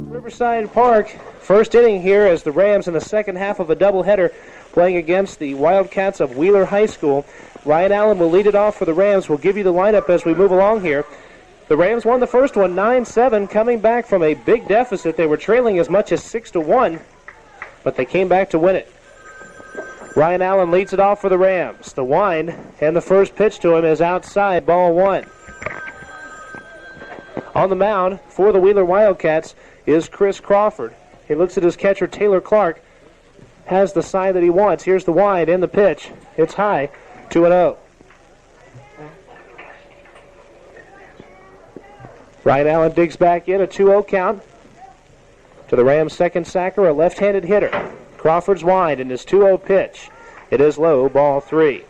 Riverside Park, first inning here as the Rams in the second half of a doubleheader playing against the Wildcats of Wheeler High School. Ryan Allen will lead it off for the Rams. We'll give you the lineup as we move along here. The Rams won the first one 9-7, coming back from a big deficit. They were trailing as much as 6-1, but they came back to win it. Ryan Allen leads it off for the Rams. The wind and the first pitch to him is outside, ball one. On the mound for the Wheeler Wildcats is Chris Crawford. He looks at his catcher, Taylor Clark, has the sign that he wants. Here's the wind and the pitch. It's high, 2-0. Ryan Allen digs back in, a 2-0 count to the Rams' second sacker, a left-handed hitter. Crawford's wind and his 2-0 pitch. It is low, ball three.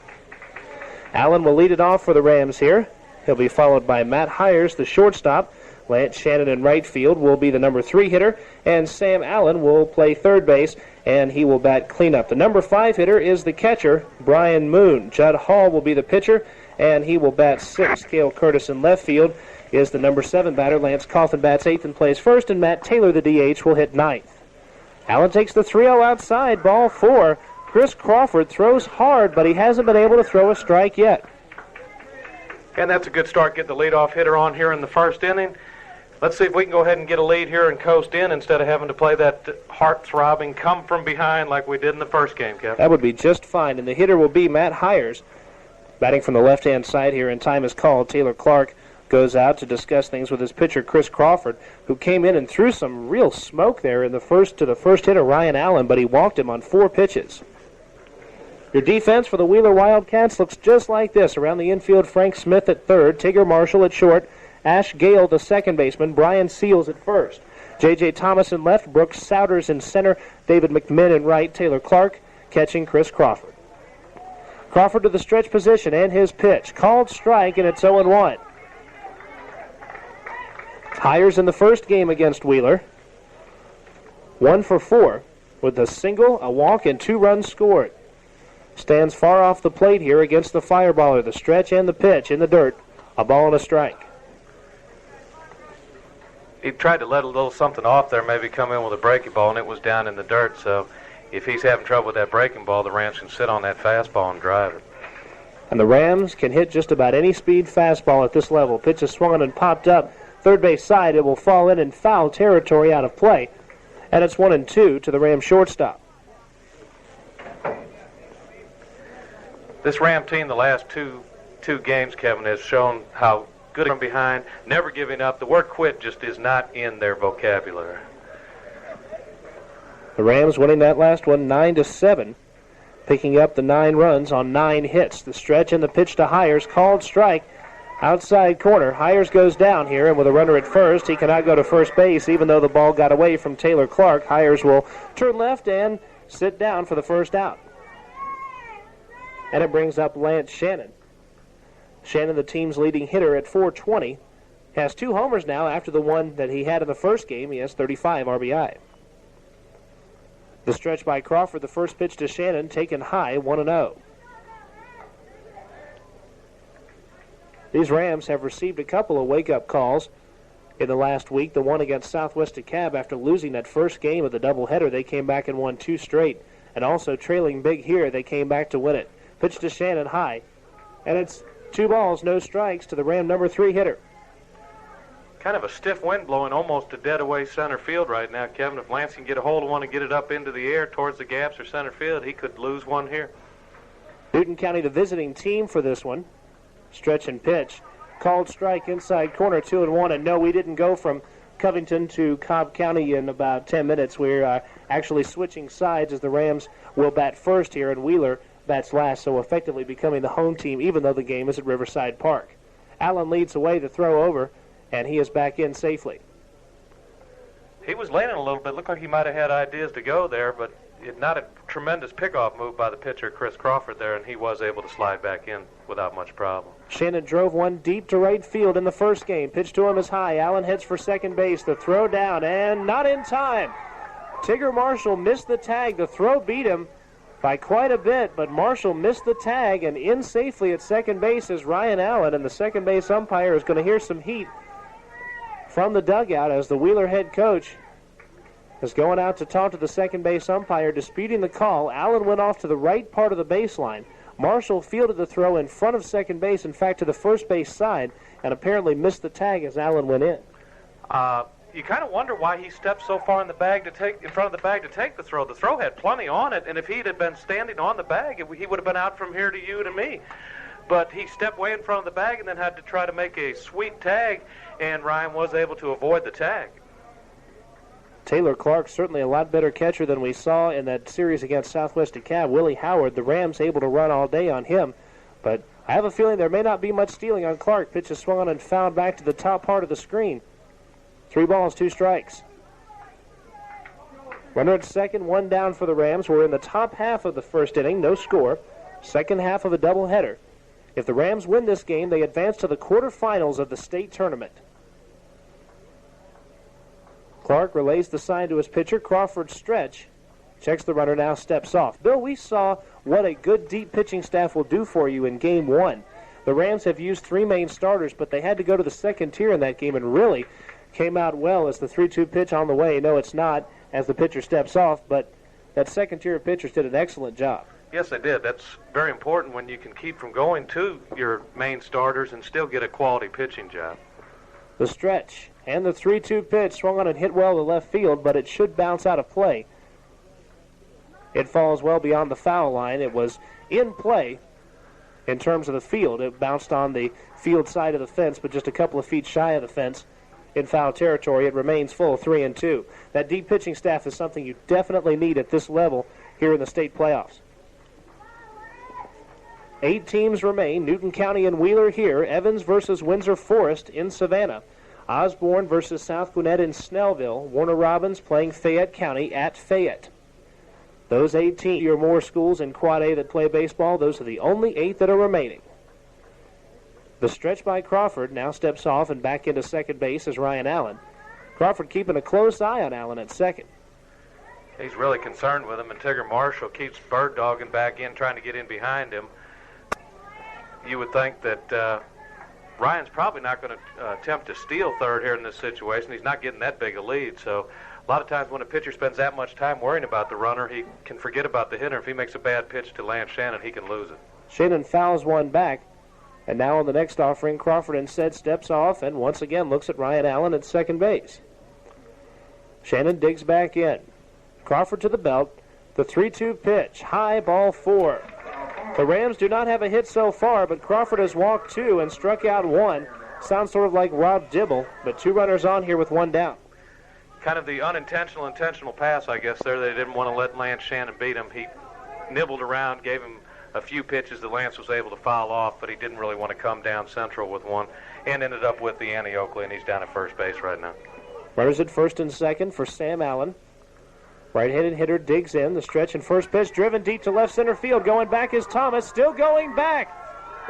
Allen will lead it off for the Rams here. He'll be followed by Matt Hires, the shortstop. Lance Shannon in right field will be the number 3 hitter, and Sam Allen will play third base, and he will bat cleanup. The number 5 hitter is the catcher, Brian Moon. Judd Hall will be the pitcher, and he will bat 6th. Cale Curtis in left field is the number 7 batter. Lance Coffin bats 8th and plays first, and Matt Taylor, the DH, will hit 9th. Allen takes the 3-0 outside, ball 4. Chris Crawford throws hard, but he hasn't been able to throw a strike yet. And that's a good start, get the leadoff hitter on here in the first inning. Let's see if we can go ahead and get a lead here and coast in instead of having to play that heart-throbbing come from behind like we did in the first game, Kevin. That would be just fine, and the hitter will be Matt Hires. Batting from the left-hand side here, and time is called. Taylor Clark goes out to discuss things with his pitcher, Chris Crawford, who came in and threw some real smoke there in the first hitter, Ryan Allen, but he walked him on 4 pitches. Your defense for the Wheeler Wildcats looks just like this. Around the infield, Frank Smith at third, Tigger Marshall at short, Ash Gale, the second baseman, Brian Seals at first. J.J. Thomas in left, Brooks Souders in center, David McMinn in right, Taylor Clark catching Chris Crawford. Crawford to the stretch position and his pitch. Called strike, and it's 0-1. Hires in the first game against Wheeler. 1 for 4 with a single, a walk, and 2 runs scored. Stands far off the plate here against the fireballer. The stretch and the pitch in the dirt. A ball and a strike. He tried to let a little something off there, maybe come in with a breaking ball, and it was down in the dirt. So if he's having trouble with that breaking ball, the Rams can sit on that fastball and drive it. And the Rams can hit just about any speed fastball at this level. Pitch is swung and popped up. Third base side, it will fall in foul territory out of play. And it's 1-2 to the Rams shortstop. This Ram team, the last two games, Kevin, has shown how good from behind, never giving up. The word quit just is not in their vocabulary. The Rams winning that last one 9-7, picking up the 9 runs on 9 hits. The stretch and the pitch to Hires, called strike, outside corner. Hires goes down here, and with a runner at first, he cannot go to first base, even though the ball got away from Taylor Clark. Hires will turn left and sit down for the first out. And it brings up Lance Shannon. Shannon, the team's leading hitter at .420, has 2 homers now after the one that he had in the first game. He has 35 RBI. The stretch by Crawford, the first pitch to Shannon, taken high, 1-0. These Rams have received a couple of wake-up calls in the last week. The one against Southwest DeKalb, after losing that first game of the doubleheader, they came back and won 2 straight. And also trailing big here, they came back to win it. Pitch to Shannon high. And it's 2 balls, no strikes to the Ram number 3 hitter. Kind of a stiff wind blowing almost to dead away center field right now, Kevin. If Lance can get a hold of one and get it up into the air towards the gaps or center field, he could lose one here. Newton County, the visiting team for this one. Stretch and pitch. Called strike inside corner, 2-1. And no, we didn't go from Covington to Cobb County in about 10 minutes. We're actually switching sides as the Rams will bat first here, and Wheeler bats last, so effectively becoming the home team, even though the game is at Riverside Park. Allen leads away the throw over, and he is back in safely. He was leaning a little bit. Looked like he might have had ideas to go there, but not a tremendous pickoff move by the pitcher, Chris Crawford, there, and he was able to slide back in without much problem. Shannon drove one deep to right field in the first game. Pitch to him is high. Allen heads for second base. The throw down, and not in time. Tigger Marshall missed the tag. The throw beat him by quite a bit, but Marshall missed the tag, and in safely at second base is Ryan Allen, and the second base umpire is going to hear some heat from the dugout as the Wheeler head coach is going out to talk to the second base umpire, disputing the call. Allen went off to the right part of the baseline. Marshall fielded the throw in front of second base, in fact, to the first base side, and apparently missed the tag as Allen went in. You kind of wonder why he stepped so far in front of the bag to take the throw. The throw had plenty on it, and if he had been standing on the bag, he would have been out from here to you to me. But he stepped way in front of the bag and then had to try to make a sweep tag, and Ryan was able to avoid the tag. Taylor Clark, certainly a lot better catcher than we saw in that series against Southwest DeKalb. Willie Howard, the Rams, able to run all day on him. But I have a feeling there may not be much stealing on Clark. Pitch is swung on and fouled back to the top part of the screen. 3 balls, 2 strikes. Runner at second, 1 down for the Rams. We're in the top half of the first inning, no score. Second half of a doubleheader. If the Rams win this game, they advance to the quarterfinals of the state tournament. Clark relays the sign to his pitcher. Crawford stretch. Checks the runner, now steps off. Bill, we saw what a good deep pitching staff will do for you in Game 1. The Rams have used 3 main starters, but they had to go to the second tier in that game and really came out well as the 3-2 pitch on the way. No, it's not, as the pitcher steps off, but that second tier of pitchers did an excellent job. Yes, they did. That's very important when you can keep from going to your main starters and still get a quality pitching job. The stretch and the 3-2 pitch swung on and hit well to left field, but it should bounce out of play. It falls well beyond the foul line. It was in play in terms of the field. It bounced on the field side of the fence, but just a couple of feet shy of the fence in foul territory. It remains full, 3-2. That deep pitching staff is something you definitely need at this level here in the state playoffs. 8 teams remain. Newton County and Wheeler here. Evans versus Windsor Forest in Savannah. Osborne versus South Gwinnett in Snellville. Warner Robins playing Fayette County at Fayette. Those 18 or more schools in Quad A that play baseball, those are the only 8 that are remaining. The stretch by Crawford now steps off and back into second base as Ryan Allen. Crawford keeping a close eye on Allen at second. He's really concerned with him, and Tigger Marshall keeps bird dogging back in, trying to get in behind him. You would think that Ryan's probably not going to attempt to steal third here in this situation. He's not getting that big a lead, so a lot of times when a pitcher spends that much time worrying about the runner, he can forget about the hitter. If he makes a bad pitch to Lance Shannon, he can lose it. Shannon fouls one back, and now on the next offering, Crawford instead steps off and once again looks at Ryan Allen at second base. Shannon digs back in. Crawford to the belt. The 3-2 pitch. High, ball 4. The Rams do not have a hit so far, but Crawford has walked 2 and struck out 1. Sounds sort of like Rob Dibble, but 2 runners on here with 1 down. Kind of the intentional pass, I guess, there. They didn't want to let Lance Shannon beat him. He nibbled around, gave him a few pitches that Lance was able to foul off, but he didn't really want to come down central with one, and ended up with the Annie Oakley, and he's down at first base right now. Runners at first and second for Sam Allen. Right-handed hitter digs in. The stretch and first pitch driven deep to left center field. Going back is Thomas. Still going back.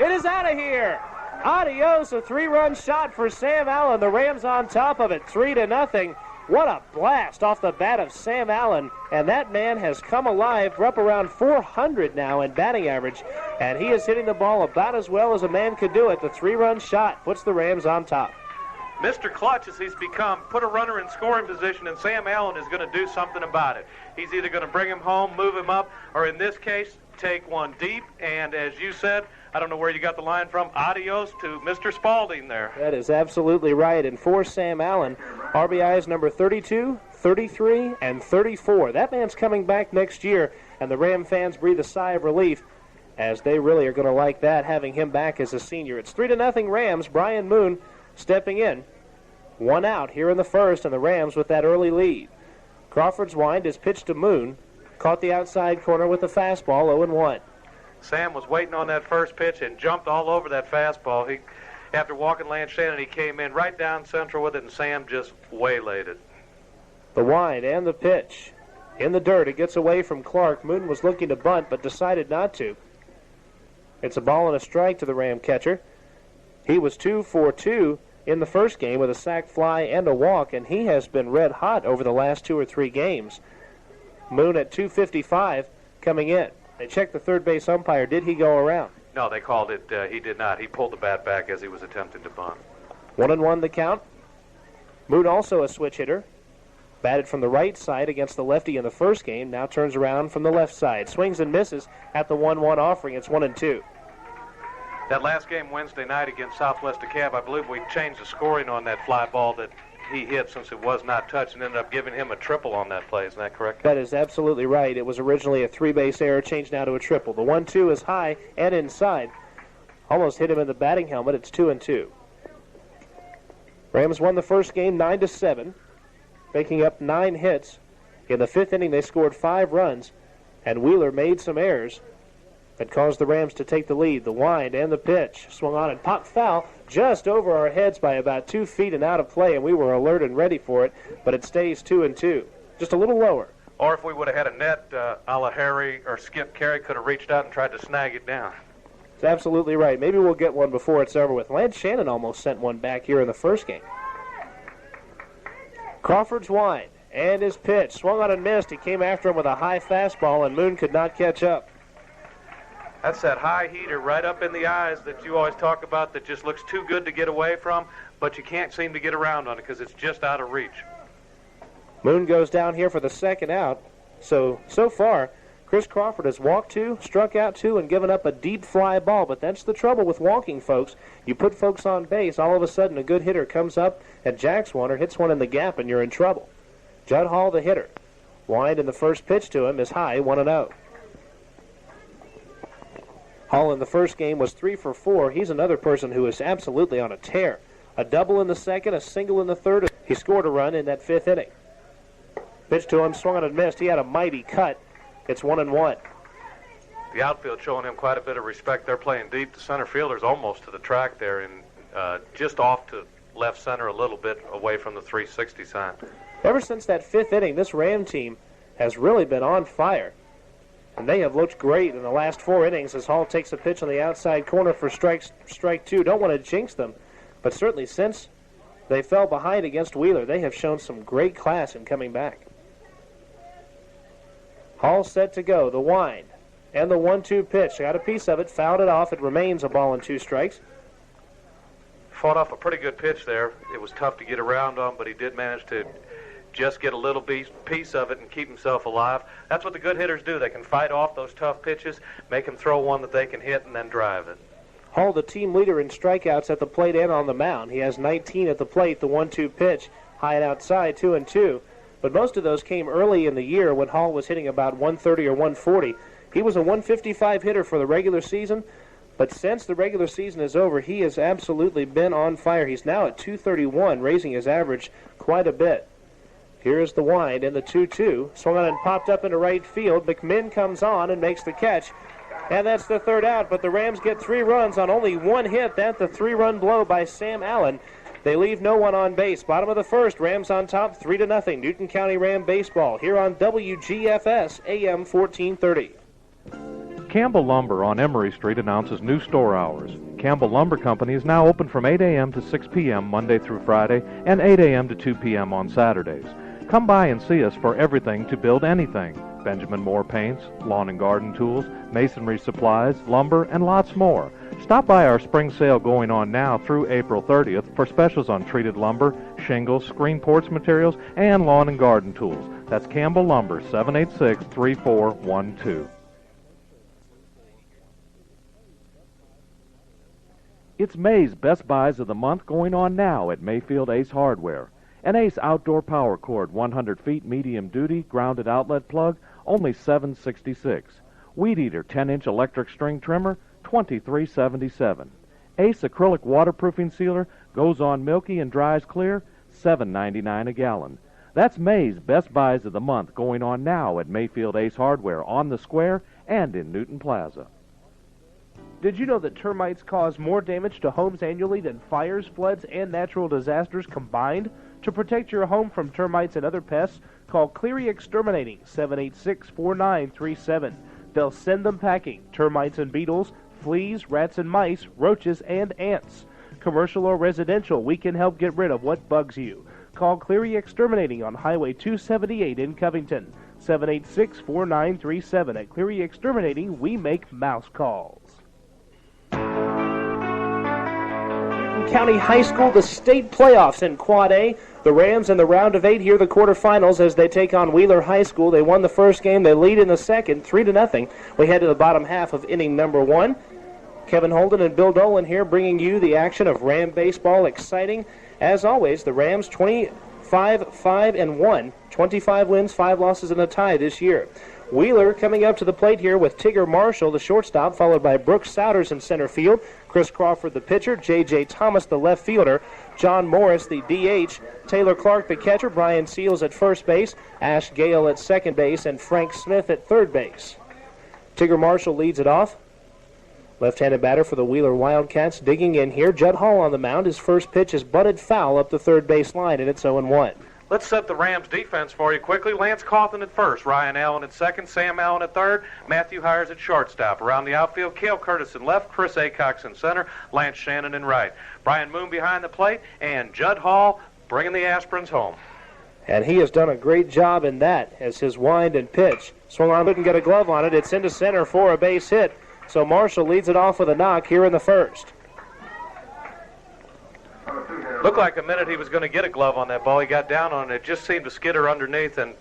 It is out of here. Adios, a 3-run shot for Sam Allen. The Rams on top of it, 3-0. What a blast off the bat of Sam Allen. And that man has come alive. We're up around 400 now in batting average. And he is hitting the ball about as well as a man could do it. The 3-run shot puts the Rams on top. Mr. Clutch, as he's become, put a runner in scoring position, and Sam Allen is going to do something about it. He's either going to bring him home, move him up, or in this case, take one deep. And as you said, I don't know where you got the line from, adios to Mr. Spalding there. That is absolutely right. And for Sam Allen, RBIs number 32, 33, and 34. That man's coming back next year, and the Ram fans breathe a sigh of relief, as they really are going to like that, having him back as a senior. It's 3-0 Rams. Brian Moon stepping in. 1 out here in the first, and the Rams with that early lead. Crawford's wind is pitched to Moon. Caught the outside corner with the fastball, 0-1. Sam was waiting on that first pitch and jumped all over that fastball. After walking Lance Shannon, he came in right down central with it, and Sam just waylaid it. The wind and the pitch. In the dirt, it gets away from Clark. Moon was looking to bunt, but decided not to. It's a ball and a strike to the Ram catcher. He was 2 for 2 in the first game with a sac fly and a walk, and he has been red hot over the last 2 or 3 games. Moon at 255 coming in. They checked the third base umpire. Did he go around? No, they called it. He did not. He pulled the bat back as he was attempting to bunt. 1-1 the count. Moon also a switch hitter. Batted from the right side against the lefty in the first game, now turns around from the left side. Swings and misses at the 1-1 offering. It's 1-2. That last game Wednesday night against Southwest DeKalb, I believe we changed the scoring on that fly ball that he hit since it was not touched and ended up giving him a triple on that play. Isn't that correct? That is absolutely right. It was originally a 3-base error, changed now to a triple. The 1-2 is high and inside. Almost hit him in the batting helmet. It's 2-2. Rams won the first game 9-7, making up 9 hits. In the 5th inning, they scored 5 runs, and Wheeler made some errors that caused the Rams to take the lead. The wind and the pitch. Swung on and popped foul just over our heads by about 2 feet and out of play, and we were alert and ready for it, but it stays 2-2. Just a little lower. Or if we would have had a net, a la Harry or Skip Carey could have reached out and tried to snag it down. That's absolutely right. Maybe we'll get one before it's over with. Lance Shannon almost sent one back here in the first game. Crawford's wind and his pitch. Swung on and missed. He came after him with a high fastball, and Moon could not catch up. That's that high heater right up in the eyes that you always talk about that just looks too good to get away from, but you can't seem to get around on it because it's just out of reach. Moon goes down here for the second out. So far, Chris Crawford has walked 2, struck out 2, and given up a deep fly ball. But that's the trouble with walking, folks. You put folks on base, all of a sudden a good hitter comes up and jacks one or hits one in the gap, and you're in trouble. Judd Hall, the hitter. Wind in the first pitch to him is high, 1-0. Hall in the first game was 3 for 4. He's another person who is absolutely on a tear. A double in the second, a single in the third. He scored a run in that 5th inning. Pitch to him, swung on and missed. He had a mighty cut. It's 1-1. The outfield showing him quite a bit of respect. They're playing deep. The center fielder's almost to the track there and just off to left center a little bit away from the 360 sign. Ever since that 5th inning, this Ram team has really been on fire. And they have looked great in the last 4 innings as Hall takes a pitch on the outside corner for strike 2. Don't want to jinx them, but certainly since they fell behind against Wheeler, they have shown some great class in coming back. Hall set to go. The wind and the 1-2 pitch. Got a piece of it, fouled it off. It remains a ball and 2 strikes. Fought off a pretty good pitch there. It was tough to get around on, but he did manage to just get a little piece of it and keep himself alive. That's what the good hitters do. They can fight off those tough pitches, make him throw one that they can hit, and then drive it. Hall, the team leader in strikeouts at the plate and on the mound. He has 19 at the plate. The 1-2 pitch, high and outside, 2-2. But most of those came early in the year when Hall was hitting about 130 or 140. He was a 155 hitter for the regular season, but since the regular season is over, he has absolutely been on fire. He's now at 231, raising his average quite a bit. Here's the wind and the 2-2. Swung on and popped up into right field. McMinn comes on and makes the catch. And that's the 3rd out, but the Rams get 3 runs on only 1 hit. That's the 3-run blow by Sam Allen. They leave no one on base. Bottom of the 1st, Rams on top, 3-0. Newton County Ram baseball here on WGFS AM 1430. Campbell Lumber on Emory Street announces new store hours. Campbell Lumber Company is now open from 8 a.m. to 6 p.m. Monday through Friday and 8 a.m. to 2 p.m. on Saturdays. Come by and see us for everything to build anything. Benjamin Moore paints, lawn and garden tools, masonry supplies, lumber, and lots more. Stop by our spring sale going on now through April 30th for specials on treated lumber, shingles, screen porch materials, and lawn and garden tools. That's Campbell Lumber, 786-3412. It's May's Best Buys of the Month going on now at Mayfield Ace Hardware. An Ace outdoor power cord, 100 feet medium duty, grounded outlet plug, only $7.66. Weed Eater 10-inch electric string trimmer, $23.77. Ace acrylic waterproofing sealer, goes on milky and dries clear, $7.99 a gallon. That's May's Best Buys of the Month going on now at Mayfield Ace Hardware on the square and in Newton Plaza. Did you know that termites cause more damage to homes annually than fires, floods, and natural disasters combined? To protect your home from termites and other pests, call Cleary Exterminating, 786-4937. They'll send them packing, termites and beetles, fleas, rats and mice, roaches, and ants. Commercial or residential, we can help get rid of what bugs you. Call Cleary Exterminating on Highway 278 in Covington, 786-4937. At Cleary Exterminating, we make mouse calls. County High School, the state playoffs in Quad A. The Rams in the round of 8 here, the quarterfinals, as they take on Wheeler High School. They won the first game. They lead in the second, 3-0. We head to the bottom half of inning number 1. Kevin Holden and Bill Dolan here bringing you the action of Ram baseball. Exciting. As always, the Rams 25-5-1. 25 wins, 5 losses, and a tie this year. Wheeler coming up to the plate here with Tigger Marshall, the shortstop, followed by Brooks Souders in center field, Chris Crawford, the pitcher, J.J. Thomas, the left fielder, John Morris, the DH, Taylor Clark, the catcher, Brian Seals at first base, Ash Gale at second base, and Frank Smith at third base. Tigger Marshall leads it off. Left-handed batter for the Wheeler Wildcats digging in here. Judd Hall on the mound. His first pitch is butted foul up the third base line, and it's 0-1. Let's set the Rams defense for you quickly. Lance Cawthon at first, Ryan Allen at second, Sam Allen at third, Matthew Hires at shortstop. Around the outfield, Cale Curtis in left, Chris Acox in center, Lance Shannon in right. Brian Moon behind the plate, and Judd Hall bringing the Aspirins home. And he has done a great job in that as his wind and pitch. Swung on, couldn't get a glove on it. It's into center for a base hit. So Marshall leads it off with a knock here in the first. Looked like a minute he was going to get a glove on that ball. He got down on it. It just seemed to skitter underneath and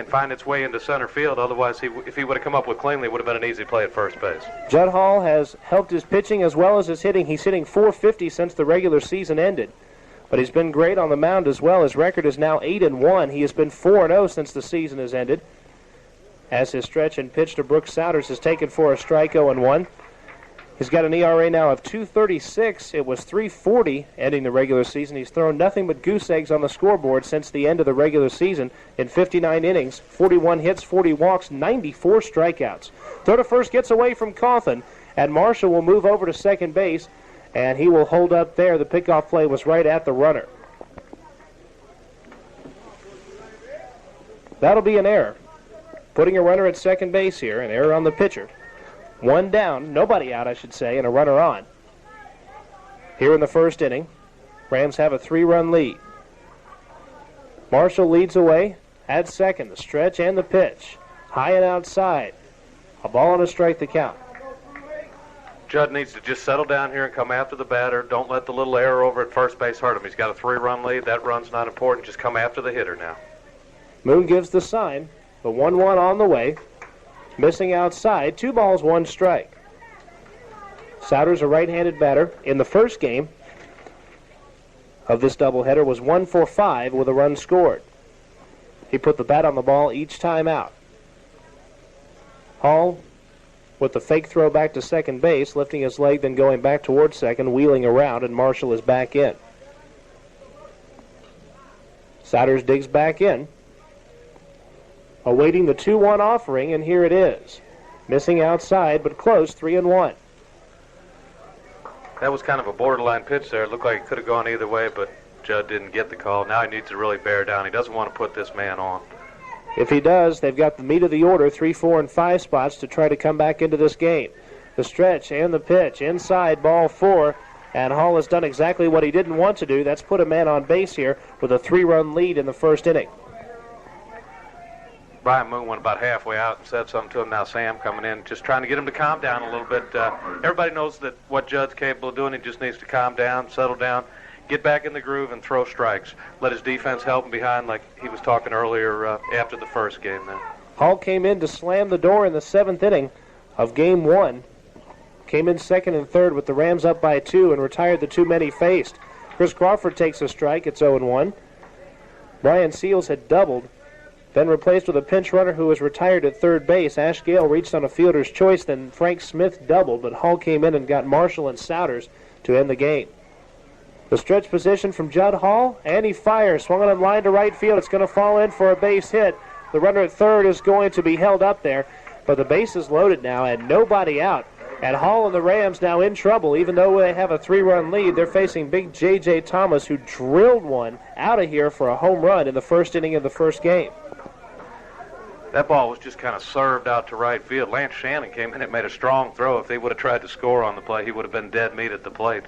find its way into center field. Otherwise, if he would have come up with cleanly, it would have been an easy play at first base. Judd Hall has helped his pitching as well as his hitting. He's hitting .450 since the regular season ended. But he's been great on the mound as well. His record is now 8-1. He has been 4-0 since the season has ended. As his stretch and pitch to Brooks Souders is taken for a strike, 0-1. He's got an ERA now of 2.36. It was 3.40 ending the regular season. He's thrown nothing but goose eggs on the scoreboard since the end of the regular season in 59 innings, 41 hits, 40 walks, 94 strikeouts. Throw to first gets away from Cawthon, and Marshall will move over to second base, and he will hold up there. The pickoff play was right at the runner. That'll be an error. Putting a runner at second base here, an error on the pitcher. One down, nobody out, I should say, and a runner on. Here in the first inning, Rams have a 3-run lead. Marshall leads away at second, the stretch and the pitch. High and outside. A ball and a strike to count. Judd needs to just settle down here and come after the batter. Don't let the little error over at first base hurt him. He's got a 3-run lead. That run's not important. Just come after the hitter now. Moon gives the sign. The 1-1 on the way. Missing outside. 2 balls, 1 strike. Souders, a right-handed batter, in the first game of this doubleheader was 1 for 5 with a run scored. He put the bat on the ball each time out. Hall with the fake throw back to second base, lifting his leg, then going back towards second, wheeling around, and Marshall is back in. Souders digs back in, awaiting the 2-1 offering, and here it is. Missing outside, but close, 3-1. That was kind of a borderline pitch there. It looked like it could have gone either way, but Judd didn't get the call. Now he needs to really bear down. He doesn't want to put this man on. If he does, they've got the meat of the order, 3, 4, and 5 spots to try to come back into this game. The stretch and the pitch, inside, ball 4, and Hall has done exactly what he didn't want to do. That's put a man on base here with a 3-run lead in the first inning. Brian Moon went about halfway out and said something to him. Now Sam coming in, just trying to get him to calm down a little bit. Everybody knows that what Judd's capable of doing. He just needs to calm down, settle down, get back in the groove, and throw strikes. Let his defense help him behind like he was talking earlier after the first game there. Hall came in to slam the door in the 7th inning of Game 1. Came in second and third with the Rams up by 2 and retired the 2 men he faced. Chris Crawford takes a strike. It's 0-1. Brian Seals had doubled, then replaced with a pinch runner who was retired at third base. Ash Gale reached on a fielder's choice, then Frank Smith doubled, but Hall came in and got Marshall and Souders to end the game. The stretch position from Judd Hall, and he fires. Swung on line to right field. It's going to fall in for a base hit. The runner at third is going to be held up there, but the base is loaded now and nobody out. And Hall and the Rams now in trouble. Even though they have a 3-run lead, they're facing big J.J. Thomas, who drilled one out of here for a home run in the first inning of the first game. That ball was just kind of served out to right field. Lance Shannon came in and made a strong throw. If they would have tried to score on the play, he would have been dead meat at the plate.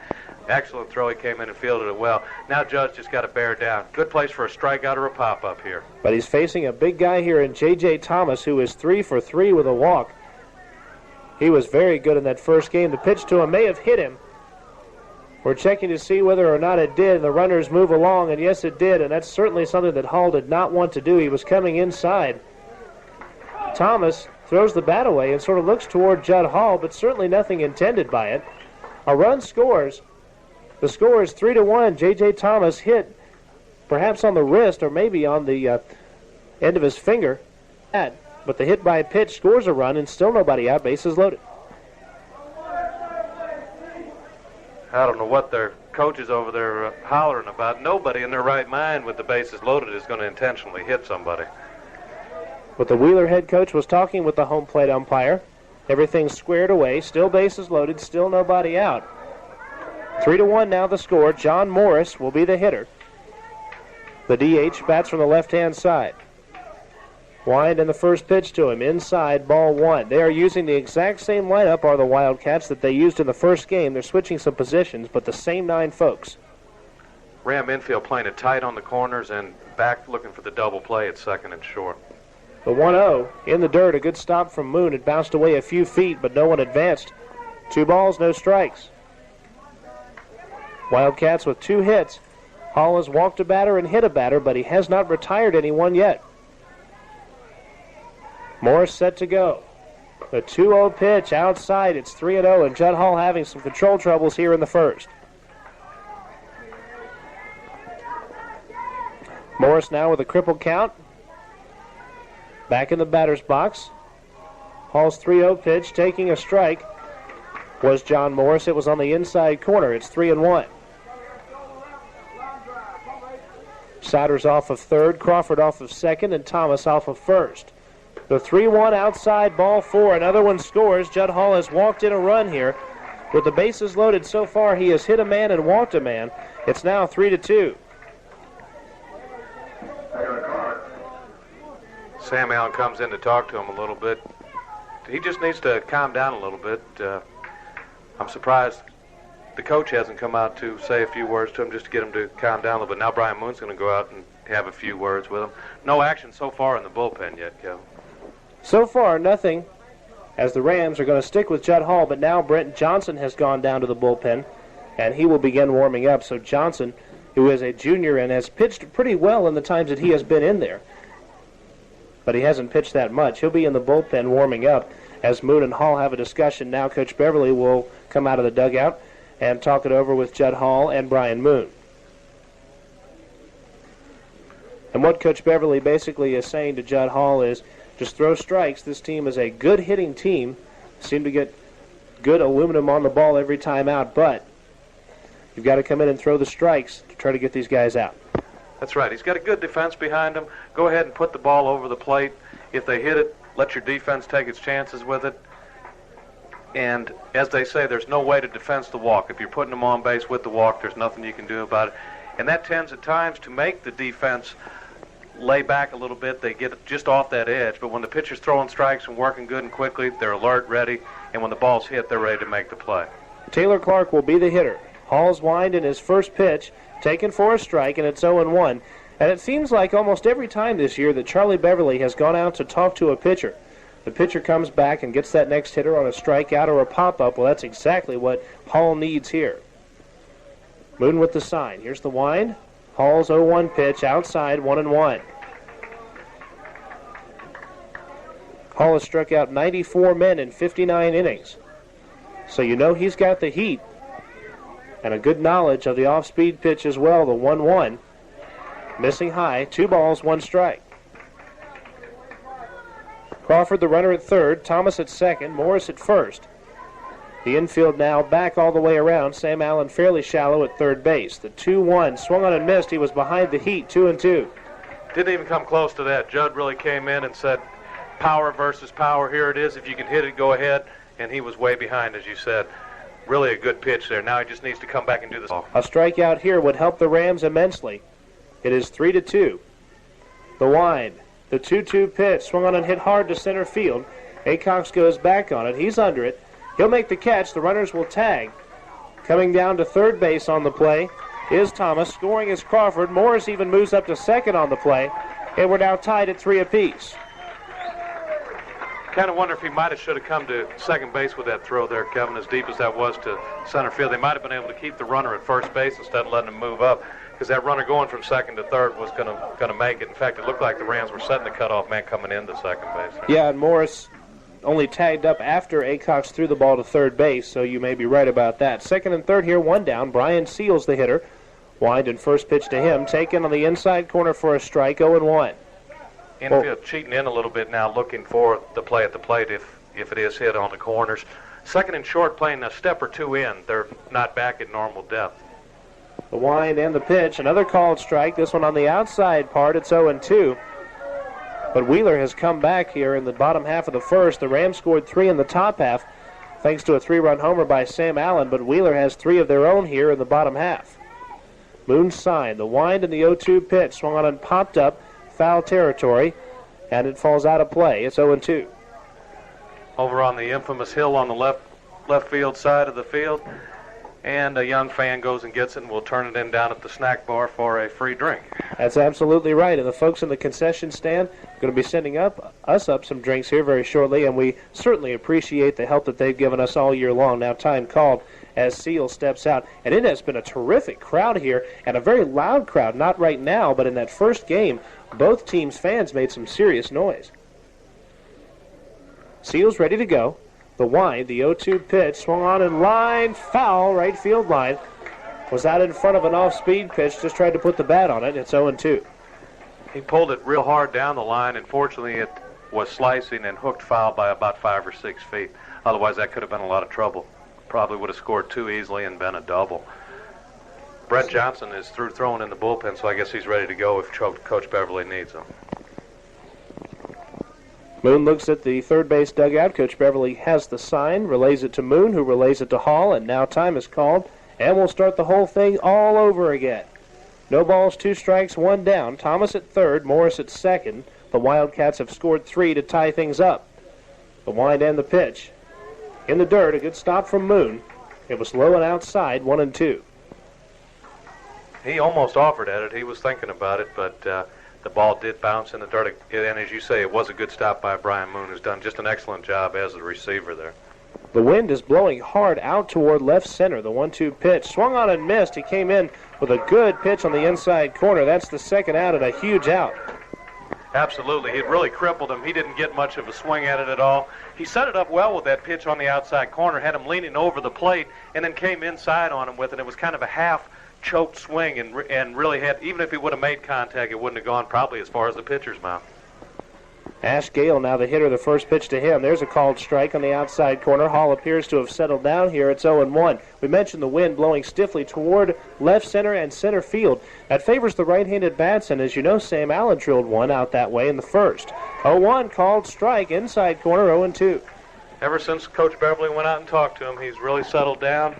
Excellent throw. He came in and fielded it well. Now Judd's just got to bear down. Good place for a strikeout or a pop-up here. But he's facing a big guy here in J.J. Thomas, who is 3 for 3 with a walk. He was very good in that first game. The pitch to him may have hit him. We're checking to see whether or not it did, and the runners move along, and yes, it did, and that's certainly something that Hall did not want to do. He was coming inside. Thomas throws the bat away and sort of looks toward Judd Hall, but certainly nothing intended by it. A run scores. The score is 3-1. J.J. Thomas hit perhaps on the wrist or maybe on the end of his finger. But the hit by pitch scores a run, and still nobody out, bases loaded. I don't know what their coaches over there hollering about. Nobody in their right mind with the bases loaded is going to intentionally hit somebody. But the Wheeler head coach was talking with the home plate umpire. Everything's squared away, still bases loaded, still nobody out. 3-1 now the score. John Morris will be the hitter. The DH bats from the left-hand side. Wind and the first pitch to him, inside, ball one. They are using the exact same lineup, are the Wildcats, that they used in the first game. They're switching some positions, but the same 9 folks. Ram infield playing it tight on the corners and back looking for the double play at second and short. The 1-0 in the dirt, a good stop from Moon. It bounced away a few feet, but no one advanced. 2 balls, no strikes. Wildcats with 2 hits. Hall has walked a batter and hit a batter, but he has not retired anyone yet. Morris set to go. The 2-0 pitch outside. It's 3-0, and Judd Hall having some control troubles here in the first. Morris now with a crippled count. Back in the batter's box. Hall's 3-0 pitch, taking a strike, was John Morris. It was on the inside corner. It's 3-1. Souders off of third, Crawford off of second, and Thomas off of first. The 3-1 outside, ball 4. Another one scores. Judd Hall has walked in a run here. With the bases loaded so far, he has hit a man and walked a man. It's now 3-2. Sam Allen comes in to talk to him a little bit. He just needs to calm down a little bit. I'm surprised the coach hasn't come out to say a few words to him just to get him to calm down a little bit. Now Brian Moon's going to go out and have a few words with him. No action so far in the bullpen yet, Kevin. So far, nothing, as the Rams are going to stick with Judd Hall, but now Brent Johnson has gone down to the bullpen, and he will begin warming up. So Johnson, who is a junior and has pitched pretty well in the times that he has been in there, but he hasn't pitched that much. He'll be in the bullpen warming up as Moon and Hall have a discussion. Now Coach Beverly will come out of the dugout and talk it over with Judd Hall and Brian Moon. And what Coach Beverly basically is saying to Judd Hall is, just throw strikes. This team is a good hitting team. Seem to get good aluminum on the ball every time out, but you've got to come in and throw the strikes to try to get these guys out. That's right. He's got a good defense behind him. Go ahead and put the ball over the plate. If they hit it, let your defense take its chances with it. And as they say, there's no way to defense the walk. If you're putting them on base with the walk, there's nothing you can do about it. And that tends at times to make the defense lay back a little bit. They get just off that edge. But when the pitcher's throwing strikes and working good and quickly, they're alert, ready. And when the ball's hit, they're ready to make the play. Taylor Clark will be the hitter. Hall's wind in his first pitch, taken for a strike, and it's 0-1. And it seems like almost every time this year that Charlie Beverly has gone out to talk to a pitcher, the pitcher comes back and gets that next hitter on a strikeout or a pop-up. Well, that's exactly what Hall needs here. Moon with the sign. Here's the wind. Hall's 0-1 pitch, outside, 1-1. Hall has struck out 94 men in 59 innings. So you know he's got the heat and a good knowledge of the off-speed pitch as well, the 1-1. Missing high, 2 balls, 1 strike. Crawford, the runner at third, Thomas at second, Morris at first. The infield now back all the way around. Sam Allen fairly shallow at third base. The 2-1 swung on and missed. He was behind the heat, 2-2. Didn't even come close to that. Judd really came in and said, power versus power. Here it is. If you can hit it, go ahead. And he was way behind, as you said. Really a good pitch there. Now he just needs to come back and do this. A strikeout here would help the Rams immensely. It is 3-2. The wind. The 2-2 pitch swung on and hit hard to center field. Acox goes back on it. He's under it. He'll make the catch. The runners will tag. Coming down to third base on the play is Thomas. Scoring is Crawford. Morris even moves up to second on the play. And we're now tied at 3 apiece. Kind of wonder if he should have come to second base with that throw there, Kevin, as deep as that was to center field. They might have been able to keep the runner at first base instead of letting him move up, because that runner going from second to third was going to make it. In fact, it looked like the Rams were setting the cutoff man coming into second base. Yeah, and Morris only tagged up after Acox threw the ball to third base, so you may be right about that. Second and third here, one down. Brian Seals, the hitter. Wind and first pitch to him. Taken on the inside corner for a strike, 0-1. Infield cheating in a little bit now, looking for the play at the plate if it is hit on the corners. Second and short, playing a step or two in. They're not back at normal depth. The wind and the pitch. Another called strike. This one on the outside part. It's 0-2. But Wheeler has come back here in the bottom half of the first. The Rams scored 3 in the top half thanks to a 3-run homer by Sam Allen, but Wheeler has 3 of their own here in the bottom half. Moon sign. The wind and the 0-2 pitch. Swung on and popped up. Foul territory, and it falls out of play. It's 0-2. Over on the infamous hill on the left field side of the field, and a young fan goes and gets it, and we'll turn it in down at the snack bar for a free drink. That's absolutely right, and the folks in the concession stand are going to be sending us up some drinks here very shortly, and we certainly appreciate the help that they've given us all year long. Now time called as Seal steps out, and it has been a terrific crowd here, and a very loud crowd, not right now, but in that first game, both teams' fans made some serious noise. Seals ready to go. The wind, the 0-2 pitch, swung on in line, foul, right field line. Was out in front of an off-speed pitch, just tried to put the bat on it. It's 0-2. He pulled it real hard down the line, and fortunately it was slicing and hooked foul by about 5 or 6 feet. Otherwise, that could have been a lot of trouble. Probably would have scored 2 easily and been a double. Brett Johnson is through throwing in the bullpen, so I guess he's ready to go if Coach Beverly needs him. Moon looks at the third base dugout. Coach Beverly has the sign, relays it to Moon, who relays it to Hall, and now time is called, and we'll start the whole thing all over again. No balls, 2 strikes, 1 down. Thomas at third, Morris at second. The Wildcats have scored 3 to tie things up. The wind and the pitch. In the dirt, a good stop from Moon. It was low and outside, 1-2. He almost offered at it. He was thinking about it, but the ball did bounce in the dirt. And as you say, it was a good stop by Brian Moon, who's done just an excellent job as a receiver there. The wind is blowing hard out toward left center. The 1-2 pitch swung on and missed. He came in with a good pitch on the inside corner. That's the second out and a huge out. Absolutely. It really crippled him. He didn't get much of a swing at it at all. He set it up well with that pitch on the outside corner, had him leaning over the plate, and then came inside on him with it. It was kind of a half-choked swing, and really had, even if he would have made contact, it wouldn't have gone probably as far as the pitcher's mound. Ash Gale now the hitter, the first pitch to him. There's a called strike on the outside corner. Hall appears to have settled down here. It's 0-1. We mentioned the wind blowing stiffly toward left center and center field. That favors the right-handed bats, and as you know, Sam Allen drilled one out that way in the first. 0-1, called strike, inside corner, 0-2. Ever since Coach Beverly went out and talked to him, he's really settled down.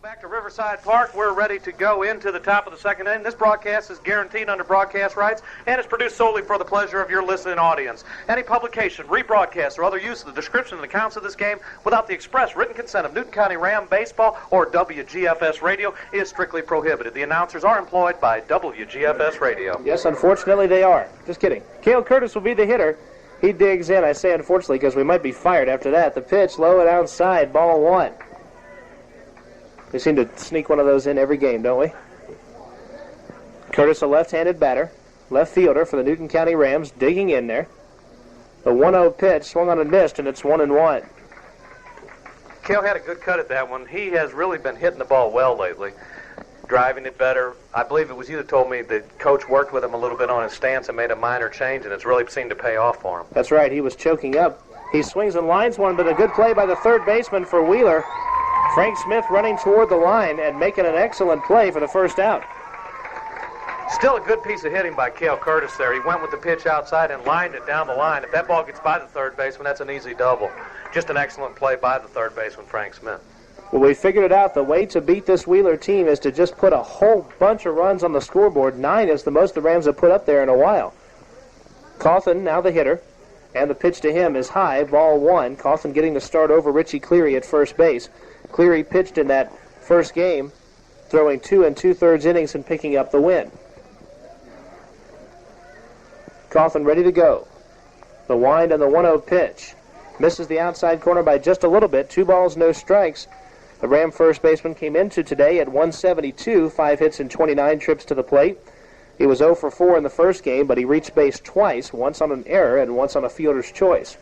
Back to Riverside Park. We're ready to go into the top of the second inning. This broadcast is guaranteed under broadcast rights and is produced solely for the pleasure of your listening audience. Any publication, rebroadcast, or other use of the description and accounts of this game without the express written consent of Newton County Ram Baseball or WGFS Radio is strictly prohibited. The announcers are employed by WGFS Radio. Yes, unfortunately they are. Just kidding. Cale Curtis will be the hitter. He digs in. I say unfortunately because we might be fired after that. The pitch low and outside, ball 1. We seem to sneak one of those in every game, don't we? Curtis, a left-handed batter, left fielder for the Newton County Rams, digging in there. The 1-0 pitch swung on and missed, and it's 1-1. Cale had a good cut at that one. He has really been hitting the ball well lately, driving it better. I believe it was you that told me that Coach worked with him a little bit on his stance and made a minor change, and it's really seemed to pay off for him. That's right. He was choking up. He swings and lines one, but a good play by the third baseman for Wheeler. Frank Smith running toward the line and making an excellent play for the first out. Still a good piece of hitting by Cale Curtis there. He went with the pitch outside and lined it down the line. If that ball gets by the third baseman, that's an easy double. Just an excellent play by the third baseman, Frank Smith. Well, we figured it out. The way to beat this Wheeler team is to just put a whole bunch of runs on the scoreboard. 9 is the most the Rams have put up there in a while. Cawthon, now the hitter, and the pitch to him is high, ball 1. Cawthon getting the start over Richie Cleary at first base. Cleary pitched in that first game, throwing 2 2/3 innings and picking up the win. Cawthon ready to go. The wind and the 1-0 pitch. Misses the outside corner by just a little bit. 2 balls, no strikes. The Ram first baseman came into today at 172, 5 hits and 29 trips to the plate. He was 0 for 4 in the first game, but he reached base twice, once on an error and once on a fielder's choice.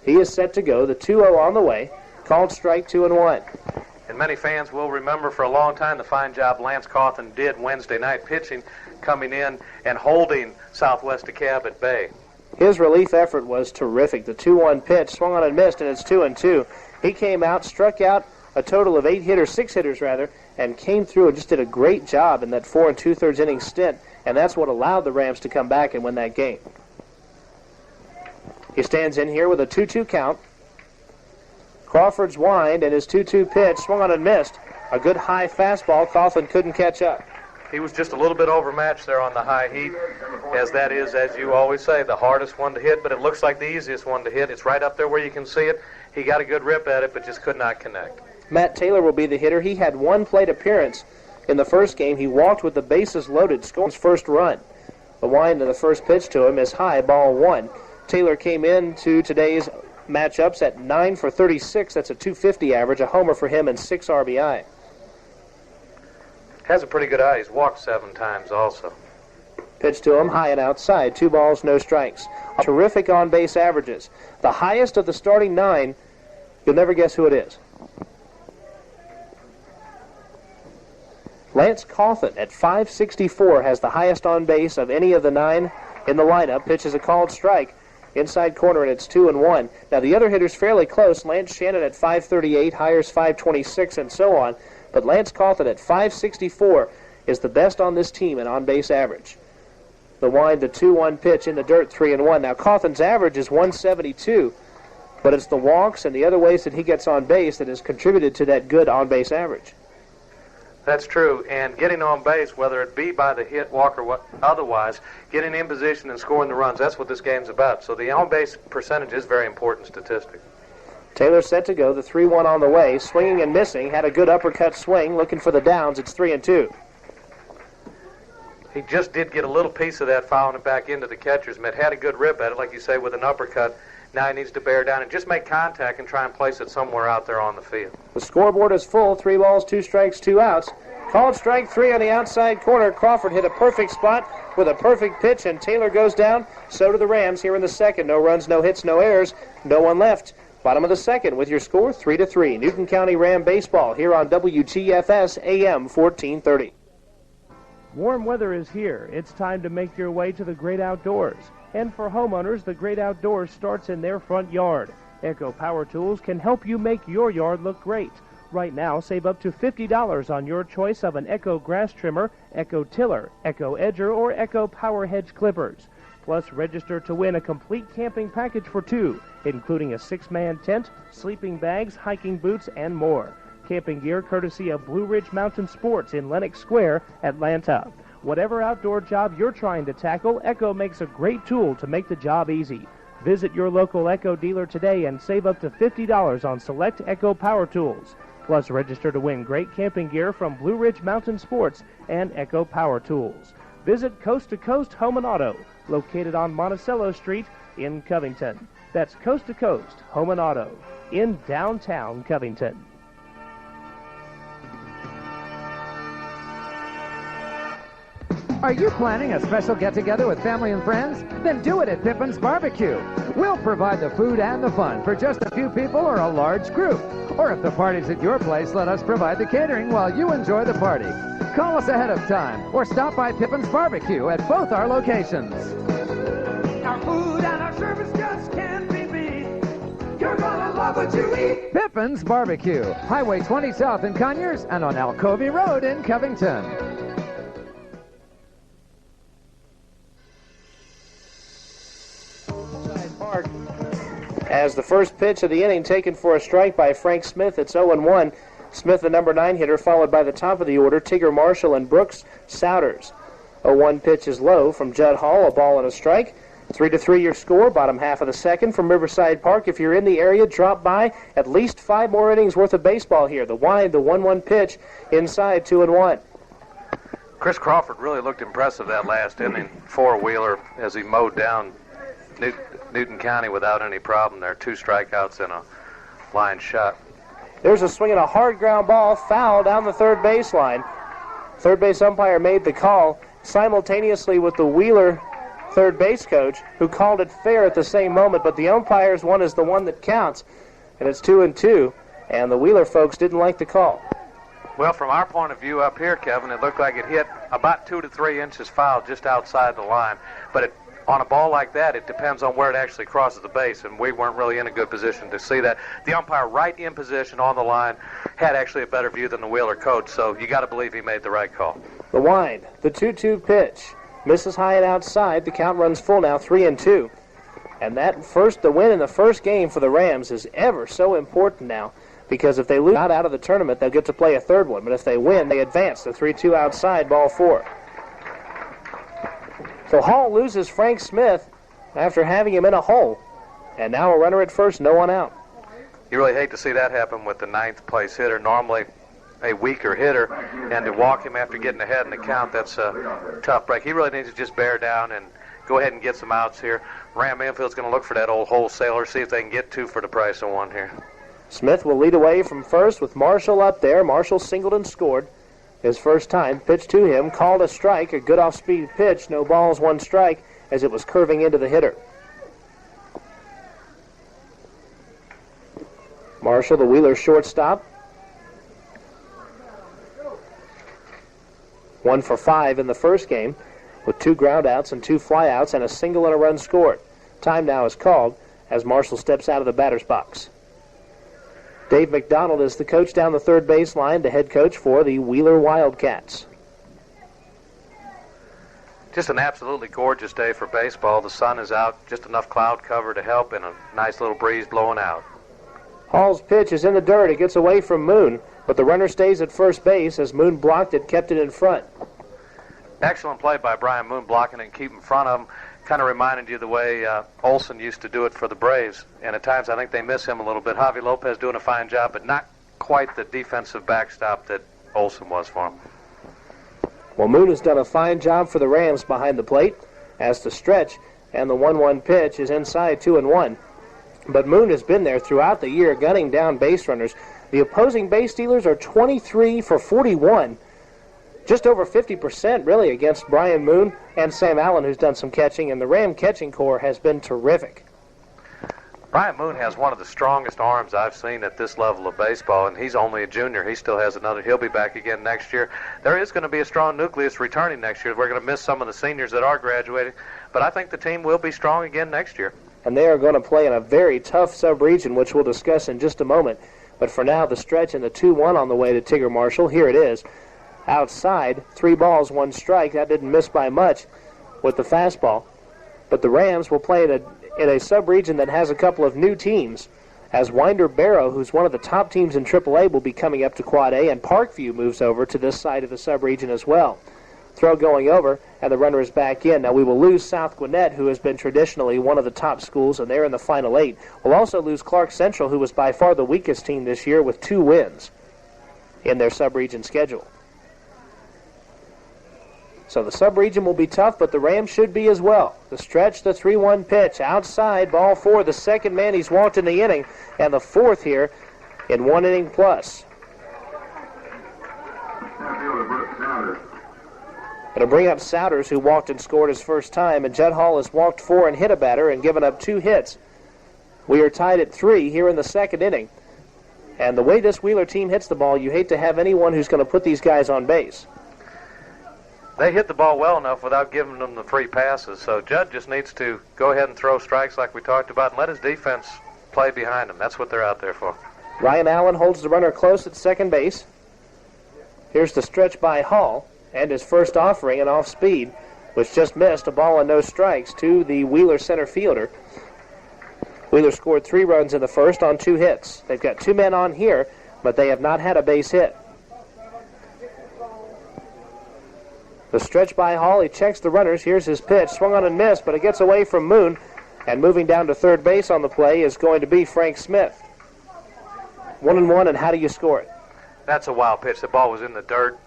He is set to go. The 2-0 on the way. Called strike 2-1. And many fans will remember for a long time the fine job Lance Cawthon did Wednesday night pitching, coming in and holding Southwest DeKalb at bay. His relief effort was terrific. The 2-1 pitch swung on and missed, and it's 2-2. He came out, struck out a total of 6 hitters, and came through and just did a great job in that 4 2/3 inning stint, and that's what allowed the Rams to come back and win that game. He stands in here with a 2-2 count. Crawford's wind and his 2-2 pitch swung on and missed. A good high fastball. Cawthon couldn't catch up. He was just a little bit overmatched there on the high heat, as that is, as you always say, the hardest one to hit, but it looks like the easiest one to hit. It's right up there where you can see it. He got a good rip at it, but just could not connect. Matt Taylor will be the hitter. He had 1 plate appearance in the first game. He walked with the bases loaded, scored his first run. The wind of the first pitch to him is high, ball 1. Taylor came into today's matchups at 9 for 36. That's a .250 average, a homer for him and 6 RBI. Has a pretty good eye. He's walked 7 times also. Pitch to him, high and outside. 2 balls, no strikes. Terrific on-base averages. The highest of the starting 9, you'll never guess who it is. Lance Cawthon at 564 has the highest on base of any of the 9 in the lineup. Pitches a called strike. Inside corner, and it's 2-1. Now, the other hitter's fairly close. Lance Shannon at 538, Hires 526, and so on. But Lance Cawthon at 564 is the best on this team in on-base average. The wind, the 2-1 pitch in the dirt, 3-1. Now, Cawthon's average is 172, but it's the walks and the other ways that he gets on base that has contributed to that good on-base average. That's true, and getting on base, whether it be by the hit, walk, or otherwise, getting in position and scoring the runs, that's what this game's about. So the on-base percentage is a very important statistic. Taylor set to go, the 3-1 on the way, swinging and missing, had a good uppercut swing, looking for the downs, it's 3-2. He just did get a little piece of that fouling it back into the catcher's mitt, had a good rip at it, like you say, with an uppercut. Now he needs to bear down and just make contact and try and place it somewhere out there on the field. The scoreboard is full, 3 balls, 2 strikes, 2 outs. Called strike 3 on the outside corner. Crawford hit a perfect spot with a perfect pitch, and Taylor goes down. So do the Rams here in the second. No runs, no hits, no errors, no one left. Bottom of the second with your score, 3-3. Newton County Ram baseball here on WGFS AM 1430. Warm weather is here. It's time to make your way to the great outdoors. And for homeowners, the great outdoors starts in their front yard. Echo Power Tools can help you make your yard look great. Right now, save up to $50 on your choice of an Echo grass trimmer, Echo tiller, Echo edger, or Echo power hedge clippers. Plus, register to win a complete camping package for 2, including a 6-man tent, sleeping bags, hiking boots, and more. Camping gear courtesy of Blue Ridge Mountain Sports in Lenox Square, Atlanta. Whatever outdoor job you're trying to tackle, Echo makes a great tool to make the job easy. Visit your local Echo dealer today and save up to $50 on select Echo power tools. Plus, register to win great camping gear from Blue Ridge Mountain Sports and Echo Power Tools. Visit Coast to Coast Home and Auto, located on Monticello Street in Covington. That's Coast to Coast Home and Auto in downtown Covington. Are you planning a special get-together with family and friends? Then do it at Pippen's Barbecue. We'll provide the food and the fun for just a few people or a large group. Or if the party's at your place, let us provide the catering while you enjoy the party. Call us ahead of time or stop by Pippen's Barbecue at both our locations. Our food and our service just can't be beat. You're gonna love what you eat. Pippen's Barbecue, Highway 20 South in Conyers and on Alcovey Road in Covington. Park as the first pitch of the inning taken for a strike by Frank Smith. It's 0-1. Smith, the number 9 hitter, followed by the top of the order, Tigger Marshall and Brooks Souders. 0-1 pitch is low from Judd Hall, a ball and a strike. 3-3 your score, bottom half of the second from Riverside Park. If you're in the area, drop by. At least 5 more innings worth of baseball here. The wind, the 1-1 pitch, inside 2-1. Chris Crawford really looked impressive that last inning, four-wheeler, as he mowed down Newton County without any problem. There are 2 strikeouts and a line shot. There's a swing and a hard ground ball, foul down the third baseline. Third base umpire made the call simultaneously with the Wheeler third base coach, who called it fair at the same moment, but the umpire's one is the one that counts, and it's 2-2, and the Wheeler folks didn't like the call. Well, from our point of view up here, Kevin, it looked like it hit about 2 to 3 inches foul just outside the line, but on a ball like that, it depends on where it actually crosses the base, and we weren't really in a good position to see that. The umpire right in position on the line had actually a better view than the Wheeler coach, so you got to believe he made the right call. The wind, the 2-2 pitch, misses high and outside. The count runs full now, 3-2. And the win in the first game for the Rams is ever so important now, because if they lose out of the tournament, they'll get to play a third one. But if they win, they advance to 3-2 outside, ball 4. So Hall loses Frank Smith after having him in a hole. And now a runner at first, no one out. You really hate to see that happen with the 9th place hitter, normally a weaker hitter, and to walk him after getting ahead in the count, that's a tough break. He really needs to just bear down and go ahead and get some outs here. Ram Infield's going to look for that old wholesaler, see if they can get 2 for the price of 1 here. Smith will lead away from first with Marshall up there. Marshall singled and scored his first time. Pitch to him, called a strike, a good off-speed pitch. No balls, 1 strike, as it was curving into the hitter. Marshall, the Wheeler shortstop. 1 for 5 in the first game, with 2 groundouts and 2 flyouts and a single and a run scored. Time now is called as Marshall steps out of the batter's box. Dave McDonald is the coach down the third baseline, the head coach for the Wheeler Wildcats. Just an absolutely gorgeous day for baseball. The sun is out, just enough cloud cover to help, and a nice little breeze blowing out. Hall's pitch is in the dirt. It gets away from Moon, but the runner stays at first base as Moon blocked it, kept it in front. Excellent play by Brian Moon, blocking it and keeping in front of him. Kind of reminded you the way Olson used to do it for the Braves, and at times I think they miss him a little bit. Javi Lopez doing a fine job, but not quite the defensive backstop that Olson was for him. Well, Moon has done a fine job for the Rams behind the plate as the stretch and the 1-1 pitch is inside 2-1. But Moon has been there throughout the year, gunning down base runners. The opposing base stealers are 23 for 41. Just over 50% really against Brian Moon and Sam Allen, who's done some catching, and the Ram catching corps has been terrific. Brian Moon has one of the strongest arms I've seen at this level of baseball, and he's only a junior. He still has another. He'll be back again next year. There is going to be a strong nucleus returning next year. We're going to miss some of the seniors that are graduating, but I think the team will be strong again next year. And they are going to play in a very tough sub-region, which we'll discuss in just a moment. But for now, the stretch and the 2-1 on the way to Tigger Marshall. Here it is. Outside, 3 balls, 1 strike. That didn't miss by much with the fastball. But the Rams will play in a sub-region that has a couple of new teams, as Winder Barrow, who's one of the top teams in AAA, will be coming up to Quad A, and Parkview moves over to this side of the sub-region as well. Throw going over, and the runner is back in. Now we will lose South Gwinnett, who has been traditionally one of the top schools, and they're in the Final 8. We'll also lose Clark Central, who was by far the weakest team this year, with 2 wins in their sub-region schedule. So the sub-region will be tough, but the Rams should be as well. The stretch, the 3-1 pitch, outside, ball 4. The second man he's walked in the inning, and the 4th here in 1 inning plus. It'll bring up Souders, who walked and scored his first time, and Judd Hall has walked 4 and hit a batter and given up 2 hits. We are tied at 3 here in the second inning. And the way this Wheeler team hits the ball, you hate to have anyone who's going to put these guys on base. They hit the ball well enough without giving them the free passes, so Judd just needs to go ahead and throw strikes like we talked about and let his defense play behind him. That's what they're out there for. Ryan Allen holds the runner close at second base. Here's the stretch by Hall, and his first offering, an off-speed, which just missed, a ball and no strikes to the Wheeler center fielder. Wheeler scored 3 runs in the first on 2 hits. They've got 2 men on here, but they have not had a base hit. The stretch by Hall, he checks the runners. Here's his pitch, swung on and missed, but it gets away from Moon. And moving down to third base on the play is going to be Frank Smith. 1-1, and how do you score it? That's a wild pitch. The ball was in the dirt,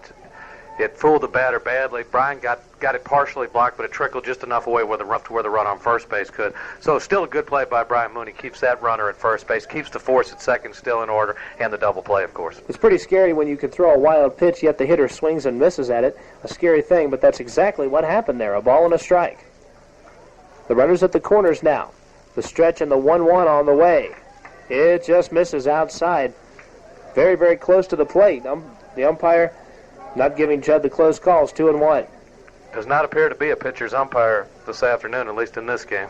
It fooled the batter badly. Brian got it partially blocked, but it trickled just enough away where the run on first base could. So still a good play by Brian Mooney. Keeps that runner at first base, keeps the force at second still in order, and the double play, of course. It's pretty scary when you can throw a wild pitch, yet the hitter swings and misses at it. A scary thing, but that's exactly what happened there. A ball and a strike. The runner's at the corners now. The stretch and the 1-1 on the way. It just misses outside. Very, very close to the plate. The umpire not giving Judd the close calls. 2-1. Does not appear to be a pitcher's umpire this afternoon, at least in this game.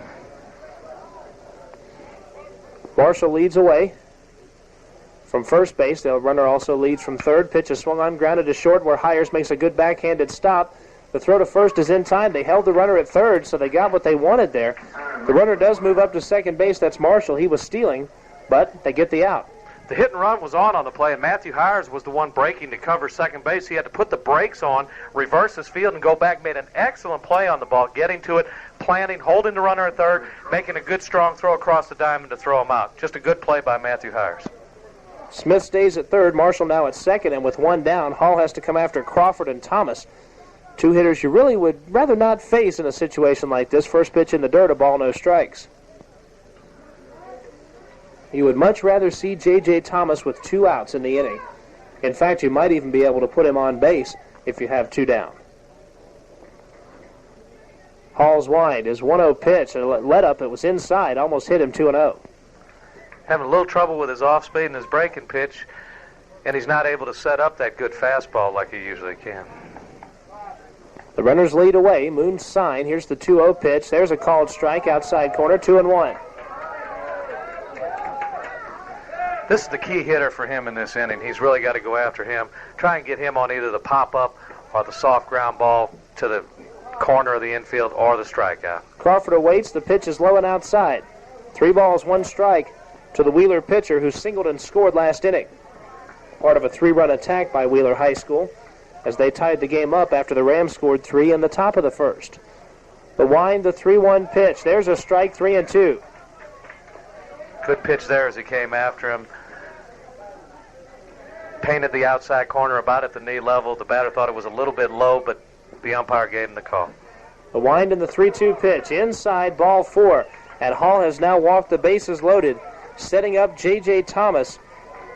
Marshall leads away from first base. The runner also leads from third. Pitch is swung on, grounded to short, where Hires makes a good backhanded stop. The throw to first is in time. They held the runner at third, so they got what they wanted there. The runner does move up to second base. That's Marshall. He was stealing, but they get the out. The hit and run was on the play, and Matthew Hires was the one breaking to cover second base. He had to put the brakes on, reverse his field, and go back. Made an excellent play on the ball, getting to it, planting, holding the runner at third, making a good strong throw across the diamond to throw him out. Just a good play by Matthew Hires. Smith stays at third, Marshall now at second, and with one down, Hall has to come after Crawford and Thomas. Two hitters you really would rather not face in a situation like this. First pitch in the dirt, a ball, no strikes. You would much rather see J.J. Thomas with 2 outs in the inning. In fact, you might even be able to put him on base if you have 2 down. Hall's wind is 1-0 pitch. A let up, it was inside, almost hit him 2-0. Having a little trouble with his off speed and his breaking pitch, and he's not able to set up that good fastball like he usually can. The runners lead away. Moon's sign. Here's the 2-0 pitch. There's a called strike outside corner, 2-1. This is the key hitter for him in this inning. He's really got to go after him, try and get him on either the pop-up or the soft ground ball to the corner of the infield or the strikeout. Crawford awaits. The pitch is low and outside. 3 balls, 1 strike to the Wheeler pitcher who singled and scored last inning. Part of a 3-run attack by Wheeler High School as they tied the game up after the Rams scored 3 in the top of the first. The wind, the 3-1 pitch. There's a strike, 3-2. Good pitch there as he came after him. Painted the outside corner about at the knee level. The batter thought it was a little bit low, but the umpire gave him the call. The wind and the 3-2 pitch. Inside, ball 4. And Hall has now walked the bases loaded, setting up J.J. Thomas,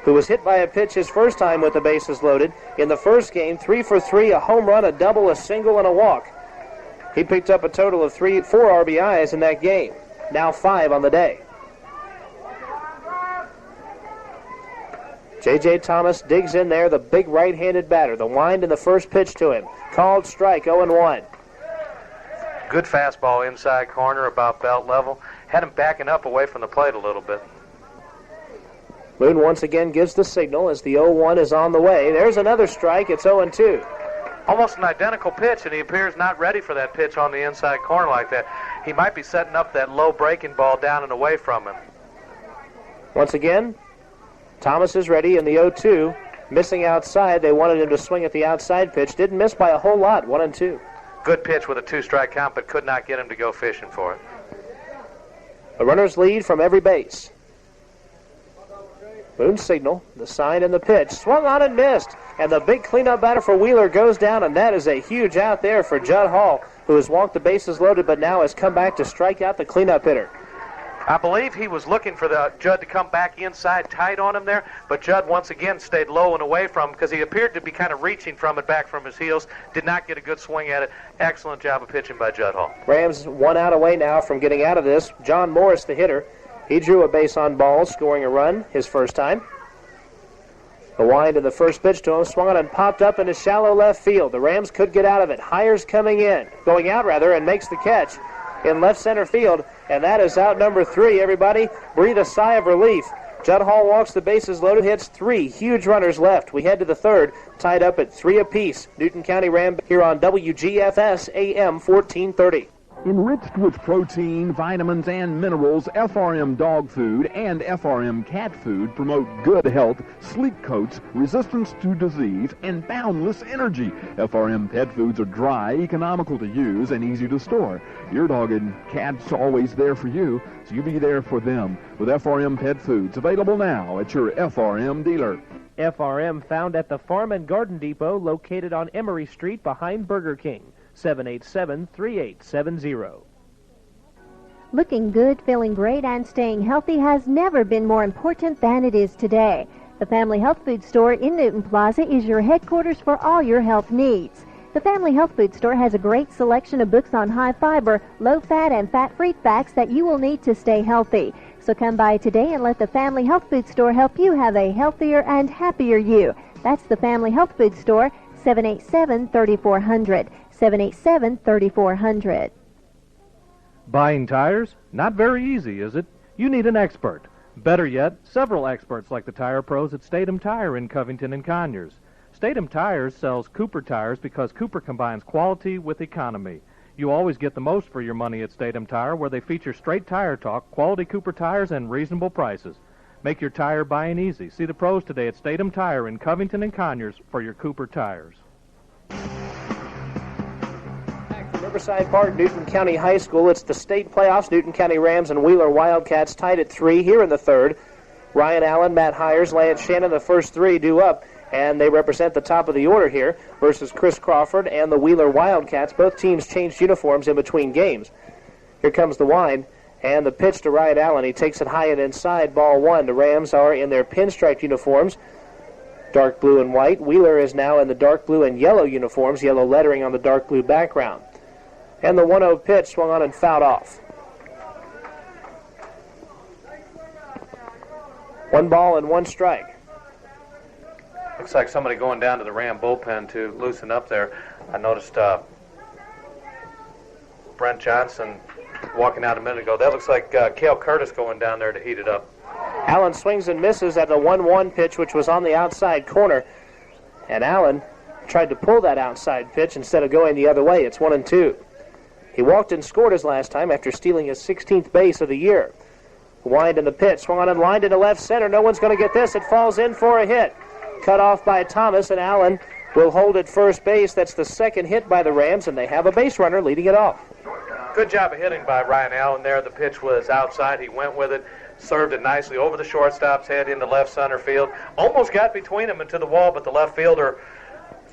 who was hit by a pitch his first time with the bases loaded. In the first game, 3 for 3, a home run, a double, a single, and a walk. He picked up a total of 4 RBIs in that game. Now 5 on the day. J.J. Thomas digs in there, the big right-handed batter. The wind and the first pitch to him. Called strike, 0-1. Good fastball inside corner about belt level. Had him backing up away from the plate a little bit. Moon once again gives the signal as the 0-1 is on the way. There's another strike. It's 0-2. Almost an identical pitch, and he appears not ready for that pitch on the inside corner like that. He might be setting up that low breaking ball down and away from him. Once again, Thomas is ready in the 0-2. Missing outside. They wanted him to swing at the outside pitch. Didn't miss by a whole lot. 1-2. Good pitch with a 2-strike count, but could not get him to go fishing for it. The runners lead from every base. Moon's signal, the sign and the pitch. Swung on and missed. And the big cleanup batter for Wheeler goes down, and that is a huge out there for Judd Hall, who has walked the bases loaded but now has come back to strike out the cleanup hitter. I believe he was looking for Judd to come back inside tight on him there, but Judd once again stayed low and away from him because he appeared to be kind of reaching from it back from his heels. Did not get a good swing at it. Excellent job of pitching by Judd Hall. Rams 1 out away now from getting out of this. John Morris, the hitter, he drew a base on ball, scoring a run his first time. The wind of the first pitch to him, swung on and popped up into shallow left field. The Rams could get out of it. Hires going out, and makes the catch in left center field, and that is out number 3. Everybody breathe a sigh of relief. Judd Hall walks the bases loaded, hits 3 huge runners left. We head to the third, tied up at 3 apiece. Newton County Ram here on WGFS AM 1430. Enriched with protein, vitamins, and minerals, FRM dog food and FRM cat food promote good health, sleek coats, resistance to disease, and boundless energy. FRM pet foods are dry, economical to use, and easy to store. Your dog and cat's always there for you, so you be there for them with FRM pet foods. Available now at your FRM dealer. FRM found at the Farm and Garden Depot located on Emory Street behind Burger King. 787-3870. Looking good, feeling great, and staying healthy has never been more important than it is today. The Family Health Food Store in Newton Plaza is your headquarters for all your health needs. The Family Health Food Store has a great selection of books on high fiber, low fat, and fat-free facts that you will need to stay healthy. So come by today and let the Family Health Food Store help you have a healthier and happier you. That's the Family Health Food Store, 787-3400. 787-3400. Buying tires? Not very easy, is it? You need an expert. Better yet, several experts like the tire pros at Statham Tire in Covington and Conyers. Statham Tires sells Cooper tires because Cooper combines quality with economy. You always get the most for your money at Statham Tire, where they feature straight tire talk, quality Cooper tires, and reasonable prices. Make your tire buying easy. See the pros today at Statham Tire in Covington and Conyers for your Cooper tires. Riverside Park, Newton County High School. It's the state playoffs. Newton County Rams and Wheeler Wildcats tied at 3 here in the third. Ryan Allen, Matt Hires, Lance Shannon, the first three due up, and they represent the top of the order here versus Chris Crawford and the Wheeler Wildcats. Both teams changed uniforms in between games. Here comes the wind and the pitch to Ryan Allen. He takes it high and inside, ball one. The Rams are in their pinstripe uniforms, dark blue and white. Wheeler is now in the dark blue and yellow uniforms, yellow lettering on the dark blue background. And the 1-0 pitch swung on and fouled off. 1 ball and 1 strike. Looks like somebody going down to the Ram bullpen to loosen up there. I noticed Brent Johnson walking out a minute ago. That looks like Cale Curtis going down there to heat it up. Allen swings and misses at the 1-1 pitch, which was on the outside corner. And Allen tried to pull that outside pitch instead of going the other way. It's 1-2. He walked and scored his last time after stealing his 16th base of the year. Wind in the pitch, swung on and lined into left center. No one's going to get this. It falls in for a hit. Cut off by Thomas, and Allen will hold at first base. That's the second hit by the Rams, and they have a base runner leading it off. Good job of hitting by Ryan Allen there. The pitch was outside. He went with it, served it nicely over the shortstop's head into left center field. Almost got between him and to the wall, but the left fielder,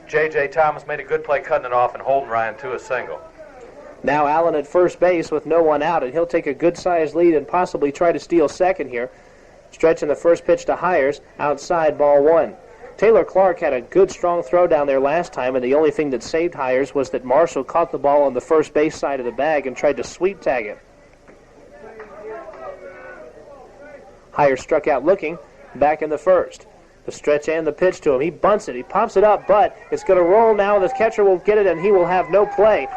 J.J. Thomas, made a good play cutting it off and holding Ryan to a single. Now Allen at first base with no one out, and he'll take a good-sized lead and possibly try to steal second here. Stretching the first pitch to Hires, outside, ball one. Taylor Clark had a good, strong throw down there last time, and the only thing that saved Hires was that Marshall caught the ball on the first base side of the bag and tried to sweep tag it. Hires struck out looking, back in the first. The stretch and the pitch to him. He bunts it. He pops it up, but it's going to roll now. The catcher will get it, and he will have no play.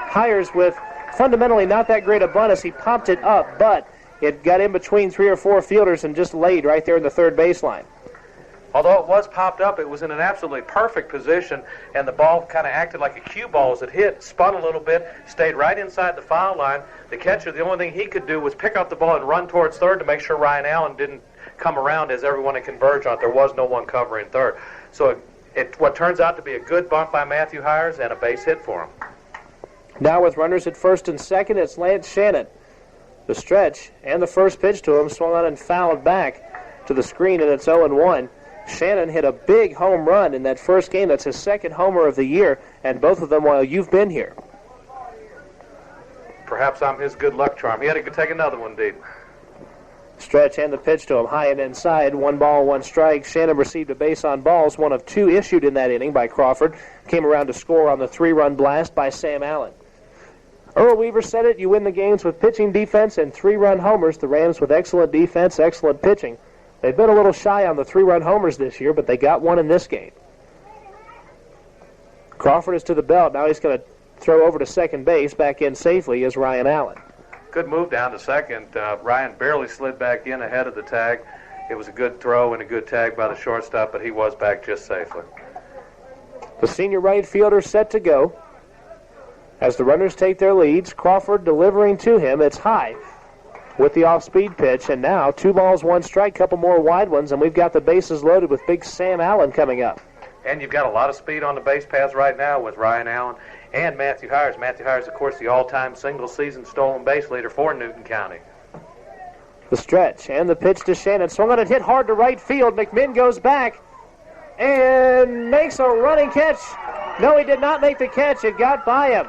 Hires with fundamentally not that great a bunt as he popped it up, but it got in between 3 or 4 fielders and just laid right there in the third baseline. Although it was popped up, it was in an absolutely perfect position, and the ball kind of acted like a cue ball as it hit, spun a little bit, stayed right inside the foul line. The catcher, the only thing he could do was pick up the ball and run towards third to make sure Ryan Allen didn't come around as everyone had converged on it. There was no one covering third. So what turns out to be a good bunt by Matthew Hires and a base hit for him. Now with runners at first and second, it's Lance Shannon. The stretch and the first pitch to him swung on and fouled back to the screen, and it's 0-1. Shannon hit a big home run in that first game. That's his second homer of the year, and both of them while you've been here. Perhaps I'm his good luck charm. He had to take another one, indeed. Stretch and the pitch to him, high and inside. 1 ball, 1 strike. Shannon received a base on balls, one of 2 issued in that inning by Crawford. Came around to score on the 3-run blast by Sam Allen. Earl Weaver said it, you win the games with pitching, defense, and 3-run homers. The Rams with excellent defense, excellent pitching. They've been a little shy on the 3-run homers this year, but they got one in this game. Crawford is to the belt. Now he's going to throw over to second base. Back in safely is Ryan Allen. Good move down to second. Ryan barely slid back in ahead of the tag. It was a good throw and a good tag by the shortstop, but he was back just safely. The senior right fielder set to go. As the runners take their leads, Crawford delivering to him. It's high with the off-speed pitch, and now 2 balls, 1 strike, couple more wide ones, and we've got the bases loaded with big Sam Allen coming up. And you've got a lot of speed on the base paths right now with Ryan Allen and Matthew Hires. Matthew Hires, of course, the all-time single-season stolen base leader for Newton County. The stretch and the pitch to Shannon. Swung on and hit hard to right field. McMinn goes back and makes a running catch. No, he did not make the catch. It got by him.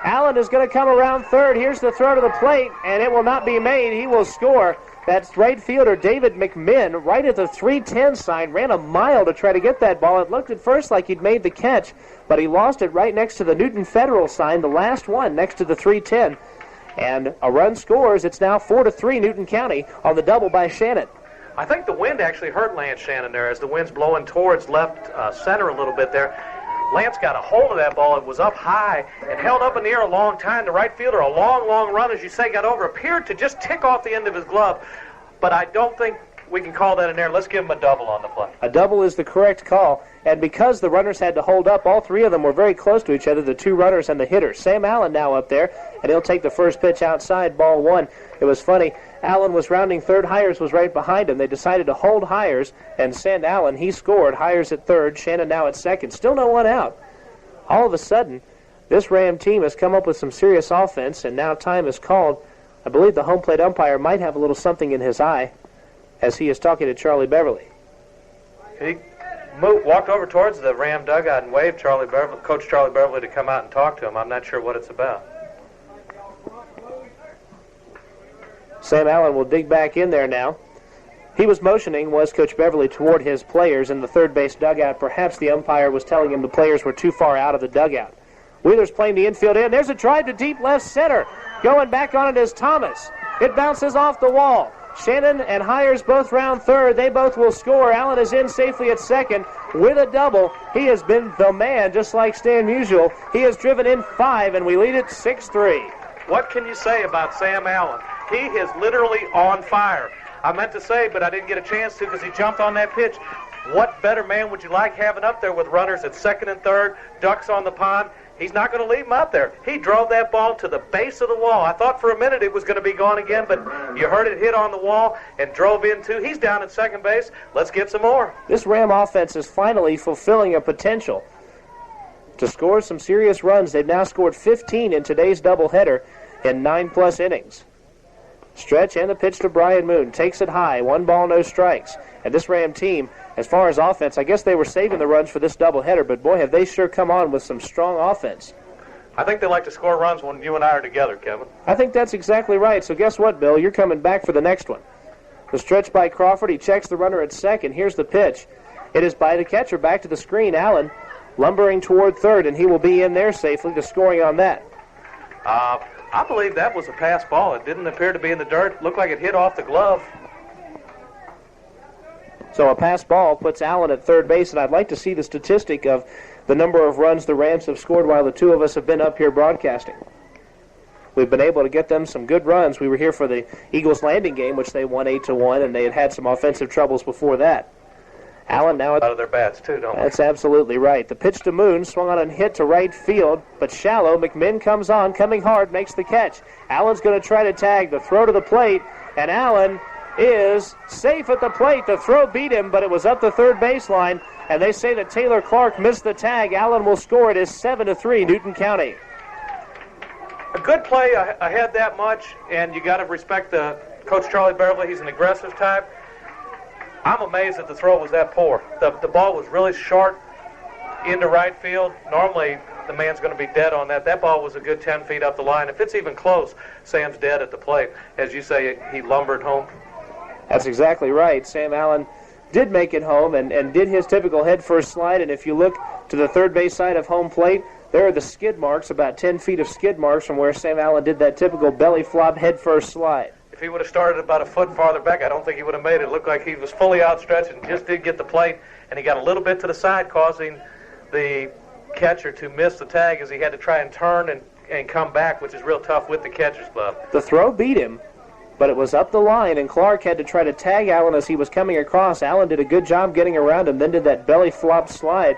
Allen is going to come around third. Here's the throw to the plate, and it will not be made. He will score. That's right fielder David McMinn right at the 310 sign. Ran a mile to try to get that ball. It looked at first like he'd made the catch, but he lost it right next to the Newton Federal sign, the last one next to the 310. And a run scores. It's now 4-3 Newton County on the double by Shannon. I think the wind actually hurt Lance Shannon there as the wind's blowing towards left center a little bit there. Lance got a hold of that ball. It was up high and held up in the air a long time. The right fielder, a long, long run, as you say, got over, appeared to just tick off the end of his glove. But I don't think we can call that an error. Let's give him a double on the play. A double is the correct call. And because the runners had to hold up, all three of them were very close to each other, the two runners and the hitter. Sam Allen now up there, and he'll take the first pitch outside, ball one. It was funny. Allen was rounding third. Hires was right behind him. They decided to hold Hires and send Allen. He scored. Hires at third. Shannon now at second. Still no one out. All of a sudden, this Ram team has come up with some serious offense, and now time is called. I believe the home plate umpire might have a little something in his eye as he is talking to Charlie Beverly. He walked over towards the Ram dugout and waved Coach Charlie Beverly to come out and talk to him. I'm not sure what it's about. Sam Allen will dig back in there now. He was motioning, was Coach Beverly, toward his players in the third base dugout. Perhaps the umpire was telling him the players were too far out of the dugout. Wheeler's playing the infield in. There's a drive to deep left center. Going back on it is Thomas. It bounces off the wall. Shannon and Hires both round third. They both will score. Allen is in safely at second with a double. He has been the man, just like Stan Musial. He has driven in 5, and we lead it 6-3. What can you say about Sam Allen? He is literally on fire. I meant to say, but I didn't get a chance to because he jumped on that pitch. What better man would you like having up there with runners at second and third, ducks on the pond? He's not going to leave him out there. He drove that ball to the base of the wall. I thought for a minute it was going to be gone again, but you heard it hit on the wall and drove in too. He's down at second base. Let's get some more. This Ram offense is finally fulfilling a potential to score some serious runs. They've now scored 15 in today's doubleheader in 9+ innings. Stretch and the pitch to Brian Moon. Takes it high. 1 ball, no strikes. And this Ram team, as far as offense, I guess they were saving the runs for this doubleheader, but boy, have they sure come on with some strong offense. I think they like to score runs when you and I are together, Kevin. I think that's exactly right. So guess what, Bill? You're coming back for the next one. The stretch by Crawford. He checks the runner at second. Here's the pitch. It is by the catcher. Back to the screen. Allen lumbering toward third, and he will be in there safely. The scoring on that. I believe that was a pass ball. It didn't appear to be in the dirt. It looked like it hit off the glove. So a pass ball puts Allen at third base, and I'd like to see the statistic of the number of runs the Rams have scored while the two of us have been up here broadcasting. We've been able to get them some good runs. We were here for the Eagles Landing game, which they won 8-1, and they had some offensive troubles before that. Allen now out of their bats too, don't we? That's absolutely right. The pitch to Moon, swung on and hit to right field, but shallow. McMinn comes on, coming hard, makes the catch. Allen's going to try to tag. The throw to the plate, and Allen is safe at the plate. The throw beat him, but it was up the third baseline, and they say that Taylor Clark missed the tag. Allen will score. It is 7-3, Newton County. A good play ahead that much, and you got to respect the Coach Charlie Beverly. He's an aggressive type. I'm amazed that the throw was that poor. The ball was really short into right field. Normally, the man's going to be dead on that. That ball was a good 10 feet up the line. If it's even close, Sam's dead at the plate. As you say, he lumbered home. That's exactly right. Sam Allen did make it home and did his typical head-first slide. And if you look to the third base side of home plate, there are the skid marks, about 10 feet of skid marks from where Sam Allen did that typical belly flop head-first slide. If he would have started about a foot farther back, I don't think he would have made it. It looked like he was fully outstretched and just did get the plate, and he got a little bit to the side, causing the catcher to miss the tag as he had to try and turn and come back, which is real tough with the catcher's glove. The throw beat him, but it was up the line, and Clark had to try to tag Allen as he was coming across. Allen did a good job getting around him, then did that belly flop slide,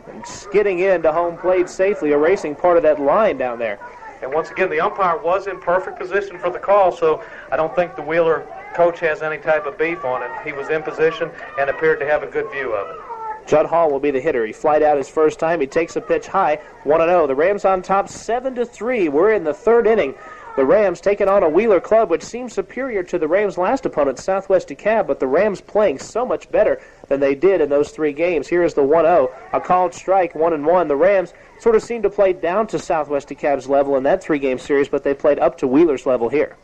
and skidding into home plate safely, erasing part of that line down there. And once again, the umpire was in perfect position for the call, so I don't think the Wheeler coach has any type of beef on it. He was in position and appeared to have a good view of it. Judd Hall will be the hitter. He flied out his first time. He takes a pitch high, 1-0. The Rams on top 7-3. We're in the third inning The Rams taking on a Wheeler club which seems superior to the Rams' last opponent, Southwest DeKalb, but the Rams playing so much better than they did in those 3 games. Here is the 1-0, a called strike, 1-1. The Rams sort of seemed to play down to Southwest DeKalb's level in that 3-game series, but they played up to Wheeler's level here.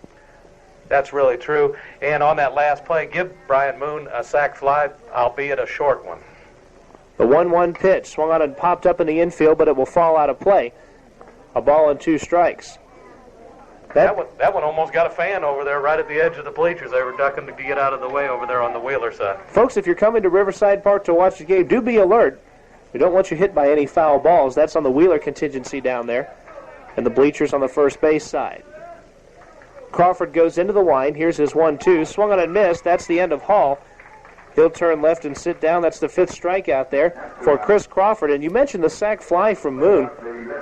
That's really true. And on that last play, give Brian Moon a sac fly, albeit a short one. The 1-1 pitch swung on and popped up in the infield, but it will fall out of play. A ball and 2 strikes. That one almost got a fan over there right at the edge of the bleachers. They were ducking to get out of the way over there on the Wheeler side. Folks, if you're coming to Riverside Park to watch the game, do be alert. We don't want you hit by any foul balls. That's on the Wheeler contingency down there. And the bleachers on the first base side. Crawford goes into the wind. Here's his 1-2. Swung on and missed. That's the end of Hall. He'll turn left and sit down. That's the 5th strikeout there for Chris Crawford. And you mentioned the sac fly from Moon,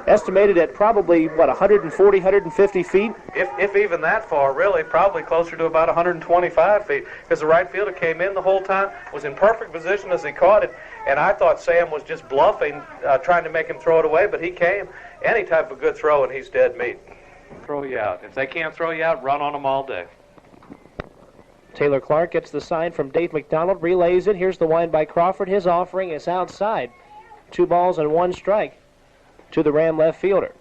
estimated at probably, 140, 150 feet? If even that far, really, probably closer to about 125 feet, because the right fielder came in the whole time, was in perfect position as he caught it, and I thought Sam was just bluffing, trying to make him throw it away, but he came. Any type of good throw, and he's dead meat. Throw you out. If they can't throw you out, run on them all day. Taylor Clark gets the sign from Dave McDonald, relays it. Here's the wind by Crawford. His offering is outside. 2 balls and 1 strike to the Ram left fielder.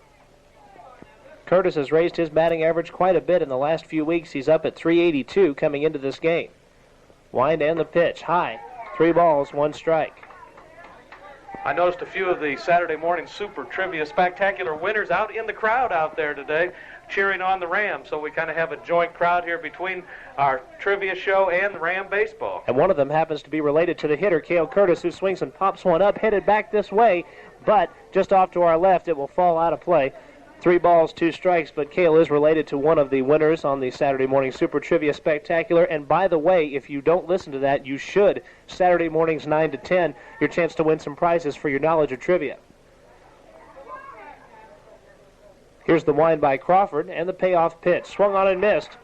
Curtis has raised his batting average quite a bit in the last few weeks. He's up at .382 coming into this game. Wind and the pitch. High. 3 balls, 1 strike. I noticed a few of the Saturday morning Super Trivia Spectacular winners out in the crowd out there today cheering on the Rams. So we kind of have a joint crowd here between our trivia show and the Ram baseball. And one of them happens to be related to the hitter, Cale Curtis, who swings and pops one up, headed back this way, but just off to our left, it will fall out of play. 3 balls, 2 strikes, but Cale is related to one of the winners on the Saturday morning Super Trivia Spectacular. And by the way, if you don't listen to that, you should. Saturday mornings 9 to 10, your chance to win some prizes for your knowledge of trivia. Here's the wind by Crawford and the payoff pitch. Swung on and missed.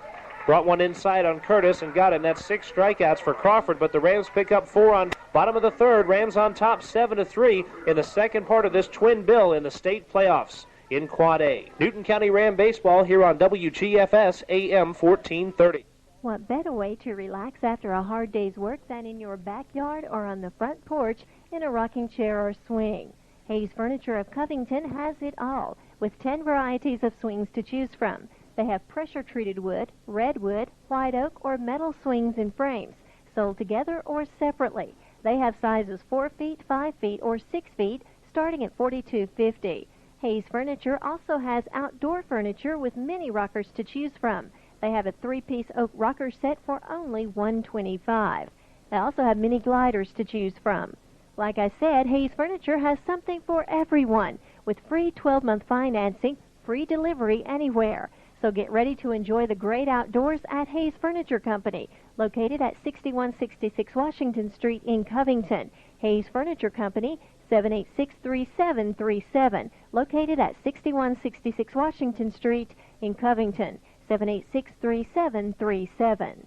Brought one inside on Curtis and got him. That's 6 strikeouts for Crawford, but the Rams pick up 4 on bottom of the 3rd. Rams on top 7-3 in the second part of this twin bill in the state playoffs in Quad A. Newton County Ram baseball here on WGFS AM 1430. What better way to relax after a hard day's work than in your backyard or on the front porch in a rocking chair or swing? Hayes Furniture of Covington has it all, with 10 varieties of swings to choose from. They have pressure-treated wood, redwood, white oak, or metal swings and frames, sold together or separately. They have sizes 4 feet, 5 feet, or 6 feet, starting at $42.50. Hayes Furniture also has outdoor furniture with many rockers to choose from. They have a 3-piece oak rocker set for only $125. They also have mini gliders to choose from. Like I said, Hayes Furniture has something for everyone, with free 12-month financing, free delivery anywhere. So get ready to enjoy the great outdoors at Hayes Furniture Company, located at 6166 Washington Street in Covington. Hayes Furniture Company, 786-3737, located at 6166 Washington Street in Covington, 786-3737.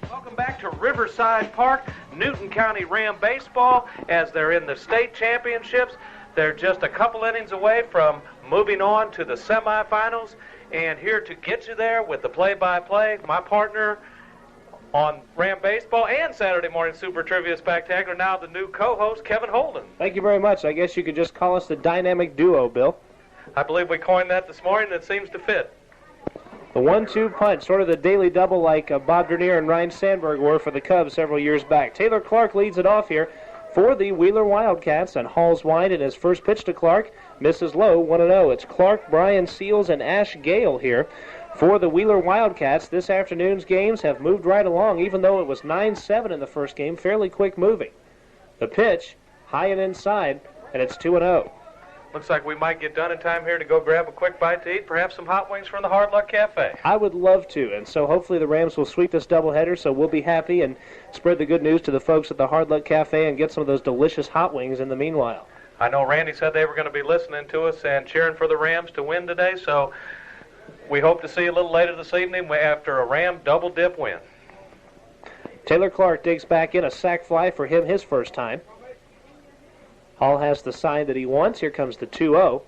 Welcome back to Riverside Park, Newton County Ram baseball, as they're in the state championships. They're just a couple innings away from moving on to the semifinals. And here to get you there with the play-by-play, my partner on Ram baseball and Saturday morning Super Trivia Spectacular, now the new co-host, Kevin Holden. Thank you very much. I guess you could just call us the dynamic duo, Bill. I believe we coined that this morning. It seems to fit. The 1-2 punch, sort of the daily double like Bob Dernier and Ryan Sandberg were for the Cubs several years back. Taylor Clark leads it off here for the Wheeler Wildcats, and Hall's wide in his first pitch to Clark. Misses low, 1-0. It's Clark, Brian Seals, and Ash Gale here for the Wheeler Wildcats. This afternoon's games have moved right along, even though it was 9-7 in the first game, fairly quick moving. The pitch, high and inside, and it's 2-0. Looks like we might get done in time here to go grab a quick bite to eat, perhaps some hot wings from the Hard Luck Cafe. I would love to, and so hopefully the Rams will sweep this doubleheader, so we'll be happy and spread the good news to the folks at the Hard Luck Cafe and get some of those delicious hot wings in the meanwhile. I know Randy said they were going to be listening to us and cheering for the Rams to win today, so we hope to see you a little later this evening after a Ram double-dip win. Taylor Clark digs back in, a sac fly for him his first time. Hall has the sign that he wants. Here comes the 2-0.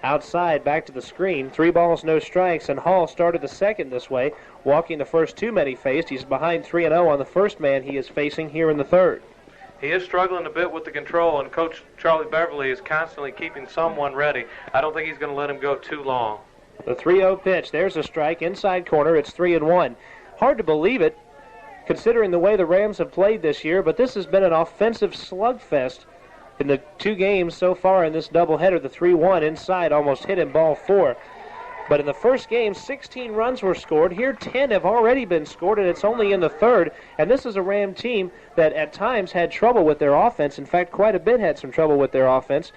Outside, back to the screen. 3 balls, no strikes, and Hall started the second this way, walking the first 2 men he faced. He's behind 3-0 on the first man he is facing here in the third. He is struggling a bit with the control, and Coach Charlie Beverly is constantly keeping someone ready. I don't think he's going to let him go too long. The 3-0 pitch. There's a strike. Inside corner. It's 3-1. Hard to believe it, considering the way the Rams have played this year, but this has been an offensive slugfest in the 2 games so far in this doubleheader. The 3-1 inside almost hit him, ball 4. But in the first game, 16 runs were scored. Here, 10 have already been scored, and it's only in the third. And this is a Ram team that at times had trouble with their offense. In fact, quite a bit had some trouble with their offense.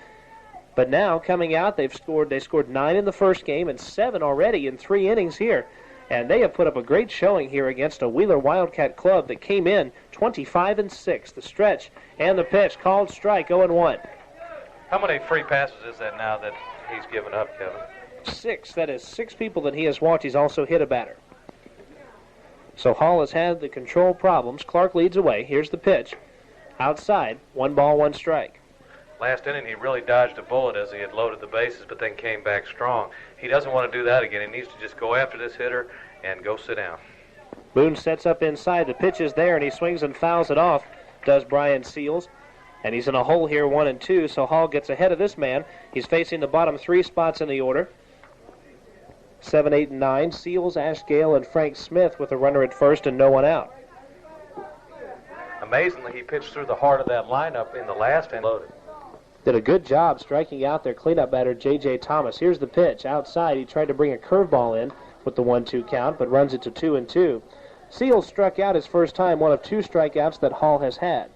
But now, coming out, they scored 9 in the first game and 7 already in 3 innings here. And they have put up a great showing here against a Wheeler Wildcat club that came in 25-6. The stretch and the pitch, called strike, 0-1. How many free passes is that now that he's given up, Kevin? 6. That is 6 people that he has walked. He's also hit a batter. So Hall has had the control problems. Clark leads away. Here's the pitch. Outside, 1 ball, 1 strike. Last inning, he really dodged a bullet as he had loaded the bases, but then came back strong. He doesn't want to do that again. He needs to just go after this hitter and go sit down. Boone sets up inside. The pitch is there, and he swings and fouls it off, does Brian Seals. And he's in a hole here, 1 and 2, so Hall gets ahead of this man. He's facing the bottom 3 spots in the order. 7, 8, and 9. Seals, Ash Gale, and Frank Smith with a runner at first and no one out. Amazingly, he pitched through the heart of that lineup in the last inning. Loaded. Did a good job striking out their cleanup batter, J.J. Thomas. Here's the pitch. Outside, he tried to bring a curveball in with the 1-2 count, but runs it to 2 and 2. Seals struck out his first time, one of 2 strikeouts that Hall has had.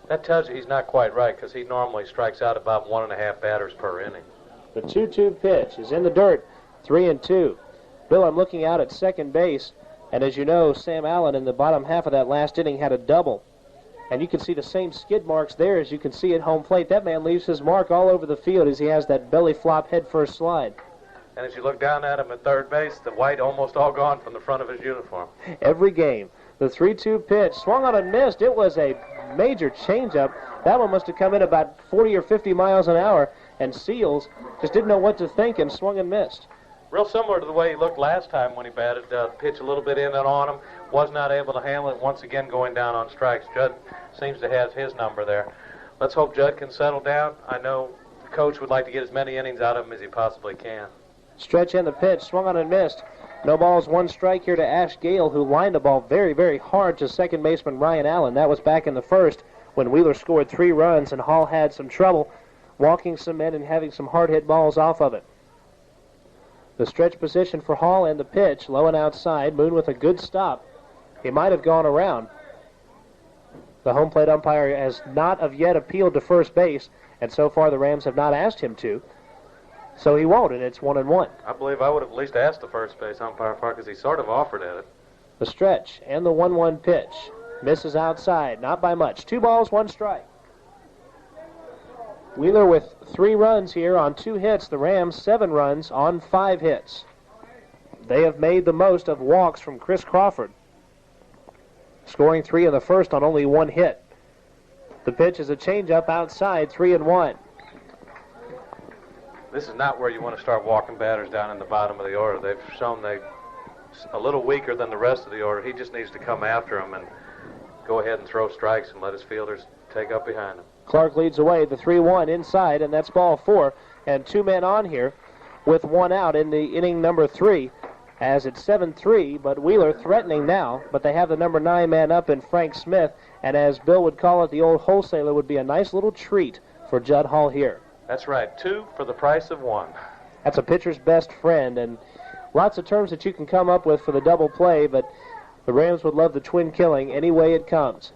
That tells you he's not quite right, because he normally strikes out about 1.5 batters per inning. The 2-2 pitch is in the dirt, 3 and 2. Bill, I'm looking out at second base, and as you know, Sam Allen in the bottom half of that last inning had a double. And you can see the same skid marks there as you can see at home plate. That man leaves his mark all over the field as he has that belly flop head first slide. And as you look down at him at third base, the white almost all gone from the front of his uniform. Every game. The 3-2 pitch, swung on and missed. It was a major changeup. That one must have come in about 40 or 50 miles an hour, and Seals just didn't know what to think and swung and missed. Real similar to the way he looked last time when he batted. Pitch a little bit in and on him. Was not able to handle it. Once again going down on strikes. Judd seems to have his number there. Let's hope Judd can settle down. I know the coach would like to get as many innings out of him as he possibly can. Stretch in the pitch, swung on and missed. No balls, 1 strike here to Ash Gale, who lined the ball very, very hard to second baseman Ryan Allen. That was back in the first when Wheeler scored 3 runs and Hall had some trouble walking some men and having some hard-hit balls off of it. The stretch position for Hall and the pitch, low and outside. Moon with a good stop. He might have gone around. The home plate umpire has not of yet appealed to first base, and so far the Rams have not asked him to. So he won't, and it's 1-1. I believe I would have at least asked the first base umpire for it because he sort of offered at it. The stretch and the 1-1 pitch. Misses outside, not by much. 2 balls, 1 strike. Wheeler with 3 runs here on 2 hits. The Rams 7 runs on 5 hits. They have made the most of walks from Chris Crawford, scoring 3 in the first on only 1 hit. The pitch is a changeup outside, 3-1. This is not where you want to start walking batters down in the bottom of the order. They've shown they're a little weaker than the rest of the order. He just needs to come after him and go ahead and throw strikes and let his fielders take up behind him. Clark leads away, the 3-1 inside, and that's ball 4. And 2 men on here with 1 out in the inning number 3. As it's 7-3, but Wheeler threatening now, but they have the number 9 man up in Frank Smith, and as Bill would call it, the old wholesaler, would be a nice little treat for Judd Hall here. That's right, 2 for the price of 1. That's a pitcher's best friend, and lots of terms that you can come up with for the double play, but the Rams would love the twin killing any way it comes,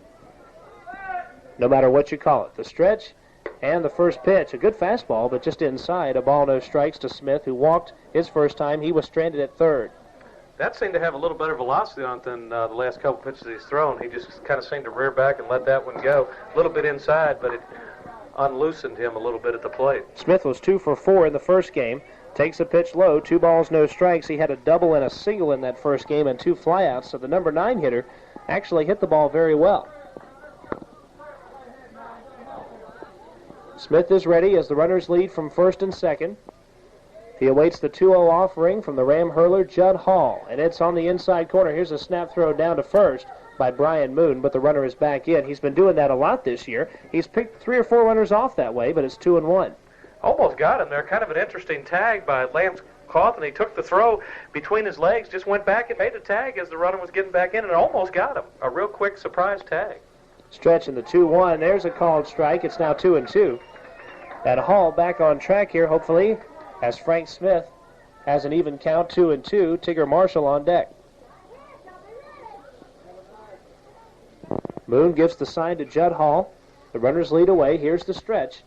no matter what you call it. The stretch and the first pitch, a good fastball, but just inside. A ball, no strikes to Smith, who walked his first time. He was stranded at third. That seemed to have a little better velocity on it than the last couple pitches he's thrown. He just kind of seemed to rear back and let that one go. A little bit inside, but it unloosened him a little bit at the plate. Smith was 2 for 4 in the first game. Takes a pitch low, 2 balls, no strikes. He had a double and a single in that first game and 2 flyouts, so the number 9 hitter actually hit the ball very well. Smith is ready as the runners lead from first and second. He awaits the 2-0 offering from the Ram hurler, Judd Hall, and it's on the inside corner. Here's a snap throw down to first by Brian Moon, but the runner is back in. He's been doing that a lot this year. He's picked 3 or 4 runners off that way, but it's 2-1. Almost got him there. Kind of an interesting tag by Lance Cloth, and he took the throw between his legs, just went back and made a tag as the runner was getting back in, and almost got him. A real quick surprise tag. Stretch in the 2-1. There's a called strike. It's now 2-2. And Hall back on track here, hopefully, as Frank Smith has an even count, 2-2. Tigger Marshall on deck. Moon gives the sign to Judd Hall. The runners lead away. Here's the stretch.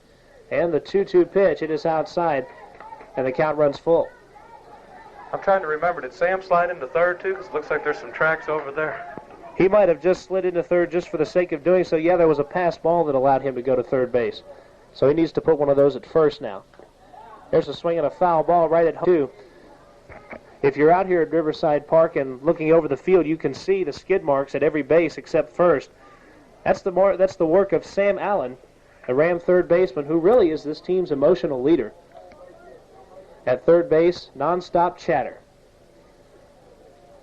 And the 2-2 pitch. It is outside, and the count runs full. I'm trying to remember, did Sam slide into third, too? Because it looks like there's some tracks over there. He might have just slid into third just for the sake of doing so. Yeah, there was a pass ball that allowed him to go to third base. So he needs to put one of those at first now. There's a swing and a foul ball right at home, too. If you're out here at Riverside Park and looking over the field, you can see the skid marks at every base except first. That's the work of Sam Allen, the Ram third baseman, who really is this team's emotional leader. At third base, nonstop chatter.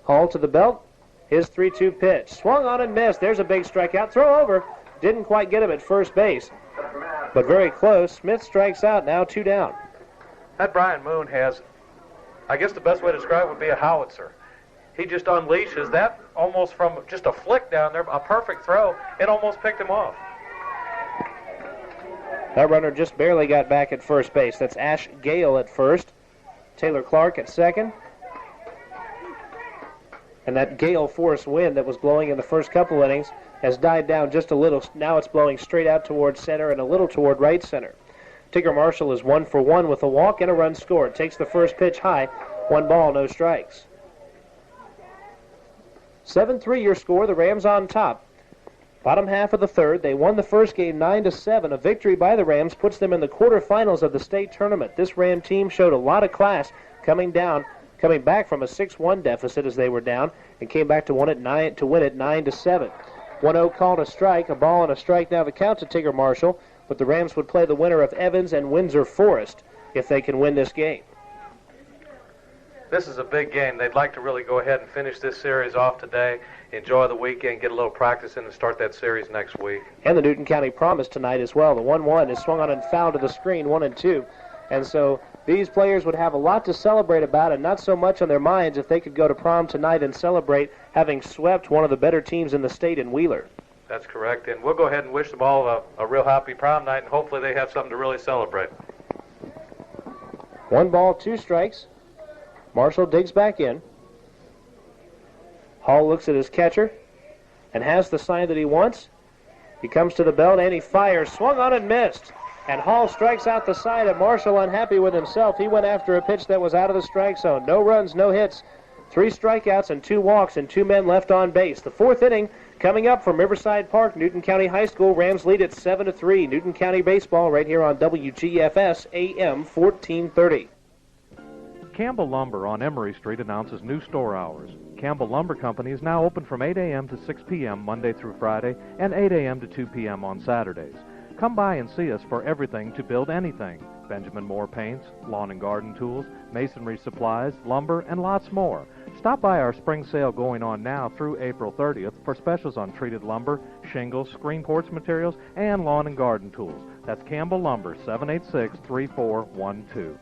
Hall to the belt. His 3-2 pitch. Swung on and missed. There's a big strikeout. Throw over. Didn't quite get him at first base, but very close. Smith strikes out. Now 2 down. That Brian Moon has, I guess the best way to describe it would be a howitzer. He just unleashes that almost from just a flick down there, a perfect throw. It almost picked him off. That runner just barely got back at first base. That's Ash Gale at first. Taylor Clark at second. And that gale force wind that was blowing in the first couple innings has died down just a little. Now it's blowing straight out toward center and a little toward right center. Tigger Marshall is 1 for 1 with a walk and a run scored. Takes the first pitch high. 1 ball, no strikes. 7-3 your score. The Rams on top. Bottom half of the third. They won the first game 9-7. A victory by the Rams puts them in the quarterfinals of the state tournament. This Ram team showed a lot of class coming back from a 6-1 deficit as they were down, and came back to win it 9-7. 1-0 called a strike, a ball and a strike. Now the count to Tigger Marshall, but the Rams would play the winner of Evans and Windsor Forest if they can win this game. This is a big game. They'd like to really go ahead and finish this series off today, enjoy the weekend, get a little practice in, and start that series next week. And the Newton County Promise tonight as well. The 1-1 is swung on and fouled to the screen, 1-2. And so these players would have a lot to celebrate about, and not so much on their minds if they could go to prom tonight and celebrate having swept one of the better teams in the state in Wheeler. That's correct. And we'll go ahead and wish them all a real happy prom night, and hopefully they have something to really celebrate. 1 ball, 2 strikes. Marshall digs back in. Hall looks at his catcher and has the sign that he wants. He comes to the belt and he fires. Swung on and missed. And Hall strikes out the side, and Marshall unhappy with himself. He went after a pitch that was out of the strike zone. No runs, no hits. 3 strikeouts and 2 walks and 2 men left on base. The 4th inning coming up from Riverside Park, Newton County High School. Rams lead at 7-3. Newton County baseball right here on WGFS AM 1430. Campbell Lumber on Emory Street announces new store hours. Campbell Lumber Company is now open from 8 a.m. to 6 p.m. Monday through Friday and 8 a.m. to 2 p.m. on Saturdays. Come by and see us for everything to build anything. Benjamin Moore paints, lawn and garden tools, masonry supplies, lumber, and lots more. Stop by our spring sale going on now through April 30th for specials on treated lumber, shingles, screen porch materials, and lawn and garden tools. That's Campbell Lumber, 786-3412.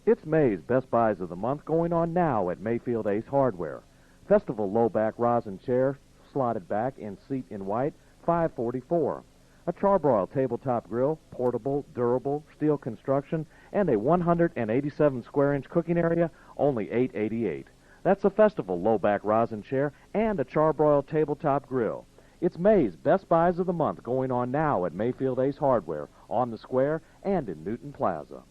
It's May's Best Buys of the Month going on now at Mayfield Ace Hardware. Festival low-back rosin chair, slotted back in seat in white, $544. A charbroil tabletop grill, portable, durable, steel construction, and a 187 square-inch cooking area, only $888. That's a Festival low-back rosin chair and a charbroil tabletop grill. It's May's Best Buys of the Month going on now at Mayfield Ace Hardware, on the square, and in Newton Plaza.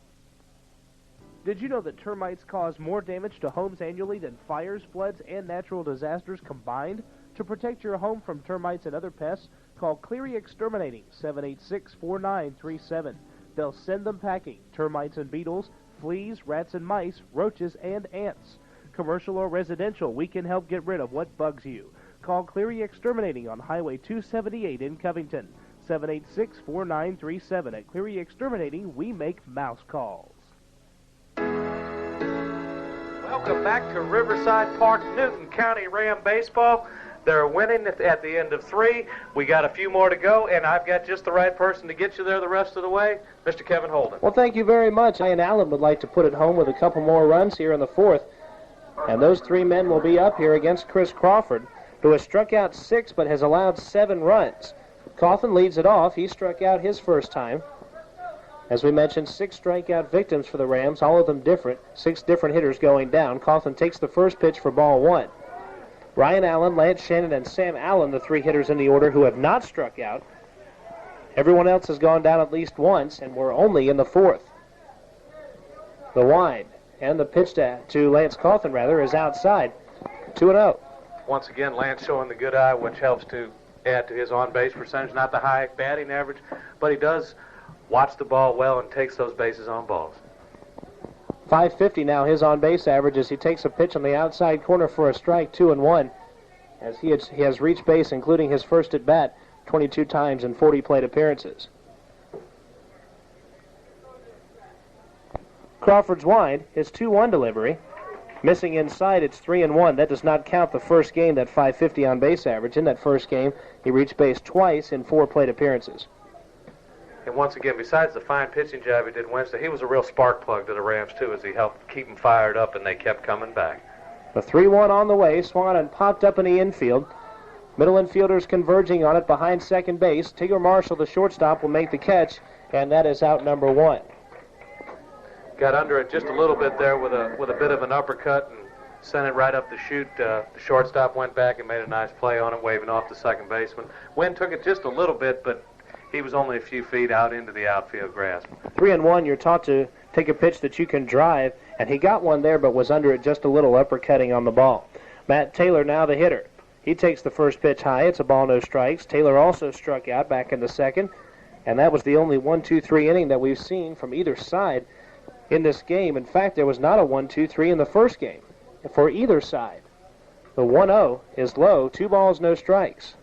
Did you know that termites cause more damage to homes annually than fires, floods, and natural disasters combined? To protect your home from termites and other pests, call Cleary Exterminating, 786-4937. They'll send them packing, termites and beetles, fleas, rats and mice, roaches, and ants. Commercial or residential, we can help get rid of what bugs you. Call Cleary Exterminating on Highway 278 in Covington. 786-4937. At Cleary Exterminating, we make mouse calls. Welcome back to Riverside Park, Newton County Ram baseball. They're winning at the end of 3. We got a few more to go, and I've got just the right person to get you there the rest of the way, Mr. Kevin Holden. Well, thank you very much. Ryan Allen would like to put it home with a couple more runs here in the 4th. And those 3 men will be up here against Chris Crawford, who has struck out 6 but has allowed 7 runs. Coughlin leads it off. He struck out his first time. As we mentioned, 6 strikeout victims for the Rams, all of them different. 6 different hitters going down. Coughlin takes the first pitch for ball 1. Ryan Allen, Lance Shannon, and Sam Allen, the 3 hitters in the order who have not struck out. Everyone else has gone down at least once, and we're only in the 4th. The wind and the pitch to Lance Coughlin, is outside. 2-0. Once again, Lance showing the good eye, which helps to add to his on-base percentage. Not the high batting average, but he does watch the ball well and takes those bases on balls. .550 now his on-base average as he takes a pitch on the outside corner for a strike, 2-1, as he has reached base, including his first at-bat, 22 times in 40 plate appearances. Crawford's wind, his 2-1 delivery. Missing inside, it's 3-1. That does not count the first game, that .550 on-base average. In that first game, he reached base twice in 4 plate appearances. And once again, besides the fine pitching job he did Wednesday, he was a real spark plug to the Rams, too, as he helped keep them fired up, and they kept coming back. The 3-1 on the way, swung and popped up in the infield. Middle infielders converging on it behind second base. Tigger Marshall, the shortstop, will make the catch, and that is out number 1. Got under it just a little bit there with a bit of an uppercut and sent it right up the chute. The shortstop went back and made a nice play on it, waving off the second baseman. Wynn took it just a little bit, but he was only a few feet out into the outfield grass. 3-1, you're taught to take a pitch that you can drive, and he got one there but was under it just a little, uppercutting on the ball. Matt Taylor now the hitter. He takes the first pitch high. It's a ball, no strikes. Taylor also struck out back in the second, and that was the only 1-2-3 inning that we've seen from either side in this game. In fact, there was not a 1-2-3 in the first game for either side. The 1-0 is low, 2 balls, no strikes.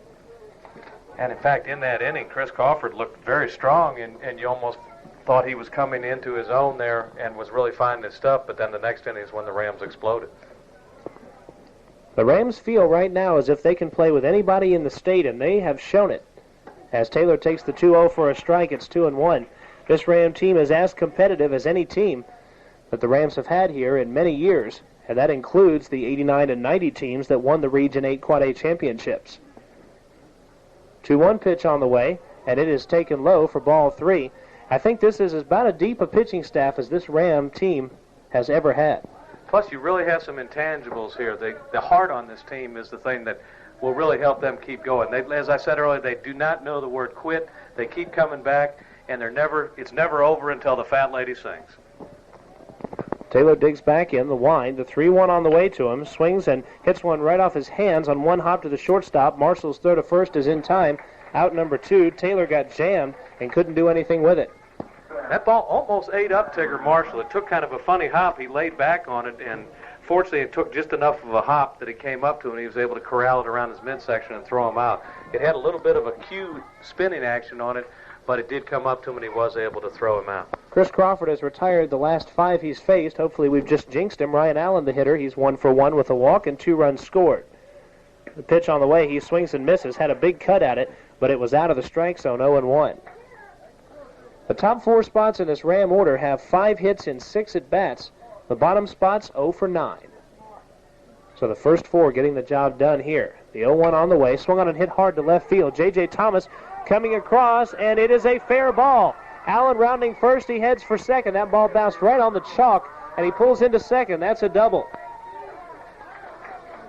And in fact, in that inning, Chris Crawford looked very strong, and you almost thought he was coming into his own there and was really finding his stuff, but then the next inning is when the Rams exploded. The Rams feel right now as if they can play with anybody in the state, and they have shown it. As Taylor takes the 2-0 for a strike, it's 2-1. This Ram team is as competitive as any team that the Rams have had here in many years, and that includes the 89 and 90 teams that won the Region 8 Quad A championships. 2-1 pitch on the way, and it is taken low for ball 3. I think this is about as deep a pitching staff as this Ram team has ever had. Plus, you really have some intangibles here. The heart on this team is the thing that will really help them keep going. As I said earlier, they do not know the word quit. They keep coming back, and it's never over until the fat lady sings. Taylor digs back in, the wind, the 3-1 on the way to him, swings and hits one right off his hands on one hop to the shortstop. Marshall's throw to first is in time. Out number 2, Taylor got jammed and couldn't do anything with it. That ball almost ate up Tigger Marshall. It took kind of a funny hop. He laid back on it, and fortunately it took just enough of a hop that it came up to him, and he was able to corral it around his midsection and throw him out. It had a little bit of a cue spinning action on it, but it did come up to him, and he was able to throw him out. Chris Crawford has retired the last 5 he's faced. Hopefully we've just jinxed him. Ryan Allen, the hitter, he's 1 for 1 with a walk and 2 runs scored. The pitch on the way, he swings and misses, had a big cut at it, but it was out of the strike zone, 0-1. The top 4 spots in this Ram order have 5 hits in 6 at-bats. The bottom spots 0 for 9. So the first 4 getting the job done here. The 0-1 on the way, swung on and hit hard to left field. J.J. Thomas coming across, and it is a fair ball. Allen rounding first, he heads for second. That ball bounced right on the chalk, and he pulls into second. That's a double.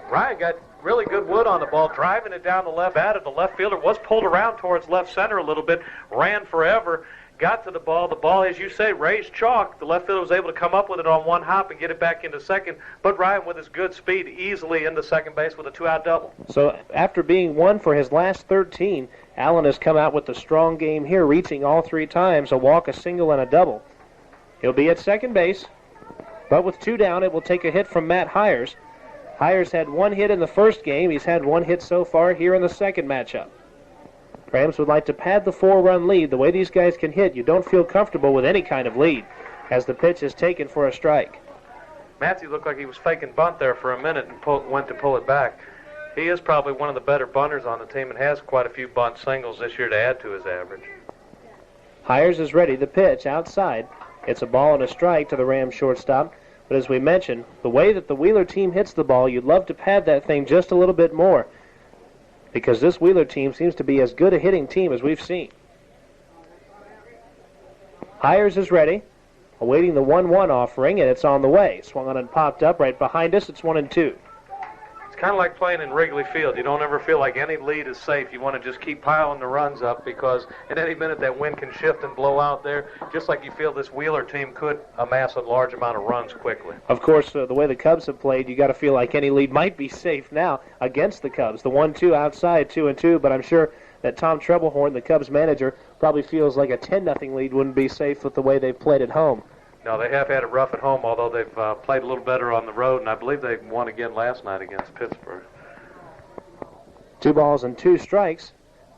Ryan got really good wood on the ball, driving it down the left bat. The left fielder was pulled around towards left center a little bit, ran forever, got to the ball. The ball, as you say, raised chalk. The left fielder was able to come up with it on one hop and get it back into second, but Ryan, with his good speed, easily into second base with a 2-out double. So after being 1 for his last 13, Allen has come out with the strong game here, reaching all 3 times, a walk, a single, and a double. He'll be at second base, but with 2 down, it will take a hit from Matt Hires. Hires had 1 hit in the first game. He's had 1 hit so far here in the second matchup. Rams would like to pad the 4-run lead. The way these guys can hit, you don't feel comfortable with any kind of lead as the pitch is taken for a strike. Matthew looked like he was faking bunt there for a minute and went to pull it back. He is probably one of the better bunters on the team and has quite a few bunt singles this year to add to his average. Hires is ready. The pitch outside. It's a ball and a strike to the Rams shortstop. But as we mentioned, the way that the Wheeler team hits the ball, you'd love to pad that thing just a little bit more, because this Wheeler team seems to be as good a hitting team as we've seen. Hires is ready, awaiting the 1-1 offering, and it's on the way. Swung on and popped up right behind us. It's 1-2. It's kind of like playing in Wrigley Field. You don't ever feel like any lead is safe. You want to just keep piling the runs up, because at any minute that wind can shift and blow out there, just like you feel this Wheeler team could amass a large amount of runs quickly. Of course, the way the Cubs have played, you got to feel like any lead might be safe now against the Cubs. The 1-2 outside, 2-2, but I'm sure that Tom Treblehorn, the Cubs manager, probably feels like a 10-0 lead wouldn't be safe with the way they've played at home. No, they have had it rough at home, although they've played a little better on the road, and I believe they won again last night against Pittsburgh. 2 balls and 2 strikes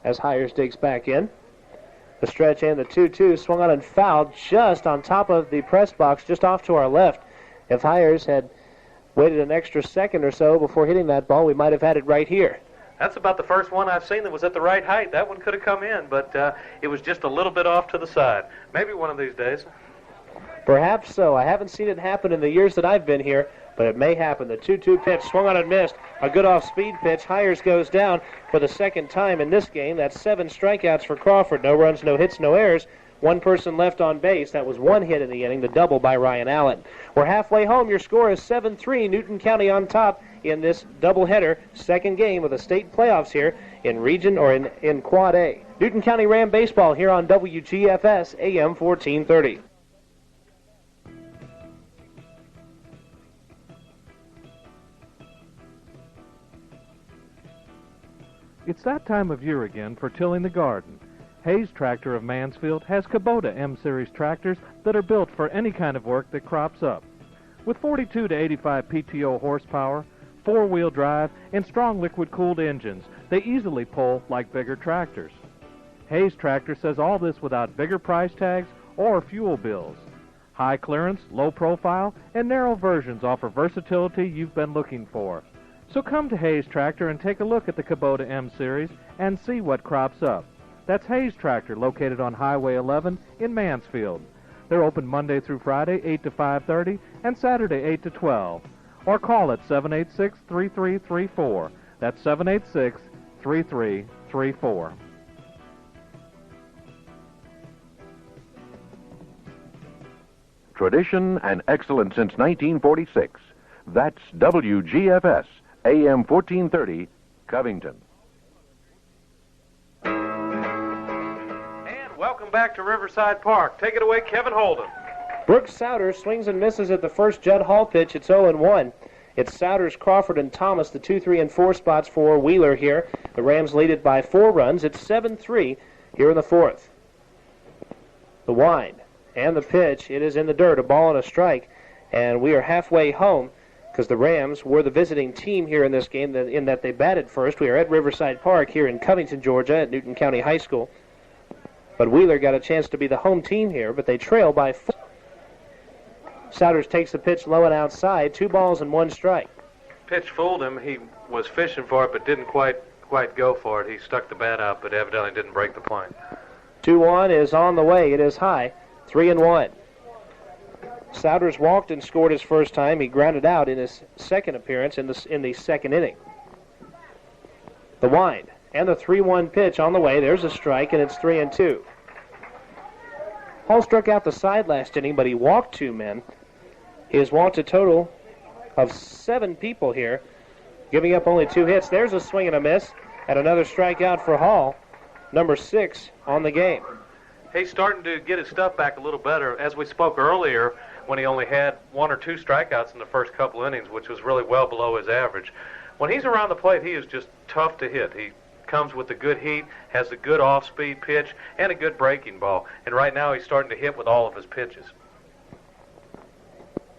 as Hires digs back in. The stretch and the 2-2 swung on and fouled just on top of the press box, just off to our left. If Hires had waited an extra second or so before hitting that ball, we might have had it right here. That's about the first one I've seen that was at the right height. That one could have come in, but it was just a little bit off to the side. Maybe one of these days. Perhaps so. I haven't seen it happen in the years that I've been here, but it may happen. The 2-2 pitch swung on and missed. A good off-speed pitch. Hires goes down for the second time in this game. That's 7 strikeouts for Crawford. No runs, no hits, no errors. 1 person left on base. That was 1 hit in the inning, the double by Ryan Allen. We're halfway home. Your score is 7-3. Newton County on top in this doubleheader, second game of the state playoffs here in region or in Quad A. Newton County Ram baseball here on WGFS AM 1430. It's that time of year again for tilling the garden. Hayes Tractor of Mansfield has Kubota M-Series tractors that are built for any kind of work that crops up. With 42 to 85 PTO horsepower, 4-wheel drive, and strong liquid-cooled engines, they easily pull like bigger tractors. Hayes Tractor says all this without bigger price tags or fuel bills. High clearance, low profile, and narrow versions offer versatility you've been looking for. So come to Hayes Tractor and take a look at the Kubota M-Series and see what crops up. That's Hayes Tractor, located on Highway 11 in Mansfield. They're open Monday through Friday, 8 to 5:30, and Saturday, 8 to 12. Or call at 786-3334. That's 786-3334. Tradition and excellence since 1946. That's WGFS, AM 1430, Covington. And welcome back to Riverside Park. Take it away, Kevin Holden. Brooks Souders swings and misses at the first Judd Hall pitch. It's 0-1. It's Souders, Crawford, and Thomas, the 2, 3, and 4 spots for Wheeler here. The Rams lead it by 4 runs. It's 7-3 here in the 4th. The wind and the pitch. It is in the dirt, a ball and a strike. And we are halfway home, because the Rams were the visiting team here in this game in that they batted first. We are at Riverside Park here in Covington, Georgia, at Newton County High School. But Wheeler got a chance to be the home team here, but they trail by 4. Souders takes the pitch low and outside, 2 balls and 1 strike. Pitch fooled him. He was fishing for it, but didn't quite go for it. He stuck the bat out, but evidently didn't break the plane. 2-1 is on the way. It is high, 3-1. Souders walked and scored his first time. He grounded out in his second appearance in the second inning. The wind and the 3-1 pitch on the way. There's a strike, and it's 3-2. Hall struck out the side last inning, but he walked 2 men. He has walked a total of 7 people here, giving up only 2 hits. There's a swing and a miss, and another strikeout for Hall, number 6 on the game. He's starting to get his stuff back a little better. As we spoke earlier, when he only had 1 or 2 strikeouts in the first couple innings, which was really well below his average. When he's around the plate, he is just tough to hit. He comes with a good heat, has a good off-speed pitch, and a good breaking ball. And right now he's starting to hit with all of his pitches.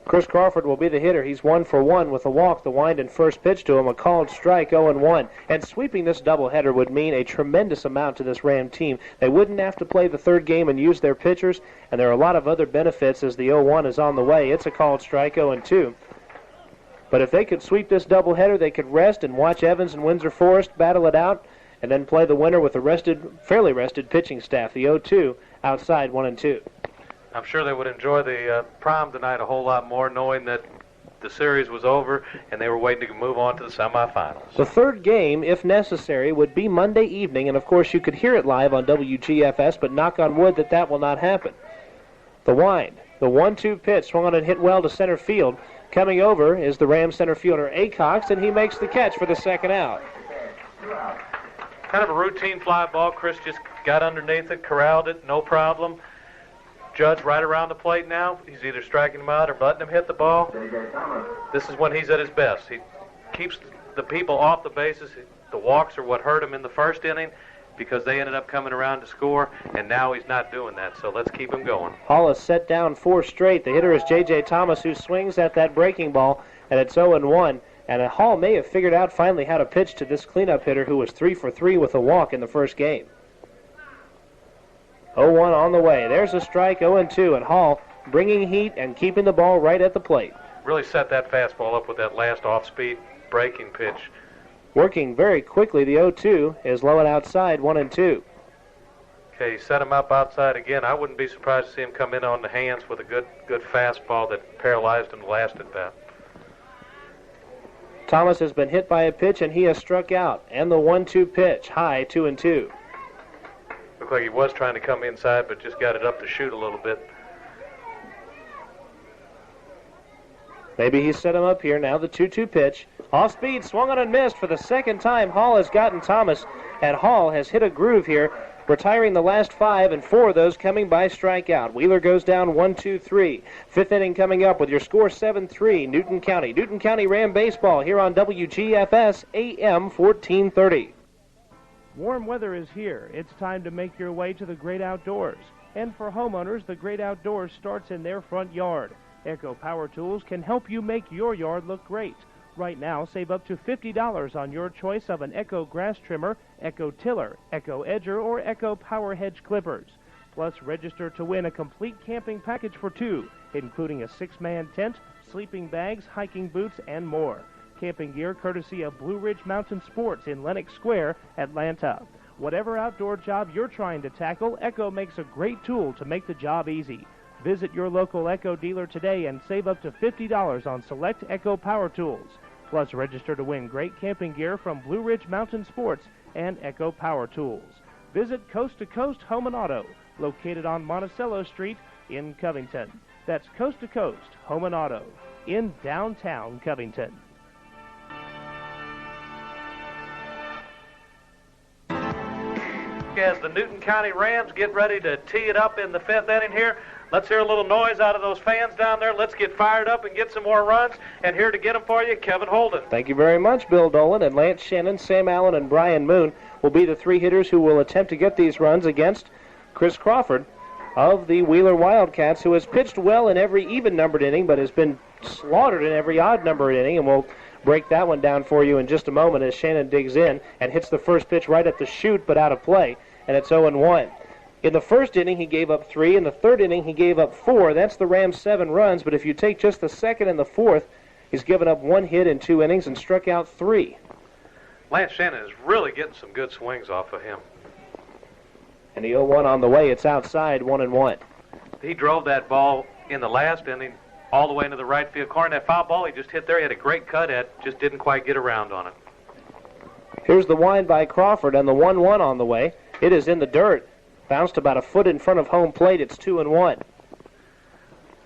Chris Crawford will be the hitter. He's 1 for 1 with a walk, the wind and first pitch to him, a called strike, 0-1. And sweeping this doubleheader would mean a tremendous amount to this Ram team. They wouldn't have to play the third game and use their pitchers, and there are a lot of other benefits as the 0-1 is on the way. It's a called strike, 0-2. But if they could sweep this doubleheader, they could rest and watch Evans and Windsor Forest battle it out, and then play the winner with a fairly rested pitching staff. The 0-2 outside, 1-2. I'm sure they would enjoy the prime tonight a whole lot more, knowing that the series was over and they were waiting to move on to the semifinals. The third game, if necessary, would be Monday evening, and of course you could hear it live on WGFS, but knock on wood that will not happen. The wind, the 1-2 pitch, swung on and hit well to center field. Coming over is the Rams center fielder Acox, and he makes the catch for the second out. Kind of a routine fly ball. Chris just got underneath it, corralled it, no problem. Judge right around the plate now. He's either striking him out or letting him hit the ball. This is when he's at his best. He keeps the people off the bases. The walks are what hurt him in the first inning because they ended up coming around to score, and now he's not doing that, so let's keep him going. Hall has set down 4 straight. The hitter is J.J. Thomas, who swings at that breaking ball, and it's 0-1. And Hall may have figured out finally how to pitch to this cleanup hitter who was 3 for 3 with a walk in the first game. 0-1 on the way. There's a strike, 0-2, and Hall bringing heat and keeping the ball right at the plate. Really set that fastball up with that last off-speed breaking pitch. Working very quickly, the 0-2 is low and outside, 1-2. Okay, set him up outside again. I wouldn't be surprised to see him come in on the hands with a good fastball that paralyzed him the last at bat. Thomas has been hit by a pitch, and he has struck out. And the 1-2 pitch, high, 2-2. Looked like he was trying to come inside, but just got it up the chute a little bit. Maybe he set him up here. Now the 2-2 pitch. Off speed, swung on and missed. For the second time, Hall has gotten Thomas, and Hall has hit a groove here, retiring the last 5, and 4 of those coming by strikeout. Wheeler goes down 1-2-3. Fifth inning coming up with your score 7-3, Newton County. Newton County Ram baseball here on WGFS AM 1430. Warm weather is here. It's time to make your way to the great outdoors. And for homeowners, the great outdoors starts in their front yard. Echo Power Tools can help you make your yard look great. Right now, save up to $50 on your choice of an Echo grass trimmer, Echo tiller, Echo edger, or Echo power hedge clippers. Plus, register to win a complete camping package for 2, including a 6-man tent, sleeping bags, hiking boots, and more. Camping gear courtesy of Blue Ridge Mountain Sports in Lenox Square, Atlanta. Whatever outdoor job you're trying to tackle, Echo makes a great tool to make the job easy. Visit your local Echo dealer today and save up to $50 on select Echo power tools. Plus, register to win great camping gear from Blue Ridge Mountain Sports and Echo Power Tools. Visit Coast to Coast Home and Auto, located on Monticello Street in Covington. That's Coast to Coast Home and Auto in downtown Covington. As the Newton County Rams get ready to tee it up in the 5th inning here, let's hear a little noise out of those fans down there. Let's get fired up and get some more runs. And here to get them for you, Kevin Holden. Thank you very much, Bill Dolan. And Lance Shannon, Sam Allen, and Brian Moon will be the 3 hitters who will attempt to get these runs against Chris Crawford of the Wheeler Wildcats, who has pitched well in every even-numbered inning but has been slaughtered in every odd-numbered inning. And we'll break that one down for you in just a moment as Shannon digs in and hits the first pitch right at the chute but out of play, and it's 0-1. In the first inning, he gave up 3. In the third inning, he gave up 4. That's the Rams' 7 runs, but if you take just the second and the fourth, he's given up 1 hit in 2 innings and struck out 3. Lance Shannon is really getting some good swings off of him. And the 0-1 on the way. It's outside, 1-1. He drove that ball in the last inning all the way into the right field corner. That foul ball he just hit there, he had a great cut at, just didn't quite get around on it. Here's the wind by Crawford and the 1-1 on the way. It is in the dirt. Bounced about a foot in front of home plate. It's 2-1.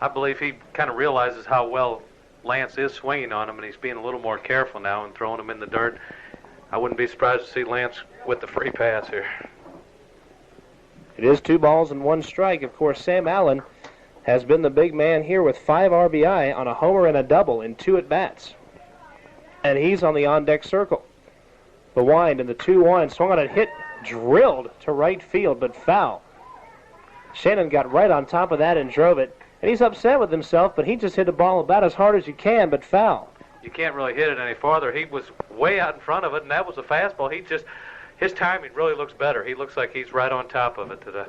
I believe he kind of realizes how well Lance is swinging on him, and he's being a little more careful now and throwing him in the dirt. I wouldn't be surprised to see Lance with the free pass here. It is 2 balls and 1 strike. Of course, Sam Allen has been the big man here with 5 RBI on a homer and a double in 2 at-bats. And he's on the on-deck circle. The wind and the 2-1 swung on and hit, drilled to right field, but foul. Shannon got right on top of that and drove it, And he's upset with himself, but he just hit the ball about as hard as you can, but foul. You can't really hit it any farther. He was way out in front of it, and that was a fastball. His timing really looks better. He looks like he's right on top of it today.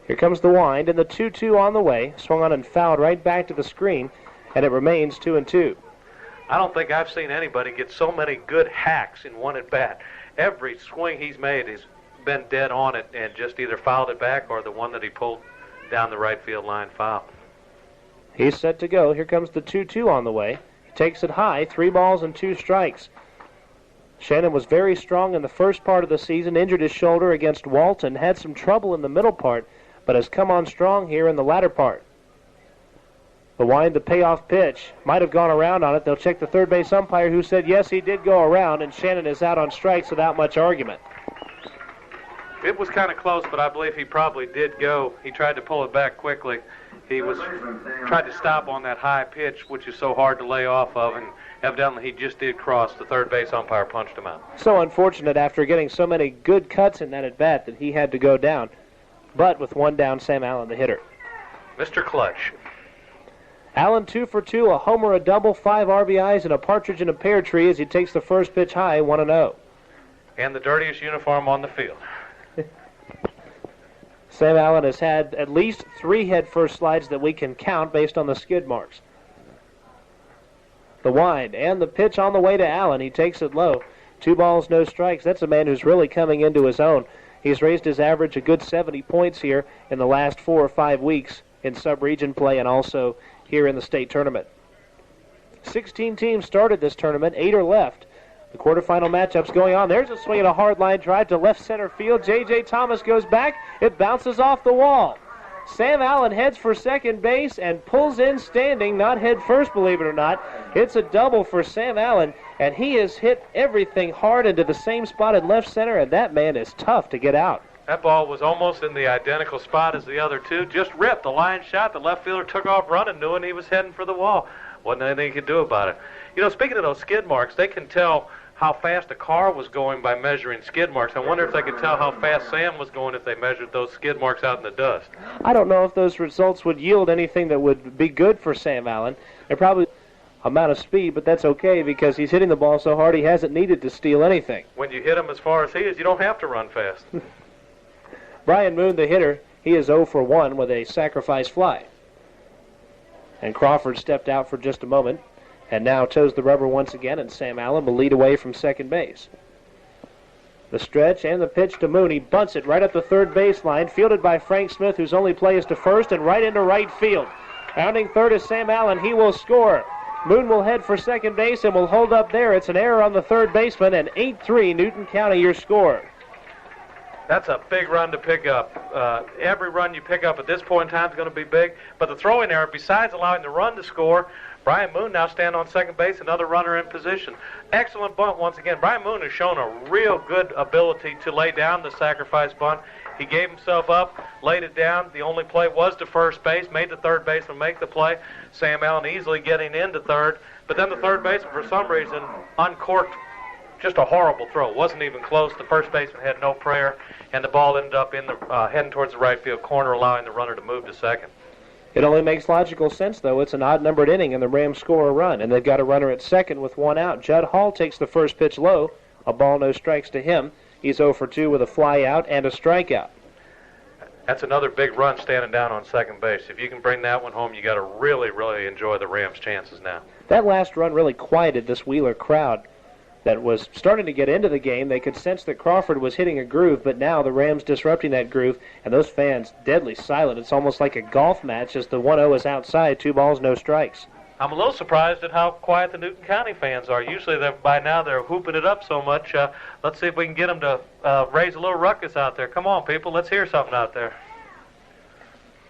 Here comes the wind, and the 2-2 on the way. Swung on and fouled right back to the screen, and it remains 2-2. I don't think I've seen anybody get so many good hacks in one at bat. Every swing he's made has been dead on it and just either fouled it back or the one that he pulled down the right field line foul. He's set to go. Here comes the 2-2 on the way. He takes it high, 3 balls and 2 strikes. Shannon was very strong in the first part of the season, injured his shoulder against Walton, had some trouble in the middle part, but has come on strong here in the latter part. The wind, the payoff pitch, might have gone around on it. They'll check the third base umpire, who said yes, he did go around, and Shannon is out on strikes without much argument. It was kind of close, but I believe he probably did go. He tried to pull it back quickly. He tried to stop on that high pitch, which is so hard to lay off of, and evidently he just did cross. The third base umpire punched him out. So unfortunate after getting so many good cuts in that at-bat that he had to go down. But with one down, Sam Allen, the hitter. Mr. Clutch. Allen 2 for 2, a homer, a double, 5 RBIs, and a partridge in a pear tree as he takes the first pitch high, 1-0. And the dirtiest uniform on the field. Sam Allen has had at least 3 head-first slides that we can count based on the skid marks. The wind and the pitch on the way to Allen. He takes it low. 2 balls, no strikes. That's a man who's really coming into his own. He's raised his average a good 70 points here in the last 4 or 5 weeks in sub-region play and also here in the state tournament. 16 teams started this tournament. 8 are left. The quarterfinal matchups going on. There's a swing and a hard line drive to left center field. J.J. Thomas goes back. It bounces off the wall. Sam Allen heads for second base and pulls in standing, not head first, believe it or not. It's a double for Sam Allen, and he has hit everything hard into the same spot in left center, and that man is tough to get out. That ball was almost in the identical spot as the other two. Just ripped. The line shot. The left fielder took off running, knowing he was heading for the wall. Wasn't anything he could do about it. You know, speaking of those skid marks, they can tell how fast a car was going by measuring skid marks. I wonder if they could tell how fast Sam was going if they measured those skid marks out in the dust. I don't know if those results would yield anything that would be good for Sam Allen. They're probably amount of speed, but that's okay because he's hitting the ball so hard he hasn't needed to steal anything. When you hit him as far as he is, you don't have to run fast. Brian Moon, the hitter, he is 0 for 1 with a sacrifice fly. And Crawford stepped out for just a moment and now toes the rubber once again, and Sam Allen will lead away from second base. The stretch and the pitch to Moon. He bunts it right up the third baseline, fielded by Frank Smith, whose only play is to first, and right into right field. Rounding third is Sam Allen. He will score. Moon will head for second base and will hold up there. It's an error on the third baseman, and 8-3 Newton County your score. That's a big run to pick up. Every run you pick up at this point in time is going to be big. But the throwing error, besides allowing the run to score, Brian Moon now standing on second base, another runner in position. Excellent bunt once again. Brian Moon has shown a real good ability to lay down the sacrifice bunt. He gave himself up, laid it down. The only play was to first base, made the third baseman make the play. Sam Allen easily getting into third. But then the third baseman, for some reason, uncorked. Just a horrible throw. It wasn't even close. The first baseman had no prayer, and the ball ended up in the heading towards the right field corner, allowing the runner to move to second. It only makes logical sense, though. It's an odd-numbered inning, and the Rams score a run, and they've got a runner at second with 1 out. Judd Hall takes the first pitch low. A ball, no strikes to him. He's 0 for 2 with a fly out and a strikeout. That's another big run standing down on second base. If you can bring that one home, you got to really, really enjoy the Rams' chances now. That last run really quieted this Wheeler crowd that was starting to get into the game. They could sense that Crawford was hitting a groove, but now the Rams disrupting that groove, and those fans deadly silent. It's almost like a golf match as the 1-0 is outside, 2 balls, no strikes. I'm a little surprised at how quiet the Newton County fans are. Usually, by now, they're hooping it up so much. Let's see if we can get them to raise a little ruckus out there. Come on, people. Let's hear something out there.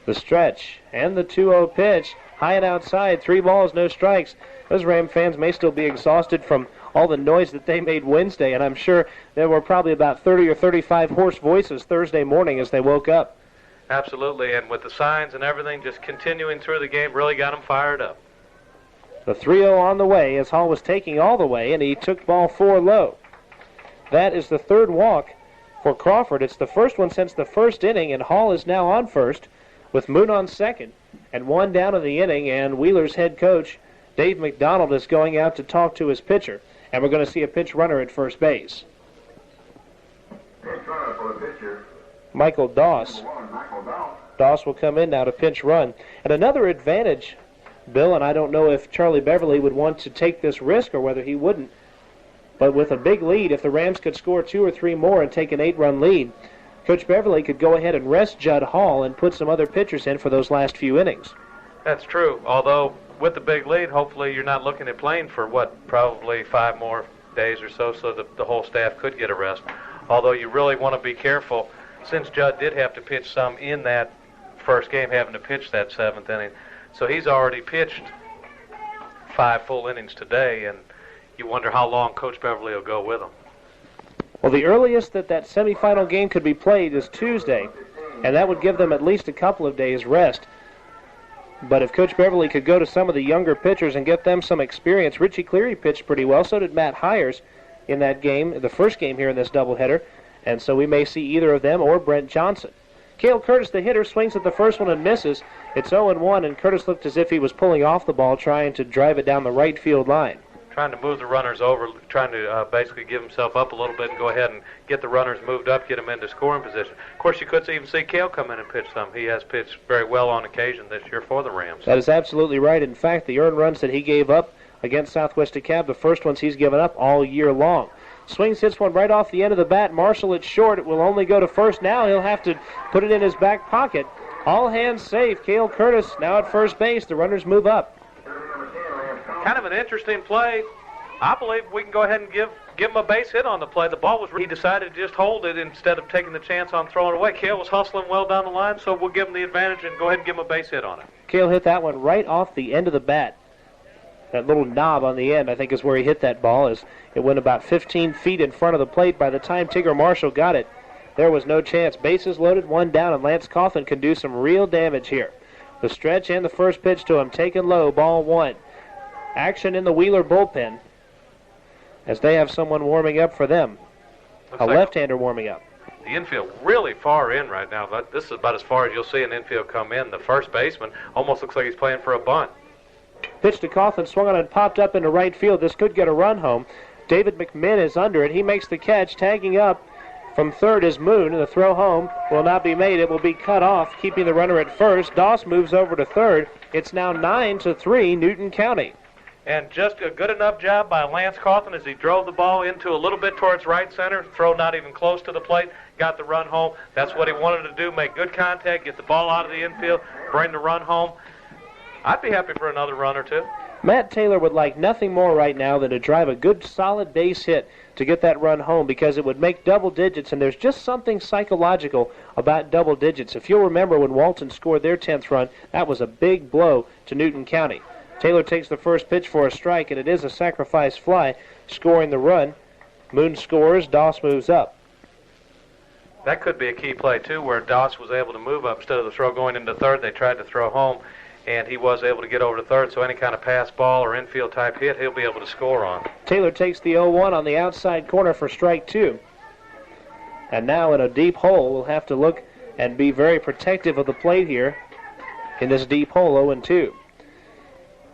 The stretch and the 2-0 pitch, high and outside, 3 balls, no strikes. Those Ram fans may still be exhausted from all the noise that they made Wednesday, and I'm sure there were probably about 30 or 35 hoarse voices Thursday morning as they woke up. Absolutely, and with the signs and everything just continuing through the game, really got them fired up. The 3-0 on the way as Hall was taking all the way, and he took ball 4 low. That is the third walk for Crawford. It's the first one since the first inning, and Hall is now on first. with Moon on second and one down in the inning, and Wheeler's head coach, Dave McDonald, is going out to talk to his pitcher, and we're going to see a pinch runner at first base. Pinch runner for the pitcher, Michael Doss. Doss will come in now to pinch run. And another advantage, Bill, and I don't know if Charlie Beverly would want to take this risk or whether he wouldn't, but with a big lead, if the Rams could score 2 or 3 more and take an 8-run lead, Coach Beverly could go ahead and rest Judd Hall and put some other pitchers in for those last few innings. That's true, although with the big lead, hopefully you're not looking at playing for, probably 5 more days or so that the whole staff could get a rest. Although you really want to be careful, since Judd did have to pitch some in that first game, having to pitch that 7th inning. So he's already pitched 5 full innings today, and you wonder how long Coach Beverly will go with him. Well, the earliest that semifinal game could be played is Tuesday, and that would give them at least a couple of days rest. But if Coach Beverly could go to some of the younger pitchers and get them some experience, Richie Cleary pitched pretty well, so did Matt Hyers in that game, the first game here in this doubleheader, and so we may see either of them or Brent Johnson. Cale Curtis, the hitter, swings at the first one and misses. It's 0-1, and Curtis looked as if he was pulling off the ball, trying to drive it down the right field line. Trying to move the runners over, trying to basically give himself up a little bit and go ahead and get the runners moved up, get them into scoring position. Of course, you could even see Cale come in and pitch some. He has pitched very well on occasion this year for the Rams. That is absolutely right. In fact, the earned runs that he gave up against Southwest DeKalb, the first ones he's given up all year long. Swings, hits one right off the end of the bat. Marshall, it's short. It will only go to first now. He'll have to put it in his back pocket. All hands safe. Cale Curtis now at first base. The runners move up. Kind of an interesting play. I believe we can go ahead and give him a base hit on the play. The ball was, he decided to just hold it instead of taking the chance on throwing it away. Cale was hustling well down the line, so we'll give him the advantage and go ahead and give him a base hit on it. Cale hit that one right off the end of the bat. That little knob on the end, I think, is where he hit that ball. As it went about 15 feet in front of the plate. By the time Tigger Marshall got it, there was no chance. Bases loaded, one down, and Lance Coughlin can do some real damage here. The stretch and the first pitch to him, taken low, ball 1. Action in the Wheeler bullpen as they have someone warming up for them. Looks a like left-hander warming up. The infield really far in right now. But this is about as far as you'll see an infield come in. The first baseman almost looks like he's playing for a bunt. Pitch to Coughlin, swung on and popped up into right field. This could get a run home. David McMinn is under it. He makes the catch. Tagging up from third is Moon. The throw home will not be made. It will be cut off, keeping the runner at first. Doss moves over to third. It's now 9-3 Newton County. And just a good enough job by Lance Coughlin as he drove the ball into a little bit towards right center. Throw not even close to the plate. Got the run home. That's what he wanted to do, make good contact, get the ball out of the infield, bring the run home. I'd be happy for another run or two. Matt Taylor would like nothing more right now than to drive a good, solid base hit to get that run home, because it would make double digits, and there's just something psychological about double digits. If you'll remember when Walton scored their 10th run, that was a big blow to Newton County. Taylor takes the first pitch for a strike, and it is a sacrifice fly, scoring the run. Moon scores, Doss moves up. That could be a key play, too, where Doss was able to move up. Instead of the throw going into third, they tried to throw home, and he was able to get over to third, so any kind of pass ball or infield type hit, he'll be able to score on. Taylor takes the 0-1 on the outside corner for strike 2. And now in a deep hole, we'll have to look and be very protective of the plate here in this deep hole, 0-2.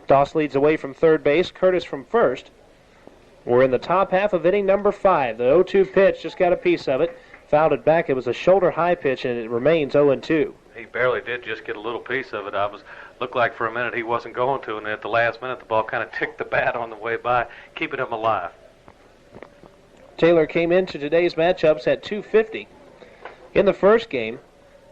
Doss leads away from third base, Curtis from first. We're in the top half of inning number 5. The 0-2 pitch just got a piece of it. Fouled it back. It was a shoulder-high pitch, and it remains 0-2. He barely did just get a little piece of it. Looked like for a minute he wasn't going to, and at the last minute the ball kind of ticked the bat on the way by, keeping him alive. Taylor came into today's matchups at 250. In the first game,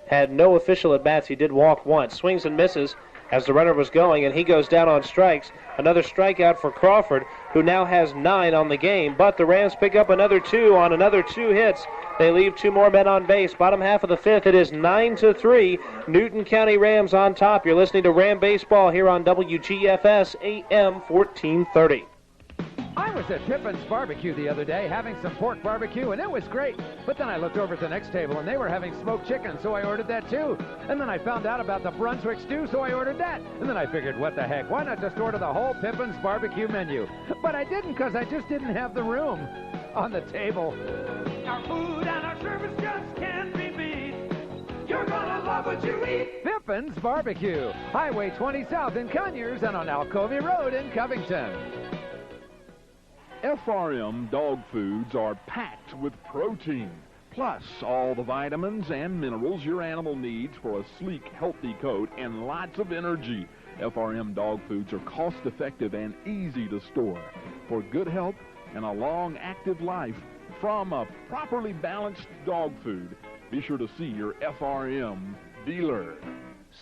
had no official at-bats. He did walk once. Swings and misses as the runner was going, and he goes down on strikes. Another strikeout for Crawford, who now has 9 on the game, but the Rams pick up another 2 on another 2 hits. They leave 2 more men on base. Bottom half of the 5th, it is 9-3. Newton County Rams on top. You're listening to Ram Baseball here on WGFS AM 1430. I was at Pippin's Barbecue the other day having some pork barbecue, and it was great. But then I looked over at the next table, and they were having smoked chicken, so I ordered that too. And then I found out about the Brunswick stew, so I ordered that. And then I figured, what the heck, why not just order the whole Pippin's Barbecue menu? But I didn't, because I just didn't have the room on the table. Our food and our service just can't be beat. You're gonna love what you eat. Pippin's Barbecue, Highway 20 South in Conyers and on Alcovey Road in Covington. FRM dog foods are packed with protein, plus all the vitamins and minerals your animal needs for a sleek, healthy coat and lots of energy. FRM dog foods are cost-effective and easy to store for good health and a long, active life from a properly balanced dog food. Be sure to see your FRM dealer.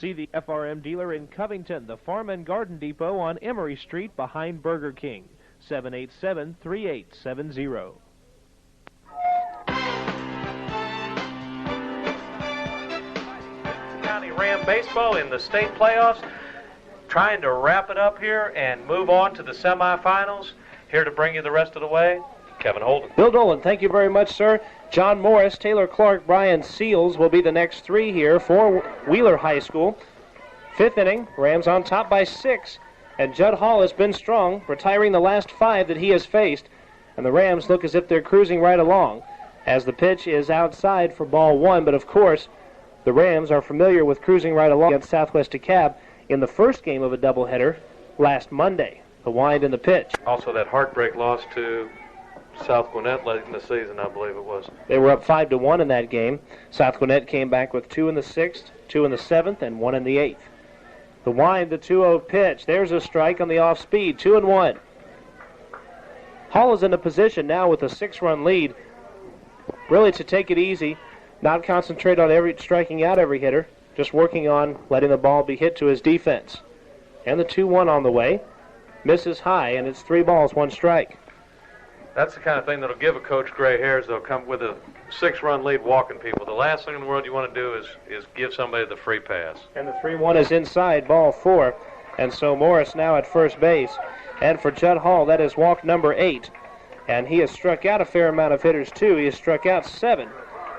See the FRM dealer in Covington, the Farm and Garden Depot on Emory Street behind Burger King. 787-3870. County Ram baseball in the state playoffs, trying to wrap it up here and move on to the semifinals. Here to bring you the rest of the way, Kevin Holden. Bill Dolan, thank you very much, sir. John Morris, Taylor Clark, Brian Seals will be the next three here for Wheeler High School. Fifth inning, Rams on top by 6, and Judd Hall has been strong, retiring the last 5 that he has faced, and the Rams look as if they're cruising right along as the pitch is outside for ball 1, but of course the Rams are familiar with cruising right along against Southwest DeKalb in the first game of a doubleheader last Monday. The wind and the pitch. Also that heartbreak loss to South Gwinnett late in the season, I believe it was. They were up 5-1 in that game. South Gwinnett came back with 2 in the 6th, 2 in the 7th, and 1 in the 8th. The wind, the 2-0 pitch. There's a strike on the off-speed, 2-1. Hall is in a position now with a 6-run lead, really to take it easy, not concentrate on striking out every hitter, just working on letting the ball be hit to his defense. And the 2-1 on the way. Misses high, and it's 3 balls, 1 strike. That's the kind of thing that'll give a coach gray hairs. They'll come with a 6-run lead walking people. The last thing in the world you want to do is give somebody the free pass. And the 3-1 is inside, ball 4. And so Morris now at first base. And for Judd Hall, that is walk number 8. And he has struck out a fair amount of hitters, too. He has struck out 7.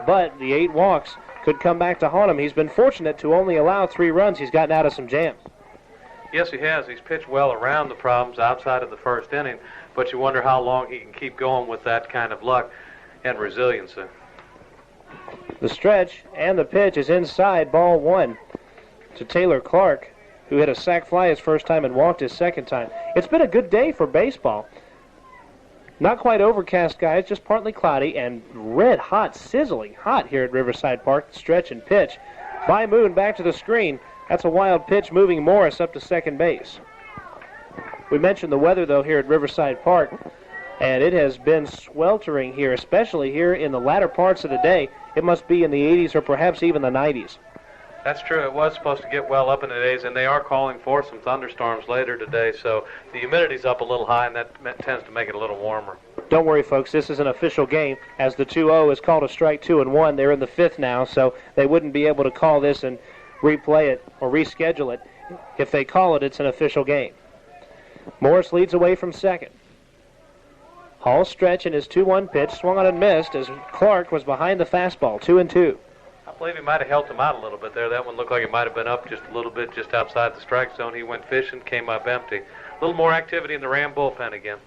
But the 8 walks could come back to haunt him. He's been fortunate to only allow 3 runs. He's gotten out of some jams. Yes, he has. He's pitched well around the problems outside of the first inning, but you wonder how long he can keep going with that kind of luck and resiliency. The stretch and the pitch is inside, ball 1 to Taylor Clark, who hit a sac fly his first time and walked his second time. It's been a good day for baseball. Not quite overcast, guys, just partly cloudy and red hot, sizzling hot here at Riverside Park. Stretch and pitch by Moon back to the screen. That's a wild pitch moving Morris up to second base. We mentioned the weather, though, here at Riverside Park, and it has been sweltering here, especially here in the latter parts of the day. It must be in the 80s or perhaps even the 90s. That's true. It was supposed to get well up in the days, and they are calling for some thunderstorms later today, so the humidity's up a little high, and that tends to make it a little warmer. Don't worry, folks. This is an official game, as the 2-0 is called a strike 2-1. They're in the 5th now, so they wouldn't be able to call this and replay it or reschedule it. If they call it, it's an official game. Morris leads away from second. Hall stretch in his 2-1 pitch, swung on and missed as Clark was behind the fastball, 2-2. I believe he might have helped him out a little bit there. That one looked like it might have been up just a little bit, just outside the strike zone. He went fishing, came up empty. A little more activity in the Ram bullpen again.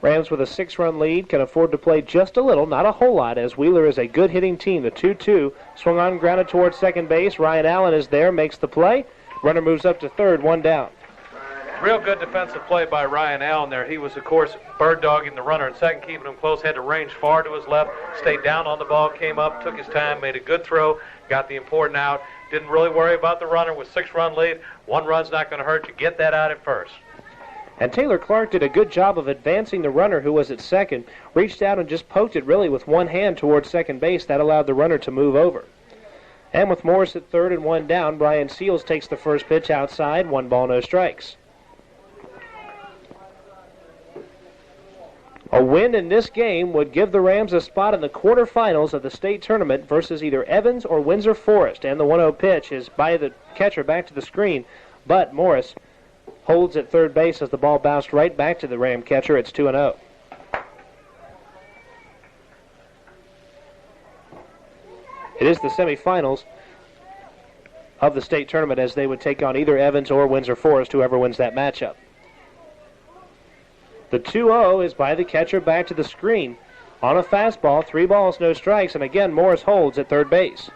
Rams with a 6-run lead can afford to play just a little, not a whole lot, as Wheeler is a good hitting team. The 2-2 swung on, grounded towards second base. Ryan Allen is there, makes the play. Runner moves up to third, 1 down. Real good defensive play by Ryan Allen there. He was, of course, bird dogging the runner in second, keeping him close, had to range far to his left, stayed down on the ball, came up, took his time, made a good throw, got the important out. Didn't really worry about the runner with 6-run lead. 1 run's not going to hurt you. Get that out at first. And Taylor Clark did a good job of advancing the runner who was at second, reached out and just poked it really with 1 hand towards second base. That allowed the runner to move over. And with Morris at third and 1 down, Brian Seals takes the first pitch outside, 1 ball, no strikes. A win in this game would give the Rams a spot in the quarterfinals of the state tournament versus either Evans or Windsor Forest. And the 1-0 pitch is by the catcher back to the screen, but Morris holds at third base as the ball bounced right back to the Ram catcher. It's 2-0. It is the semifinals of the state tournament as they would take on either Evans or Windsor Forest, whoever wins that matchup. The 2-0 is by the catcher back to the screen. On a fastball, 3 balls, no strikes, and again Morris holds at third base.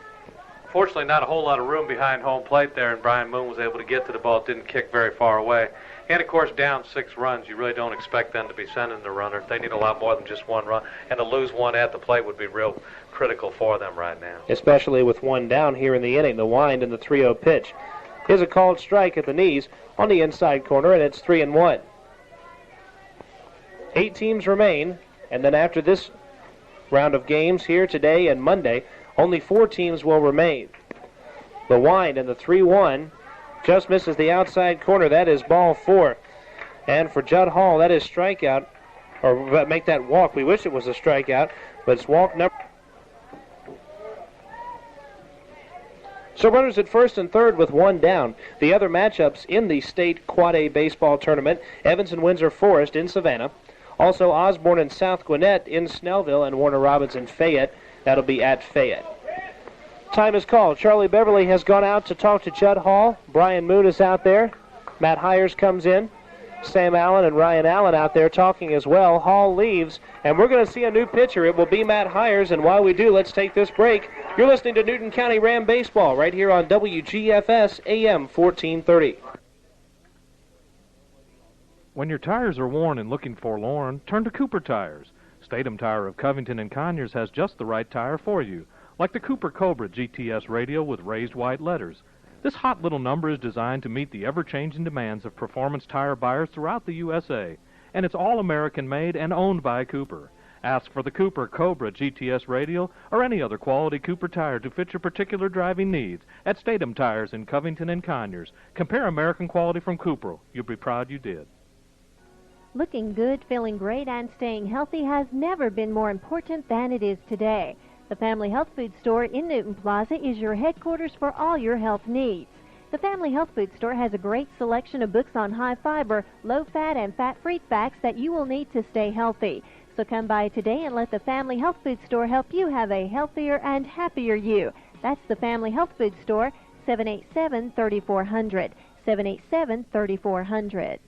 Fortunately, not a whole lot of room behind home plate there, and Brian Moon was able to get to the ball. It didn't kick very far away. And, of course, down 6 runs, you really don't expect them to be sending the runner. They need a lot more than just 1 run, and to lose 1 at the plate would be real critical for them right now. Especially with 1 down here in the inning, the wind and the 3-0 pitch. Here's a called strike at the knees on the inside corner, and it's 3-1. 8 teams remain, and then after this round of games here today and Monday, only 4 teams will remain. The wind and the 3-1 just misses the outside corner. That is ball 4. And for Judd Hall, that is strikeout, or make that walk. We wish it was a strikeout, but it's walk number. So runners at first and third with 1 down. The other matchups in the state Quad A baseball tournament, Evans and Windsor Forest in Savannah. Also Osborne and South Gwinnett in Snellville, and Warner Robins and Fayette. That'll be at Fayette. Time is called. Charlie Beverly has gone out to talk to Judd Hall. Brian Moon is out there. Matt Hires comes in. Sam Allen and Ryan Allen out there talking as well. Hall leaves, and we're going to see a new pitcher. It will be Matt Hires, and while we do, let's take this break. You're listening to Newton County Ram Baseball right here on WGFS AM 1430. When your tires are worn and looking forlorn, turn to Cooper Tires. Statham Tire of Covington and Conyers has just the right tire for you, like the Cooper Cobra GTS radio with raised white letters. This hot little number is designed to meet the ever-changing demands of performance tire buyers throughout the USA, and it's all American made and owned by Cooper. Ask for the Cooper Cobra GTS radio or any other quality Cooper tire to fit your particular driving needs at Statham Tires in Covington and Conyers. Compare American quality from Cooper. You'll be proud you did. Looking good, feeling great, and staying healthy has never been more important than it is today. The Family Health Food Store in Newton Plaza is your headquarters for all your health needs. The Family Health Food Store has a great selection of books on high fiber, low fat, and fat-free facts that you will need to stay healthy. So come by today and let the Family Health Food Store help you have a healthier and happier you. That's the Family Health Food Store, 787-3400, 787-3400.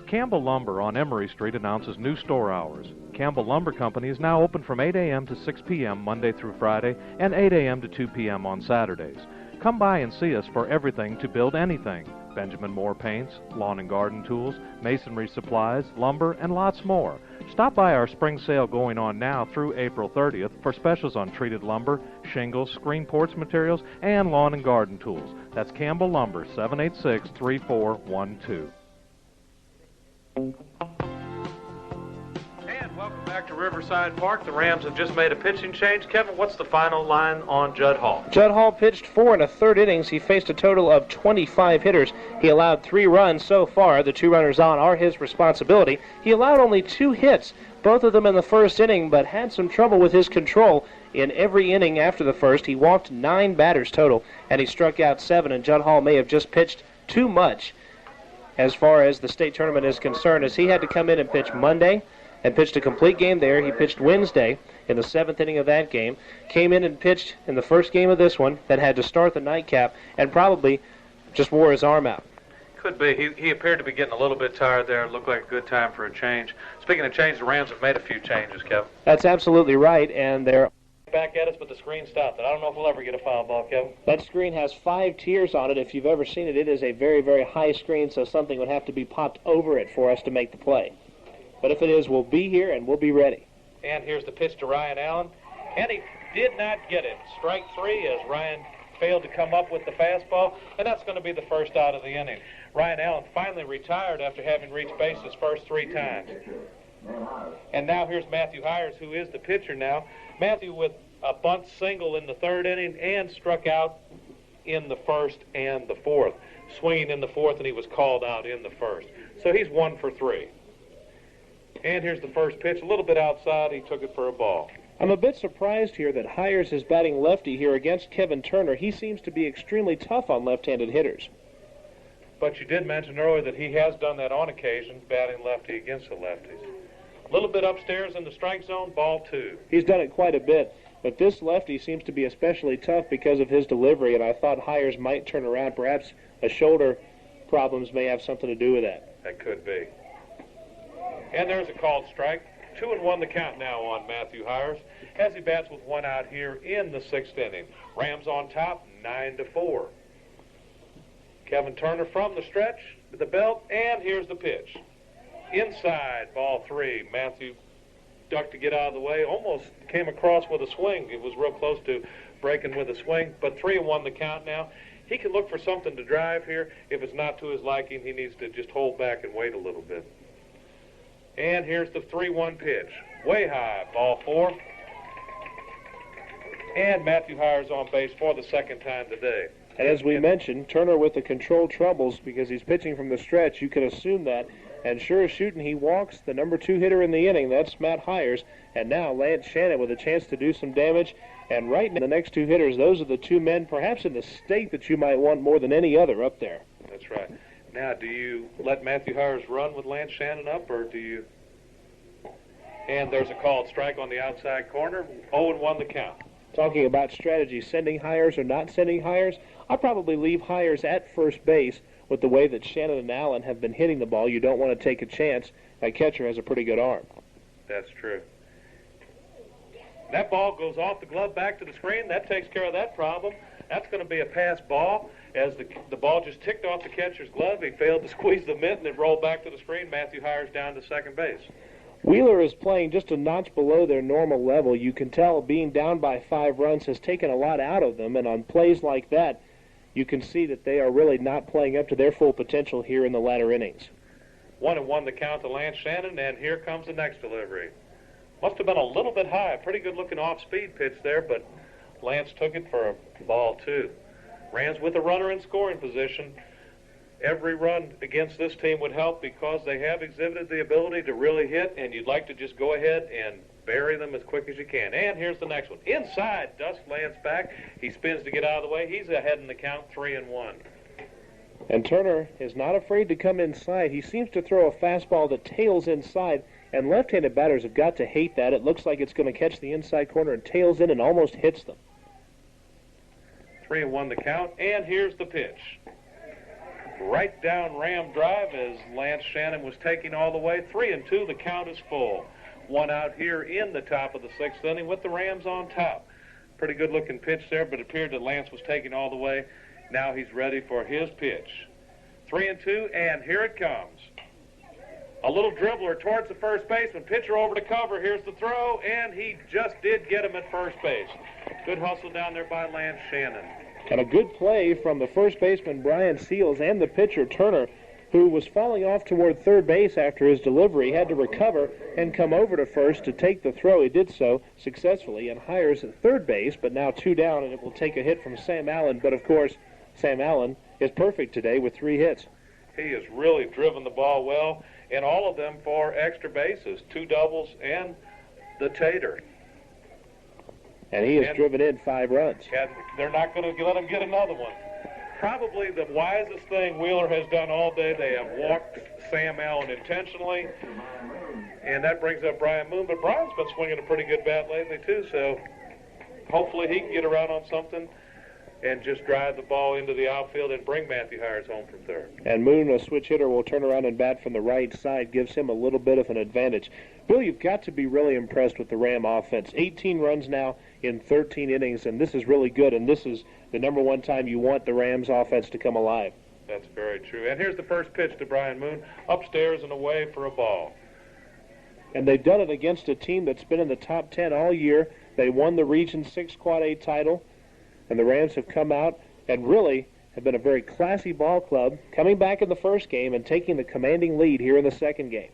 Campbell Lumber on Emory Street announces new store hours. Campbell Lumber Company is now open from 8 a.m. to 6 p.m. Monday through Friday and 8 a.m. to 2 p.m. on Saturdays. Come by and see us for everything to build anything. Benjamin Moore paints, lawn and garden tools, masonry supplies, lumber, and lots more. Stop by our spring sale going on now through April 30th for specials on treated lumber, shingles, screen porch materials, and lawn and garden tools. That's Campbell Lumber, 786-3412. And welcome back to Riverside Park. The Rams have just made a pitching change. Kevin, what's the final line on Judd Hall? Judd Hall pitched 4 1/3 innings. He faced a total of 25 hitters. He allowed 3 runs so far. The 2 runners on are his responsibility. He allowed only 2 hits, both of them in the first inning, but had some trouble with his control in every inning after the first. He walked 9 batters total, and he struck out 7, and Judd Hall may have just pitched too much as far as the state tournament is concerned, as he had to come in and pitch Monday and pitched a complete game there. He pitched Wednesday in the 7th inning of that game, came in and pitched in the first game of this one, then had to start the nightcap, and probably just wore his arm out. Could be. He appeared to be getting a little bit tired there. It looked like a good time for a change. Speaking of change, the Rams have made a few changes, Kevin. That's absolutely right, and they're back at us, but the screen stopped it. I don't know if we'll ever get a foul ball, Kevin. That screen has 5 tiers on it. If you've ever seen it, it is a very, very high screen, so something would have to be popped over it for us to make the play. But if it is, we'll be here and we'll be ready. And here's the pitch to Ryan Allen, and he did not get it. Strike 3 as Ryan failed to come up with the fastball, and that's going to be the first out of the inning. Ryan Allen finally retired after having reached base his first 3 times. And now here's Matthew Hires, who is the pitcher now. Matthew with a bunt single in the 3rd inning and struck out in the 1st and the 4th. Swinging in the 4th, and he was called out in the 1st. So he's 1 for 3. And here's the first pitch, a little bit outside. He took it for a ball. I'm a bit surprised here that Hires is batting lefty here against Kevin Turner. He seems to be extremely tough on left-handed hitters. But you did mention earlier that he has done that on occasion, batting lefty against the lefties. A little bit upstairs in the strike zone, ball 2. He's done it quite a bit, but this lefty seems to be especially tough because of his delivery, and I thought Hires might turn around. Perhaps a shoulder problems may have something to do with that. That could be. And there's a called strike. 2-1 the count now on Matthew Hires as he bats with one out here in the 6th inning. Rams on top, 9-4. Kevin Turner from the stretch, the belt, and here's the pitch. Inside, ball 3. Matthew ducked to get out of the way, almost came across with a swing. It was real close to breaking with a swing, but 3-1 the count now. He can look for something to drive here. If it's not to his liking, he needs to just hold back and wait a little bit. And here's the 3-1 pitch. Way high, ball 4. And Matthew Hires on base for the second time today. And as we mentioned, Turner with the control troubles because he's pitching from the stretch. You can assume that. And sure as shooting, he walks the number 2 hitter in the inning. That's Matt Hires. And now Lance Shannon with a chance to do some damage. And right now, the next 2 hitters, those are the 2 men perhaps in the state that you might want more than any other up there. That's right. Now, do you let Matthew Hires run with Lance Shannon up, or do you? And there's a called strike on the outside corner. 0-1 the count. Talking about strategy, sending Hires or not sending Hires, I'll probably leave Hires at first base. With the way that Shannon and Allen have been hitting the ball, you don't want to take a chance. That catcher has a pretty good arm. That's true. That ball goes off the glove back to the screen. That takes care of that problem. That's going to be a pass ball. As the ball just ticked off the catcher's glove, he failed to squeeze the mitt and it rolled back to the screen. Matthew Hires down to second base. Wheeler is playing just a notch below their normal level. You can tell being down by 5 runs has taken a lot out of them, and on plays like that, you can see that they are really not playing up to their full potential here in the latter innings. 1-1 the count to Lance Shannon, and here comes the next delivery. Must have been a little bit high. Pretty good-looking off-speed pitch there, but Lance took it for a ball 2. Rams with a runner in scoring position. Every run against this team would help because they have exhibited the ability to really hit, and you'd like to just go ahead and bury them as quick as you can. And here's the next one. Inside, dusts Lance back. He spins to get out of the way. He's ahead in the count, 3-1. And Turner is not afraid to come inside. He seems to throw a fastball that tails inside, and left-handed batters have got to hate that. It looks like it's going to catch the inside corner and tails in and almost hits them. 3-1 the count, and here's the pitch. Right down Ram drive as Lance Shannon was taking all the way. 3-2, the count is full. One out here in the top of the 6th inning with the Rams on top. Pretty good looking pitch there, but it appeared that Lance was taking all the way. Now he's ready for his pitch. 3-2, and here it comes. A little dribbler towards the first baseman. Pitcher over to cover. Here's the throw, and he just did get him at first base. Good hustle down there by Lance Shannon. And a good play from the first baseman, Brian Seals, and the pitcher, Turner, who was falling off toward third base after his delivery. He had to recover and come over to first to take the throw. He did so successfully and Hires at third base, but now 2 down, and it will take a hit from Sam Allen. But, of course, Sam Allen is perfect today with 3 hits. He has really driven the ball well, and all of them for extra bases, 2 doubles and the tater. And he has driven in 5 runs. And they're not going to let him get another one. Probably the wisest thing Wheeler has done all day. They have walked Sam Allen intentionally, and that brings up Brian Moon. But Brian's been swinging a pretty good bat lately, too, so hopefully he can get around on something and just drive the ball into the outfield and bring Matthew Hires home from third. And Moon, a switch hitter, will turn around and bat from the right side, gives him a little bit of an advantage. Bill, you've got to be really impressed with the Ram offense. 18 runs now in 13 innings, and this is really good, and this is the number 1 time you want the Rams offense to come alive. That's very true. And here's the first pitch to Brian Moon, upstairs and away for a ball. And they've done it against a team that's been in the top 10 all year. They won the Region 6 Quad A title, and the Rams have come out and really have been a very classy ball club, coming back in the first game and taking the commanding lead here in the second game.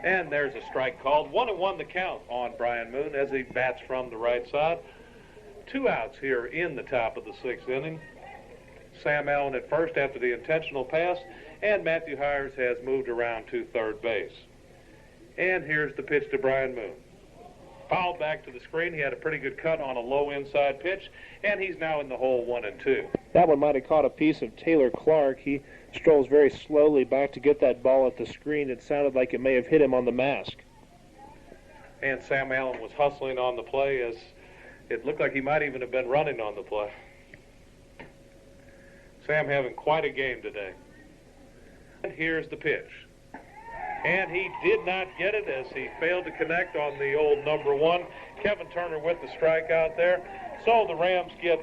And there's a strike called. 1-1 the count on Brian Moon as he bats from the right side. 2 outs here in the top of the 6th inning. Sam Allen at first after the intentional pass, and Matthew Hires has moved around to third base. And here's the pitch to Brian Moon. Fouled back to the screen. He had a pretty good cut on a low inside pitch, and he's now in the hole 1-2. That one might have caught a piece of Taylor Clark. He strolls very slowly back to get that ball at the screen. It sounded like it may have hit him on the mask. And Sam Allen was hustling on the play as it looked like he might even have been running on the play. Sam having quite a game today. And here's the pitch. And he did not get it as he failed to connect on the old number 1. Kevin Turner with the strikeout there. So the Rams get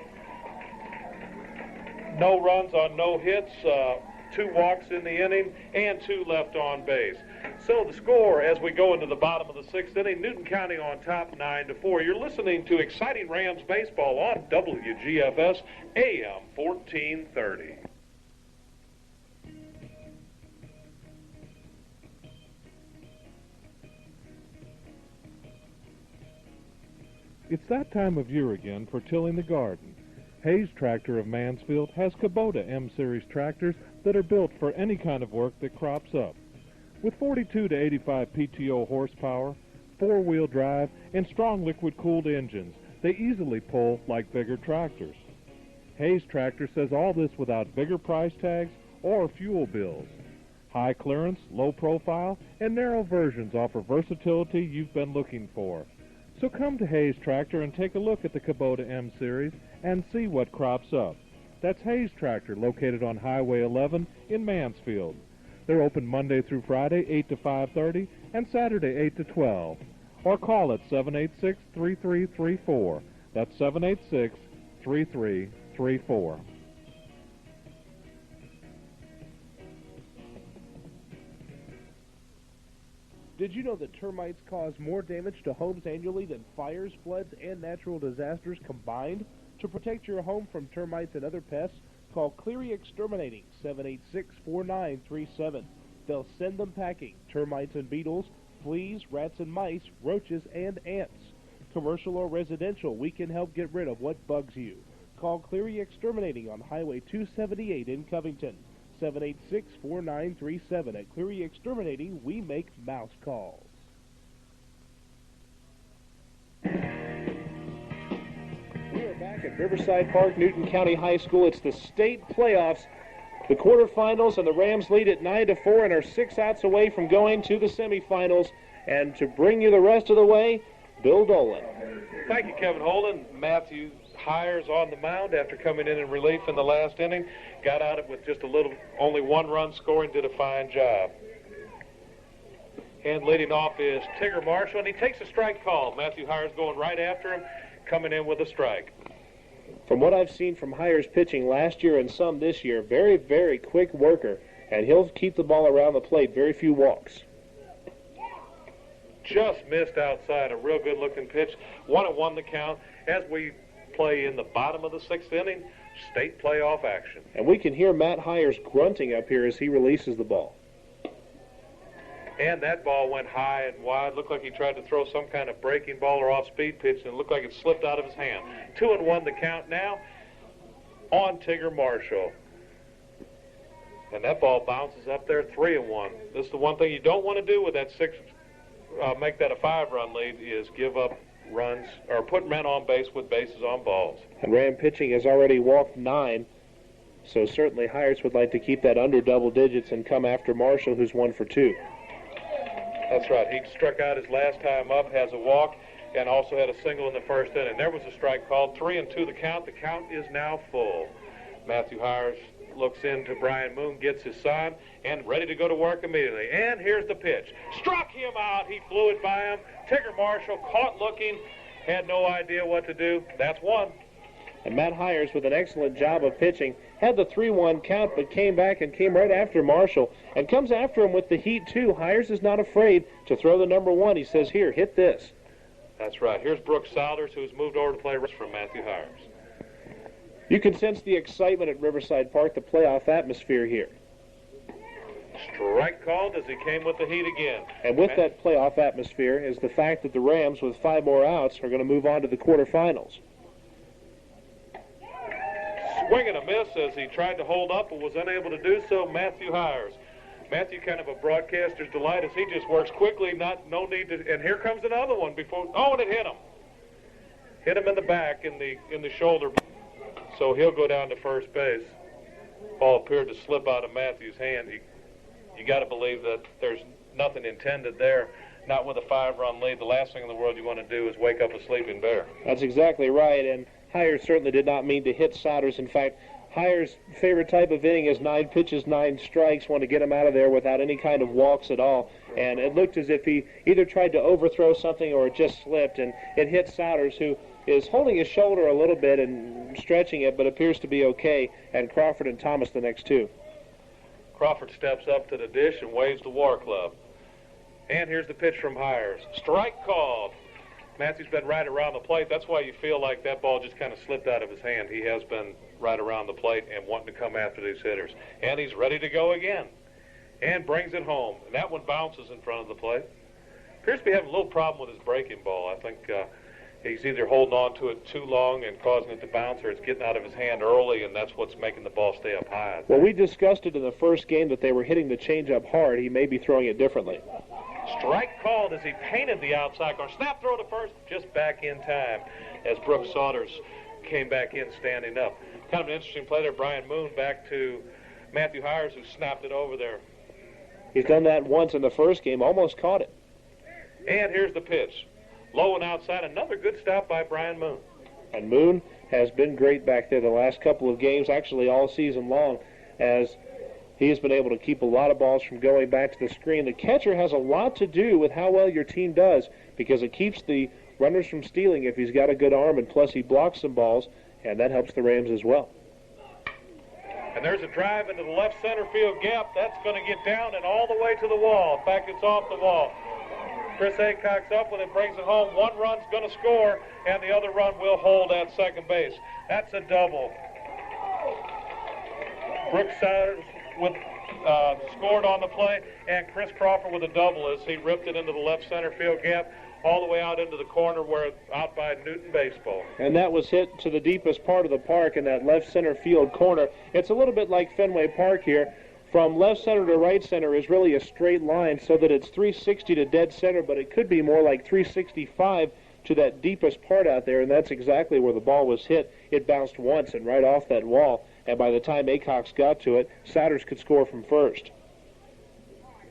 no runs on no hits, 2 walks in the inning, and 2 left on base. So the score as we go into the bottom of the 6th inning, Newton County on top 9-4. You're listening to exciting Rams baseball on WGFS AM 1430. It's that time of year again for tilling the garden. Hayes Tractor of Mansfield has Kubota M-Series tractors that are built for any kind of work that crops up. With 42 to 85 PTO horsepower, 4-wheel drive, and strong liquid-cooled engines, they easily pull like bigger tractors. Hayes Tractor says all this without bigger price tags or fuel bills. High clearance, low profile, and narrow versions offer versatility you've been looking for. So come to Hayes Tractor and take a look at the Kubota M-Series and see what crops up. That's Hayes Tractor, located on Highway 11 in Mansfield. They're open Monday through Friday, 8 to 5:30, and Saturday, 8 to 12. Or call at 786-3334. That's 786-3334. Did you know that termites cause more damage to homes annually than fires, floods, and natural disasters combined? To protect your home from termites and other pests, call Cleary Exterminating, 786-4937. They'll send them packing, termites and beetles, fleas, rats and mice, roaches, and ants. Commercial or residential, we can help get rid of what bugs you. Call Cleary Exterminating on Highway 278 in Covington. 786-4937. At Cleary Exterminating, we make mouse calls. We are back at Riverside Park, Newton County High School. It's the state playoffs, the quarterfinals, and the Rams lead at 9-4 and are 6 outs away from going to the semifinals. And to bring you the rest of the way, Bill Dolan. Thank you, Kevin Holden. Matthew Hires on the mound after coming in relief in the last inning. Got out it with just only 1 run scoring, did a fine job. And leading off is Tigger Marshall, and he takes a strike call. Matthew Hires going right after him, coming in with a strike. From what I've seen from Hires pitching last year and some this year, very, very quick worker, and he'll keep the ball around the plate, very few walks. Just missed outside, a real good-looking pitch. 1-1 the count as we play in the bottom of the 6th inning, state playoff action. And we can hear Matt Hires grunting up here as he releases the ball. And that ball went high and wide. Looked like he tried to throw some kind of breaking ball or off-speed pitch, and it looked like it slipped out of his hand. 2-1 the count now on Tigger Marshall. And that ball bounces up there, 3-1. This is the one thing you don't want to do with that make that a 5-run lead, is give up runs or put men on base with bases on balls. And Ram pitching has already walked 9, so certainly Hires would like to keep that under double digits and come after Marshall, who's 1 for 2. That's right. He struck out his last time up, has a walk, and also had a single in the first inning. There was a strike called. 3-2 the count. The count is now full. Matthew Hires looks into Brian Moon, gets his sign, and ready to go to work immediately. And here's the pitch. Struck him out. He flew it by him. Tigger Marshall caught looking, had no idea what to do. That's 1. And Matt Hires, with an excellent job of pitching, had the 3-1 count, but came back and came right after Marshall and comes after him with the heat, too. Hires is not afraid to throw the number 1. He says, here, hit this. That's right. Here's Brooks Souders, who's moved over to play from Matthew Hires. You can sense the excitement at Riverside Park, the playoff atmosphere here. Strike called as he came with the heat again. And with that playoff atmosphere is the fact that the Rams, with 5 more outs, are going to move on to the quarterfinals. Swing and a miss as he tried to hold up and was unable to do so, Matthew Hires. Matthew, kind of a broadcaster's delight as he just works quickly, no need to, and here comes another one before, and it hit him. Hit him in the back, in the shoulder. So he'll go down to first base. Ball appeared to slip out of Matthew's hand. You got to believe that there's nothing intended there. Not with a 5-run lead. The last thing in the world you want to do is wake up a sleeping bear. That's exactly right, and Hires certainly did not mean to hit Souders. In fact, Hires' favorite type of inning is 9 pitches, 9 strikes, want to get him out of there without any kind of walks at all. And it looked as if he either tried to overthrow something or it just slipped, and it hit Souders, who is holding his shoulder a little bit and stretching it, but appears to be okay, and Crawford and Thomas the next 2. Crawford steps up to the dish and waves the War Club. And here's the pitch from Hires. Strike called. Matthew's been right around the plate. That's why you feel like that ball just kind of slipped out of his hand. He has been right around the plate and wanting to come after these hitters. And he's ready to go again. And brings it home. And that one bounces in front of the plate. Appears to be having a little problem with his breaking ball. I think he's either holding on to it too long and causing it to bounce, or it's getting out of his hand early, and that's what's making the ball stay up high. Well, we discussed it in the first game that they were hitting the changeup hard. He may be throwing it differently. Strike called as he painted the outside corner. Snap throw to first, just back in time as Brooks Saunders came back in standing up. Kind of an interesting play there. Brian Moon back to Matthew Hires, who snapped it over there. He's done that once in the first game, almost caught it. And here's the pitch. Low and outside, another good stop by Brian Moon. And Moon has been great back there the last couple of games, actually all season long, as he has been able to keep a lot of balls from going back to the screen. The catcher has a lot to do with how well your team does, because it keeps the runners from stealing if he's got a good arm, and plus he blocks some balls, and that helps the Rams as well. And there's a drive into the left center field gap. That's going to get down and all the way to the wall. In fact, it's off the wall. Chris Aycock's up with it, brings it home. One run's going to score, and the other run will hold at second base. That's a double. Brooks Souders with scored on the play, and Chris Crawford with a double as he ripped it into the left center field gap all the way out into the corner where out by Newton Baseball. And that was hit to the deepest part of the park in that left center field corner. It's a little bit like Fenway Park here. From left center to right center is really a straight line, so that it's 360 to dead center, but it could be more like 365 to that deepest part out there, and that's exactly where the ball was hit. It bounced once and right off that wall, and by the time Aycox got to it, Souders could score from first.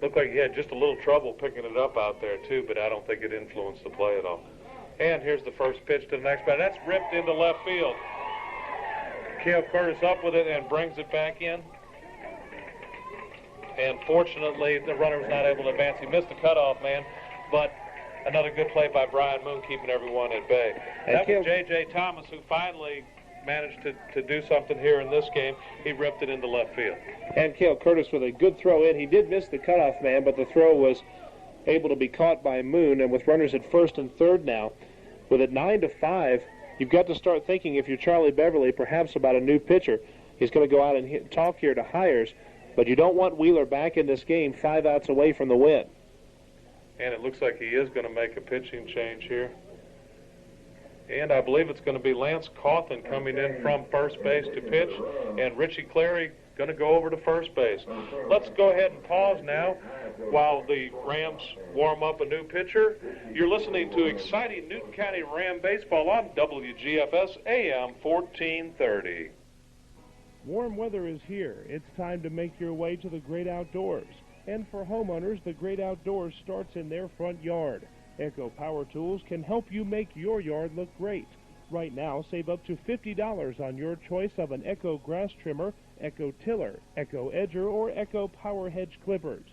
Looked like he had just a little trouble picking it up out there, too, but I don't think it influenced the play at all. And here's the first pitch to the next batter. That's ripped into left field. Cale Curtis up with it and brings it back in. And fortunately, the runner was not able to advance. He missed the cutoff man, but another good play by Brian Moon, keeping everyone at bay. That was J.J. Thomas, who finally managed to do something here in this game. He ripped it into left field. And Cale Curtis with a good throw in. He did miss the cutoff man, but the throw was able to be caught by Moon. And with runners at first and third now, with it 9-5, you've got to start thinking, if you're Charlie Beverly, perhaps about a new pitcher. He's going to go out and talk here to Hires, but you don't want Wheeler back in this game 5 outs away from the win. And it looks like he is going to make a pitching change here. And I believe it's going to be Lance Cawthon coming in from first base to pitch, and Richie Clary going to go over to first base. Let's go ahead and pause now while the Rams warm up a new pitcher. You're listening to exciting Newton County Ram baseball on WGFS AM 1430. Warm weather is here. It's time to make your way to the great outdoors. And for homeowners, the great outdoors starts in their front yard. Echo Power Tools can help you make your yard look great. Right now, save up to $50 on your choice of an Echo grass trimmer, Echo tiller, Echo edger, or Echo power hedge clippers.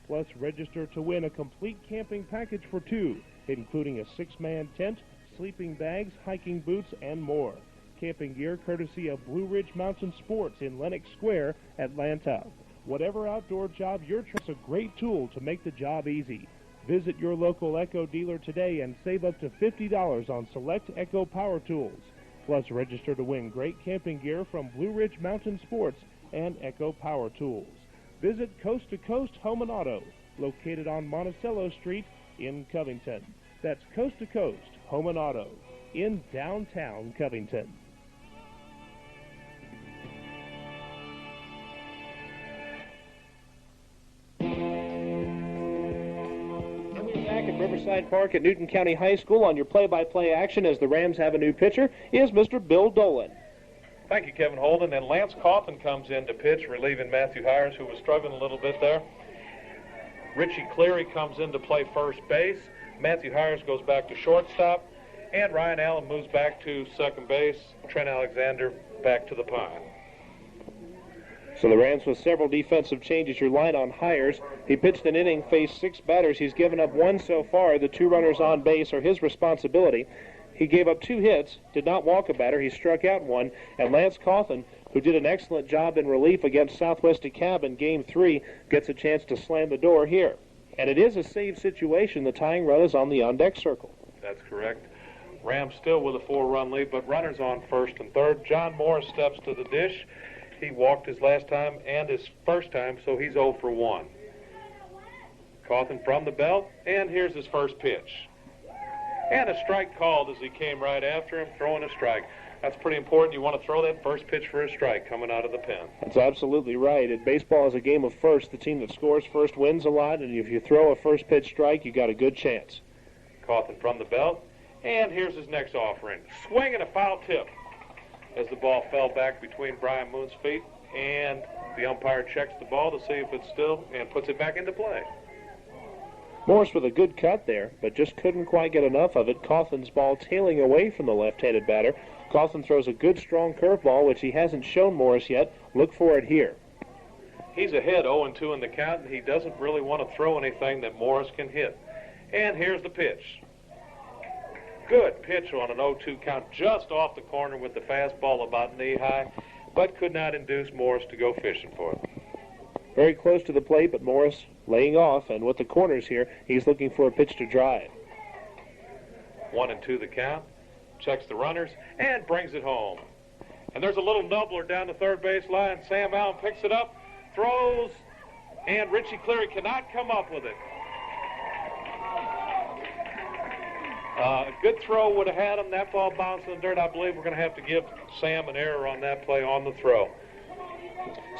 Plus, register to win a complete camping package for 2, including a 6-man tent, sleeping bags, hiking boots, and more. Camping gear courtesy of Blue Ridge Mountain Sports in Lenox Square, Atlanta. Whatever outdoor job you're trying, it's a great tool to make the job easy. Visit your local Echo dealer today and save up to $50 on select Echo Power Tools. Plus, register to win great camping gear from Blue Ridge Mountain Sports and Echo Power Tools. Visit Coast to Coast Home and Auto, located on Monticello Street in Covington. That's Coast to Coast Home and Auto in downtown Covington. At Riverside Park at Newton County High School on your play-by-play action as the Rams have a new pitcher is Mr. Bill Dolan. Thank you, Kevin Holden. And Lance Cawthon comes in to pitch, relieving Matthew Hires, who was struggling a little bit there. Richie Cleary comes in to play first base. Matthew Hires goes back to shortstop. And Ryan Allen moves back to second base. Trent Alexander back to the pine. So the Rams with several defensive changes. Your line on Hires. He pitched an inning, faced 6 batters. He's given up 1 so far. The 2 runners on base are his responsibility. He gave up 2 hits, did not walk a batter. He struck out 1. And Lance Cawthon, who did an excellent job in relief against Southwest DeKalb in Game 3, gets a chance to slam the door here. And it is a save situation. The tying run is on the on-deck circle. That's correct. Rams still with a 4-run lead, but runners on first and third. John Morris steps to the dish. He walked his last time and his first time, so he's 0 for 1. Cawthon from the belt, and here's his first pitch. And a strike called as he came right after him, throwing a strike. That's pretty important. You want to throw that first pitch for a strike coming out of the pen. That's absolutely right. Baseball is a game of first. The team that scores first wins a lot, and if you throw a first pitch strike, you got a good chance. Cawthon from the belt, and here's his next offering. Swinging a foul tip as the ball fell back between Brian Moon's feet, and the umpire checks the ball to see if it's still and puts it back into play. Morris with a good cut there, but just couldn't quite get enough of it. Cawthon's ball tailing away from the left-handed batter. Cawthon throws a good, strong curveball, which he hasn't shown Morris yet. Look for it here. He's ahead 0-2 in the count, and he doesn't really want to throw anything that Morris can hit. And here's the pitch. Good pitch on an 0-2 count, just off the corner with the fastball about knee-high, but could not induce Morris to go fishing for it. Very close to the plate, but Morris laying off, and with the corners here, he's looking for a pitch to drive. 1-2 the count, checks the runners, and brings it home. And there's a little doubler down the third base line. Sam Allen picks it up, throws, and Richie Cleary cannot come up with it. A good throw would have had him. That ball bounced in the dirt. I believe we're going to have to give Sam an error on that play on the throw.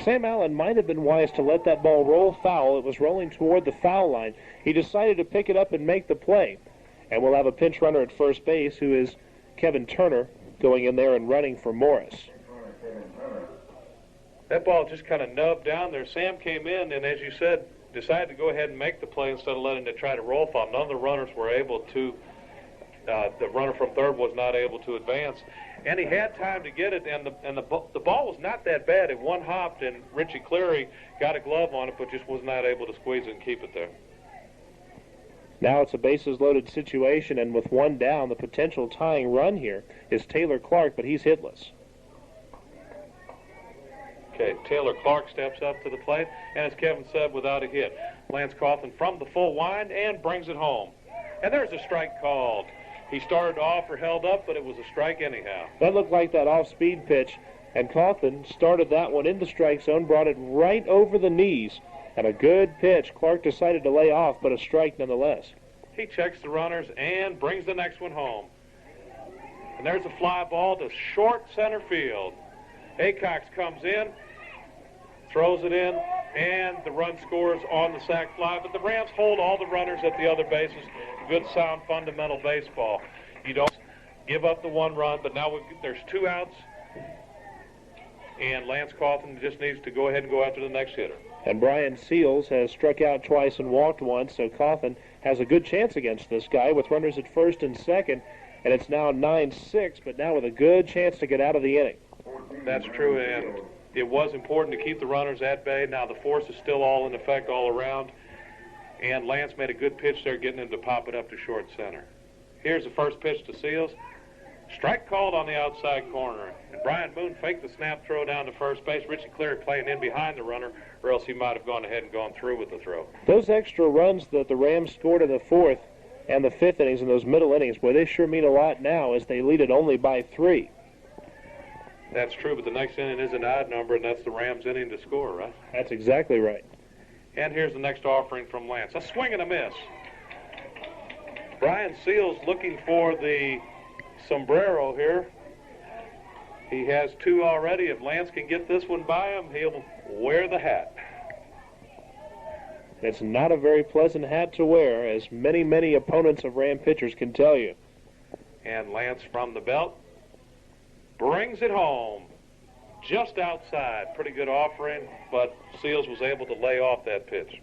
Sam Allen might have been wise to let that ball roll foul. It was rolling toward the foul line. He decided to pick it up and make the play. And we'll have a pinch runner at first base, who is Kevin Turner, going in there and running for Morris. That ball just kind of nubbed down there. Sam came in and, as you said, decided to go ahead and make the play instead of letting it try to roll foul. None of the runners were able to. The runner from third was not able to advance, and he had time to get it, and the ball was not that bad. It one hopped, and Richie Cleary got a glove on it, but just was not able to squeeze it and keep it there. Now it's a bases-loaded situation, and with 1 down, the potential tying run here is Taylor Clark, but he's hitless. Okay, Taylor Clark steps up to the plate, and as Kevin said, without a hit. Lance Cawthon from the full wind and brings it home. And there's a strike called. He started off or held up, but it was a strike anyhow. That looked like that off-speed pitch, and Cawthon started that one in the strike zone, brought it right over the knees, and a good pitch. Clark decided to lay off, but a strike nonetheless. He checks the runners and brings the next one home. And there's a fly ball to short center field. Acox comes in, throws it in, and the run scores on the sac fly. But the Rams hold all the runners at the other bases. Good, sound, fundamental baseball. You don't give up the 1 run, but now there's 2 outs, and Lance Cawthon just needs to go ahead and go after the next hitter. And Brian Seals has struck out twice and walked once, so Cawthon has a good chance against this guy with runners at first and second, and it's now 9-6, but now with a good chance to get out of the inning. That's true, and it was important to keep the runners at bay. Now the force is still all in effect all around. And Lance made a good pitch there, getting him to pop it up to short center. Here's the first pitch to Seals. Strike called on the outside corner. And Brian Moon faked the snap throw down to first base. Richie Cleary playing in behind the runner, or else he might have gone ahead and gone through with the throw. Those extra runs that the Rams scored in the 4th and the 5th innings and those middle innings, boy, they sure mean a lot now as they lead it only by 3. That's true, but the next inning is an odd number, and that's the Rams' inning to score, right? That's exactly right. And here's the next offering from Lance. A swing and a miss. Brian Seals looking for the sombrero here. He has 2 already. If Lance can get this one by him, he'll wear the hat. It's not a very pleasant hat to wear, as many, many opponents of Ram pitchers can tell you. And Lance from the belt brings it home. Just outside. Pretty good offering, but Seals was able to lay off that pitch.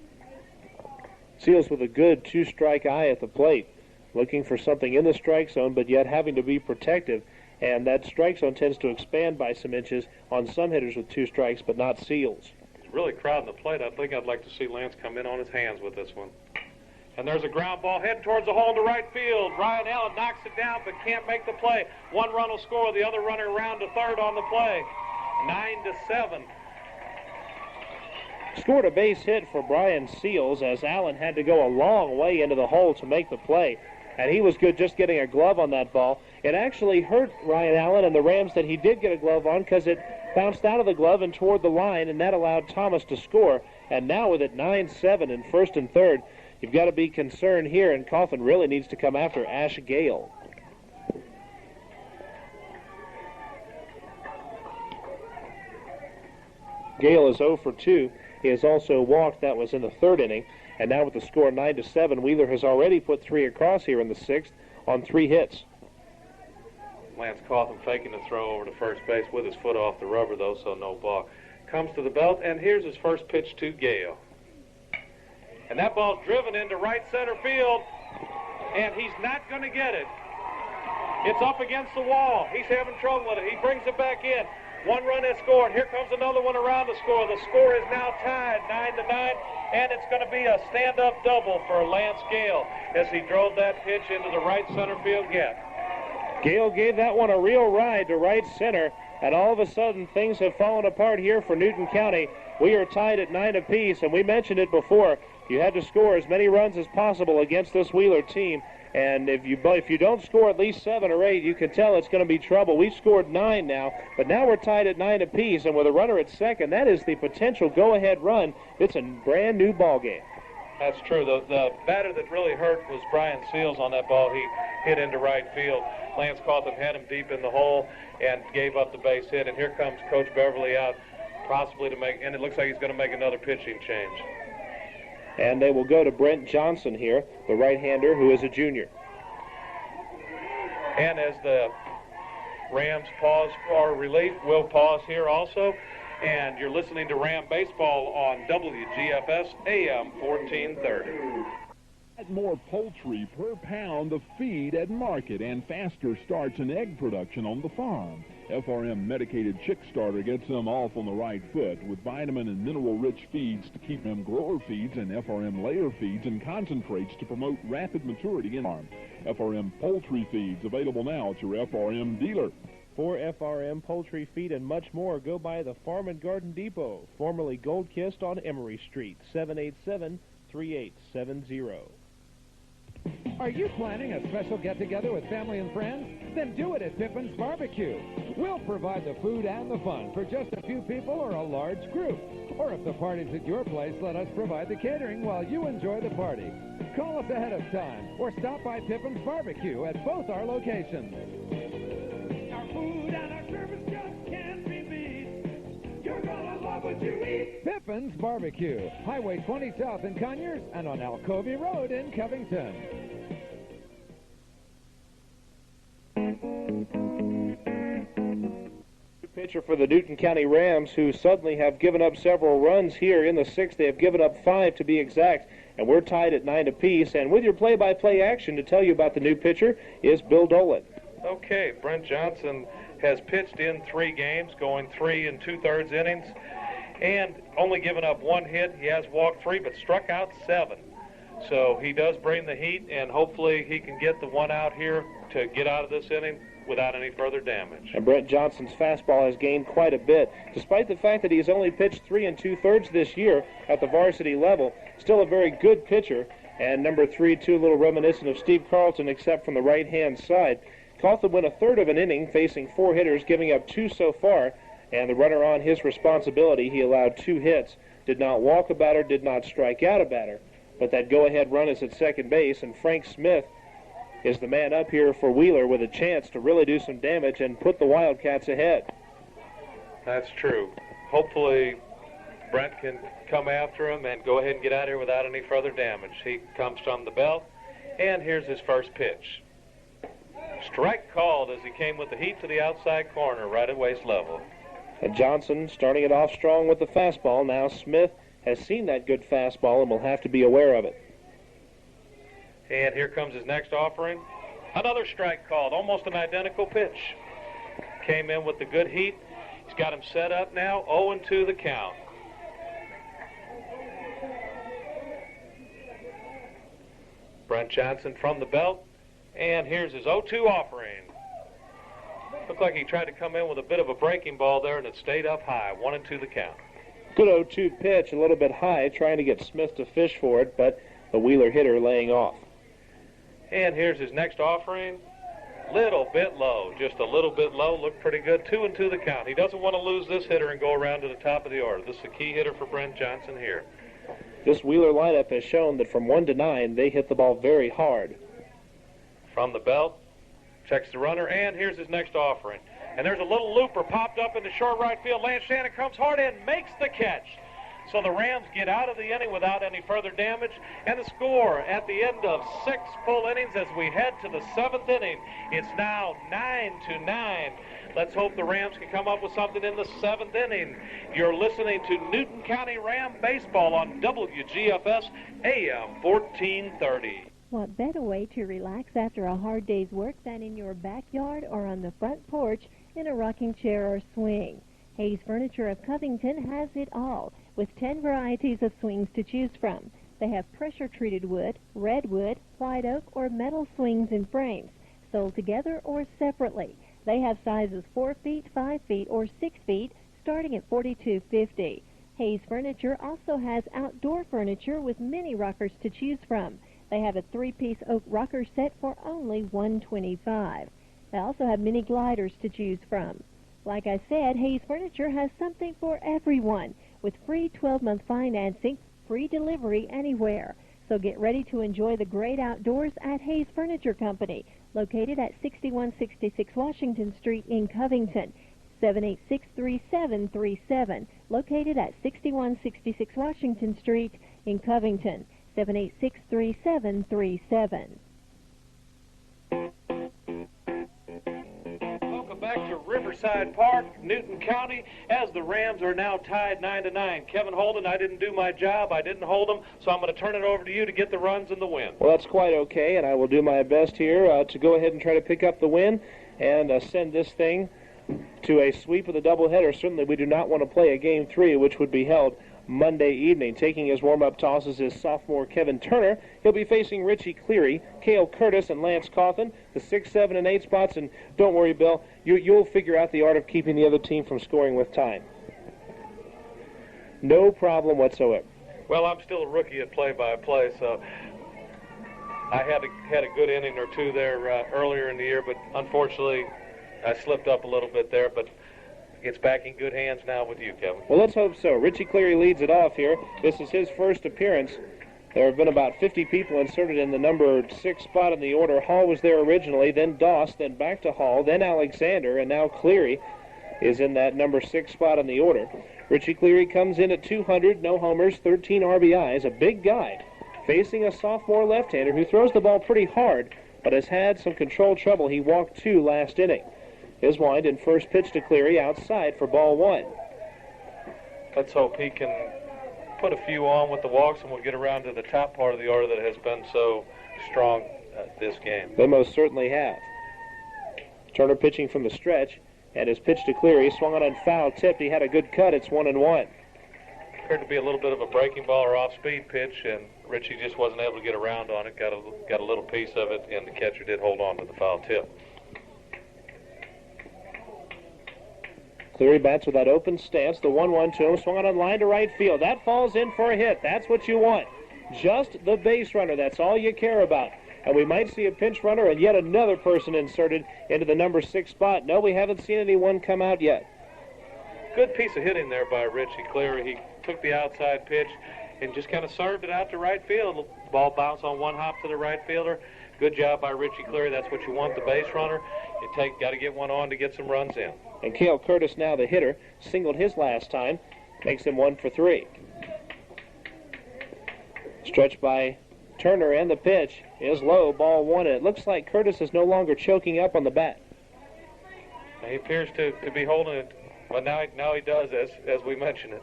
Seals with a good 2-strike eye at the plate, looking for something in the strike zone, but yet having to be protective. and that strike zone tends to expand by some inches on some hitters with 2 strikes, but not Seals. He's really crowding the plate. I think I'd like to see Lance come in on his hands with this one. And there's a ground ball heading towards the hole into right field. Ryan Allen knocks it down but can't make the play. 1 run will score. The other runner around to third on the play. 9-7. Scored a base hit for Brian Seals as Allen had to go a long way into the hole to make the play. And he was good just getting a glove on that ball. It actually hurt Ryan Allen and the Rams that he did get a glove on because it bounced out of the glove and toward the line, and that allowed Thomas to score. And now with it 9-7 in first and third, you've got to be concerned here, and Coughlin really needs to come after Ash Gale. Gale is 0 for 2. He has also walked. That was in the 3rd inning. And now with the score 9-7, Wheeler has already put 3 across here in the 6th on 3 hits. Lance Coughlin faking the throw over to first base with his foot off the rubber, though, so no ball. Comes to the belt, and here's his first pitch to Gale. And that ball's driven into right center field, and he's not going to get it. It's up against the wall. He's having trouble with it. He brings it back in. 1 run is scored. Here comes another one around to score. The score is now tied 9-9, and it's going to be a stand-up double for Lance Gale as he drove that pitch into the right center field gap. Gale gave that one a real ride to right center, and all of a sudden things have fallen apart here for Newton County. We are tied at 9 apiece, and we mentioned it before. You had to score as many runs as possible against this Wheeler team. And if you don't score at least 7 or 8, you can tell it's going to be trouble. We've scored 9 now, but now we're tied at 9 apiece. And with a runner at second, that is the potential go-ahead run. It's a brand new ball game. That's true. The batter that really hurt was Brian Seals on that ball. He hit into right field. Lance Coughlin had him deep in the hole and gave up the base hit. And here comes Coach Beverly out, possibly to make, and it looks like he's going to make another pitching change. And they will go to Brent Johnson here, the right-hander, who is a junior. And as the Rams pause for relief, we'll pause here also. And you're listening to Ram Baseball on WGFS AM 1430. More poultry per pound of feed at market and faster starts in egg production on the farm. FRM medicated chick starter gets them off on the right foot with vitamin and mineral-rich feeds to keep them grower feeds and FRM layer feeds and concentrates to promote rapid maturity in farm. FRM poultry feeds available now at your FRM dealer. For FRM poultry feed and much more, go by the Farm and Garden Depot, formerly Gold Kissed on Emory Street, 787-3870. Are you planning a special get-together with family and friends? Then do it at Pippin's Barbecue. We'll provide the food and the fun for just a few people or a large group. Or if the party's at your place, let us provide the catering while you enjoy the party. Call us ahead of time or stop by Pippin's Barbecue at both our locations. Our food and our service just can't be beat. You're gonna love what you eat. Pippin's Barbecue, Highway 20 South in Conyers and on Alcovey Road in Covington. Pitcher for the Newton County Rams, who suddenly have given up several runs here in the 6th. They have given up 5 to be exact, and we're tied at 9 apiece. And with your play-by-play action to tell you about the new pitcher is Bill Dolan. Okay, Brent Johnson has pitched in 3 games, going 3 2/3 innings, and only given up 1 hit. He has walked 3, but struck out 7. So he does bring the heat, and hopefully he can get the 1 out here to get out of this inning without any further damage. And Brent Johnson's fastball has gained quite a bit. Despite the fact that he has only pitched 3 2/3 this year at the varsity level, still a very good pitcher. And number 3, too, a little reminiscent of Steve Carlton, except from the right-hand side. Coughlin went 1/3 of an inning, facing 4 hitters, giving up 2 so far. And the runner on his responsibility, he allowed 2 hits. Did not walk a batter, did not strike out a batter. But that go-ahead run is at second base, and Frank Smith is the man up here for Wheeler with a chance to really do some damage and put the Wildcats ahead. That's true. Hopefully Brent can come after him and go ahead and get out of here without any further damage. He comes from the belt, and here's his first pitch. Strike called as he came with the heat to the outside corner, right at waist level. And Johnson starting it off strong with the fastball. Now Smith has seen that good fastball and will have to be aware of it. And here comes his next offering. Another strike called, almost an identical pitch. came in with the good heat. He's got him set up now, 0-2 the count. Brent Johnson from the belt, and here's his 0-2 offering. Looked like he tried to come in with a bit of a breaking ball there, and it stayed up high, 1-2 the count. Good 0-2 pitch, a little bit high, trying to get Smith to fish for it, but the Wheeler hitter laying off. And here's his next offering. Little bit low, just a little bit low, looked pretty good, 2-2 the count. He doesn't want to lose this hitter and go around to the top of the order. This is a key hitter for Brent Johnson here. This Wheeler lineup has shown that from 1 to 9, they hit the ball very hard. From the belt, checks the runner, and here's his next offering. And there's a little looper popped up into short right field. Lance Shannon comes hard in, makes the catch. So the Rams get out of the inning without any further damage. And the score at the end of 6 full innings as we head to the 7th inning. It's now 9-9. Let's hope the Rams can come up with something in the 7th inning. You're listening to Newton County Ram Baseball on WGFS AM 1430. What better way to relax after a hard day's work than in your backyard or on the front porch in a rocking chair or swing? Hayes Furniture of Covington has it all, with 10 varieties of swings to choose from. They have pressure-treated wood, redwood, white oak, or metal swings and frames, sold together or separately. They have sizes 4 feet, 5 feet, or 6 feet, starting at $42.50. Hayes Furniture also has outdoor furniture with many rockers to choose from. They have a 3-piece oak rocker set for only $125. They also have mini gliders to choose from. Like I said, Hayes Furniture has something for everyone, with free 12-month financing, free delivery anywhere. So get ready to enjoy the great outdoors at Hayes Furniture Company, located at 6166 Washington Street in Covington. 786-3737, located at 6166 Washington Street in Covington. 786-3737. Welcome back to Riverside Park, Newton County, as the Rams are now tied 9-9. Kevin Holden, I didn't do my job. I didn't hold them, so I'm going to turn it over to you to get the runs and the win. Well, that's quite okay, and I will do my best here to go ahead and try to pick up the win and send this thing to a sweep of the doubleheader. Certainly we do not want to play a Game 3, which would be held Monday evening. Taking his warm-up tosses is sophomore Kevin Turner. He'll be facing Richie Cleary, Cale Curtis, and Lance Cawthon, the 6, 7, and 8 spots. And don't worry, Bill, you'll figure out the art of keeping the other team from scoring with time. No problem whatsoever. Well, I'm still a rookie at play-by-play, so I had a good inning or two there earlier in the year, but unfortunately I slipped up a little bit there, but it's back in good hands now with you, Kevin. Well, let's hope so. Richie Cleary leads it off here. This is his first appearance. There have been about 50 people inserted in the number 6 spot in the order. Hall was there originally, then Doss, then back to Hall, then Alexander, and now Cleary is in that number 6 spot in the order. Richie Cleary comes in at 200, no homers, 13 RBIs, a big guy, facing a sophomore left-hander who throws the ball pretty hard, but has had some control trouble. He walked 2 last inning. His wind and first pitch to Cleary outside for ball 1. Let's hope he can put a few on with the walks, and we'll get around to the top part of the order that has been so strong this game. They most certainly have. Turner pitching from the stretch, and his pitch to Cleary swung on and foul tipped. He had a good cut. It's 1-1. Appeared to be a little bit of a breaking ball or off-speed pitch, and Richie just wasn't able to get around on it. Got a little piece of it, and the catcher did hold on to the foul tip. Cleary bats with that open stance. The 1-1 to him. Swung on line to right field. That falls in for a hit. That's what you want. Just the base runner. That's all you care about. And we might see a pinch runner and yet another person inserted into the number 6 spot. No, we haven't seen anyone come out yet. Good piece of hitting there by Richie Cleary. He took the outside pitch and just kind of served it out to right field. The ball bounced on one hop to the right fielder. Good job by Richie Cleary. That's what you want, the base runner. Got to get one on to get some runs in. And Cale Curtis, now the hitter, singled his last time, makes him 1 for 3. Stretched by Turner, and the pitch is low, ball 1. And it looks like Curtis is no longer choking up on the bat. He appears to be holding it, but now he does, as we mentioned it.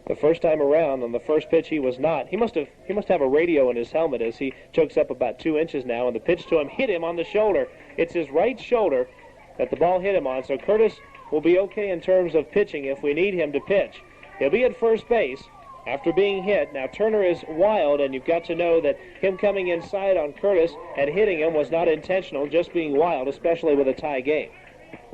The first time around, on the first pitch, he was not. He must have a radio in his helmet as he chokes up about 2 inches now, and the pitch to him hit him on the shoulder. It's his right shoulder, that the ball hit him on, so Curtis will be okay in terms of pitching if we need him to pitch. He'll be at first base after being hit. Now Turner is wild, and you've got to know that him coming inside on Curtis and hitting him was not intentional, just being wild, especially with a tie game.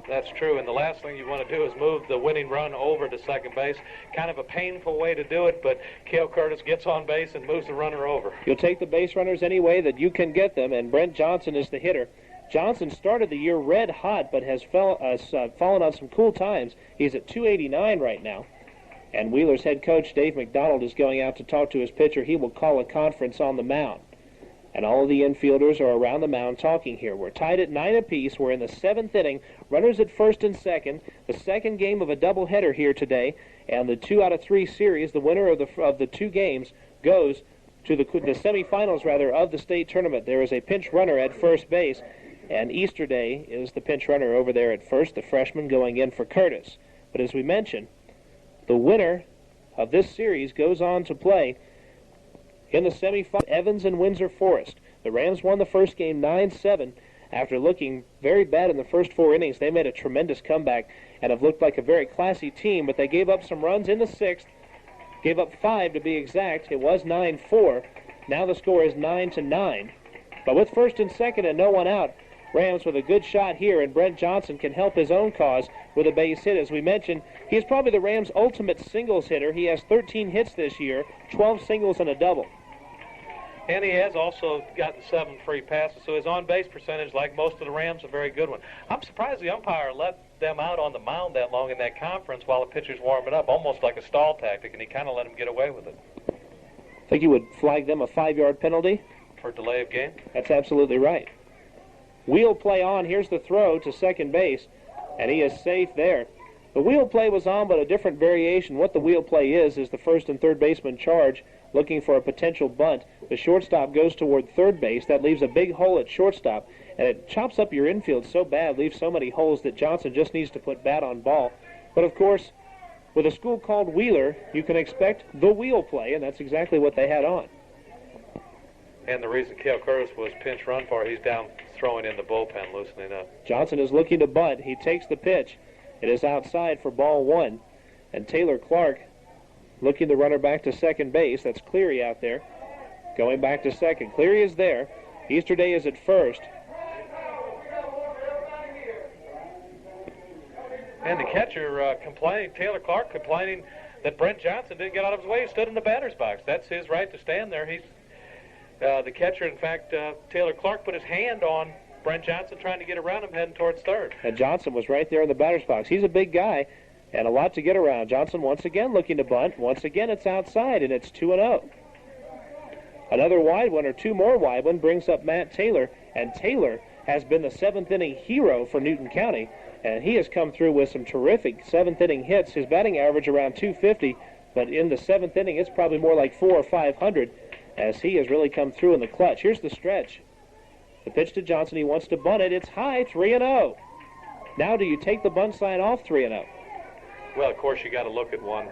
That's true, and the last thing you want to do is move the winning run over to second base. Kind of a painful way to do it, but Cale Curtis gets on base and moves the runner over. You'll take the base runners any way that you can get them, and Brent Johnson is the hitter. Johnson started the year red hot, but has fallen on some cool times. He's at 289 right now. And Wheeler's head coach, Dave McDonald, is going out to talk to his pitcher. He will call a conference on the mound. And all of the infielders are around the mound talking here. We're tied at 9 apiece. We're in the 7th inning. Runners at first and second. The second game of a doubleheader here today. And the 2 out of 3 series, the winner of the 2 games, goes to the semifinals, of the state tournament. There is a pinch runner at first base. And Easterday is the pinch runner over there at first, the freshman going in for Curtis. But as we mentioned, the winner of this series goes on to play in the semifinals, Evans and Windsor Forest. The Rams won the first game 9-7. After looking very bad in the first 4 innings, they made a tremendous comeback and have looked like a very classy team, but they gave up some runs in the 6th, gave up 5 to be exact. It was 9-4. Now the score is 9-9. But with first and second and no one out, Rams with a good shot here, and Brent Johnson can help his own cause with a base hit. As we mentioned, he is probably the Rams' ultimate singles hitter. He has 13 hits this year, 12 singles and a double. And he has also gotten 7 free passes, so his on-base percentage, like most of the Rams, a very good one. I'm surprised the umpire let them out on the mound that long in that conference while the pitcher's warming up, almost like a stall tactic, and he kind of let him get away with it. Think you would flag them a 5-yard penalty? For delay of game? That's absolutely right. Wheel play on. Here's the throw to second base, and he is safe there. The wheel play was on, but a different variation. What the wheel play is the first and third baseman charge, looking for a potential bunt. The shortstop goes toward third base. That leaves a big hole at shortstop, and it chops up your infield so bad, leaves so many holes that Johnson just needs to put bat on ball. But, of course, with a school called Wheeler, you can expect the wheel play, and that's exactly what they had on. And the reason Cale Curtis was pinch run for, he's down throwing in the bullpen, loosening up. Johnson is looking to bunt. He takes the pitch. It is outside for ball 1. And Taylor Clark looking the runner back to second base. That's Cleary out there. Going back to second. Cleary is there. Easterday is at first. And the catcher complaining, Taylor Clark complaining that Brent Johnson didn't get out of his way. He stood in the batter's box. That's his right to stand there. He's the catcher, in fact, Taylor Clark put his hand on Brent Johnson trying to get around him heading towards third. And Johnson was right there in the batter's box. He's a big guy and a lot to get around. Johnson once again looking to bunt. Once again it's outside, and it's 2-0. Another wide one, or 2 more wide one, brings up Matt Taylor. And Taylor has been the 7th inning hero for Newton County, and he has come through with some terrific 7th inning hits. His batting average around 250, but in the 7th inning it's probably more like 400 or 500. As he has really come through in the clutch. Here's the stretch. The pitch to Johnson. He wants to bunt it. It's high, 3-0. Now do you take the bunt sign off 3-0? Well, of course, you got to look at one.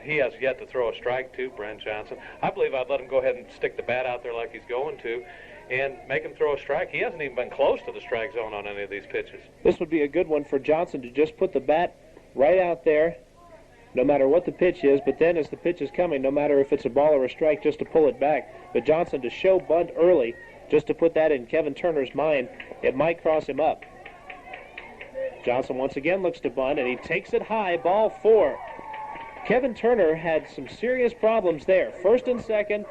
He has yet to throw a strike to Brent Johnson. I believe I'd let him go ahead and stick the bat out there like he's going to and make him throw a strike. He hasn't even been close to the strike zone on any of these pitches. This would be a good one for Johnson to just put the bat right out there, no matter what the pitch is, but then as the pitch is coming, no matter if it's a ball or a strike, just to pull it back. But Johnson to show bunt early, just to put that in Kevin Turner's mind, it might cross him up. Johnson once again looks to bunt, and he takes it high, ball 4. Kevin Turner had some serious problems there. First and second,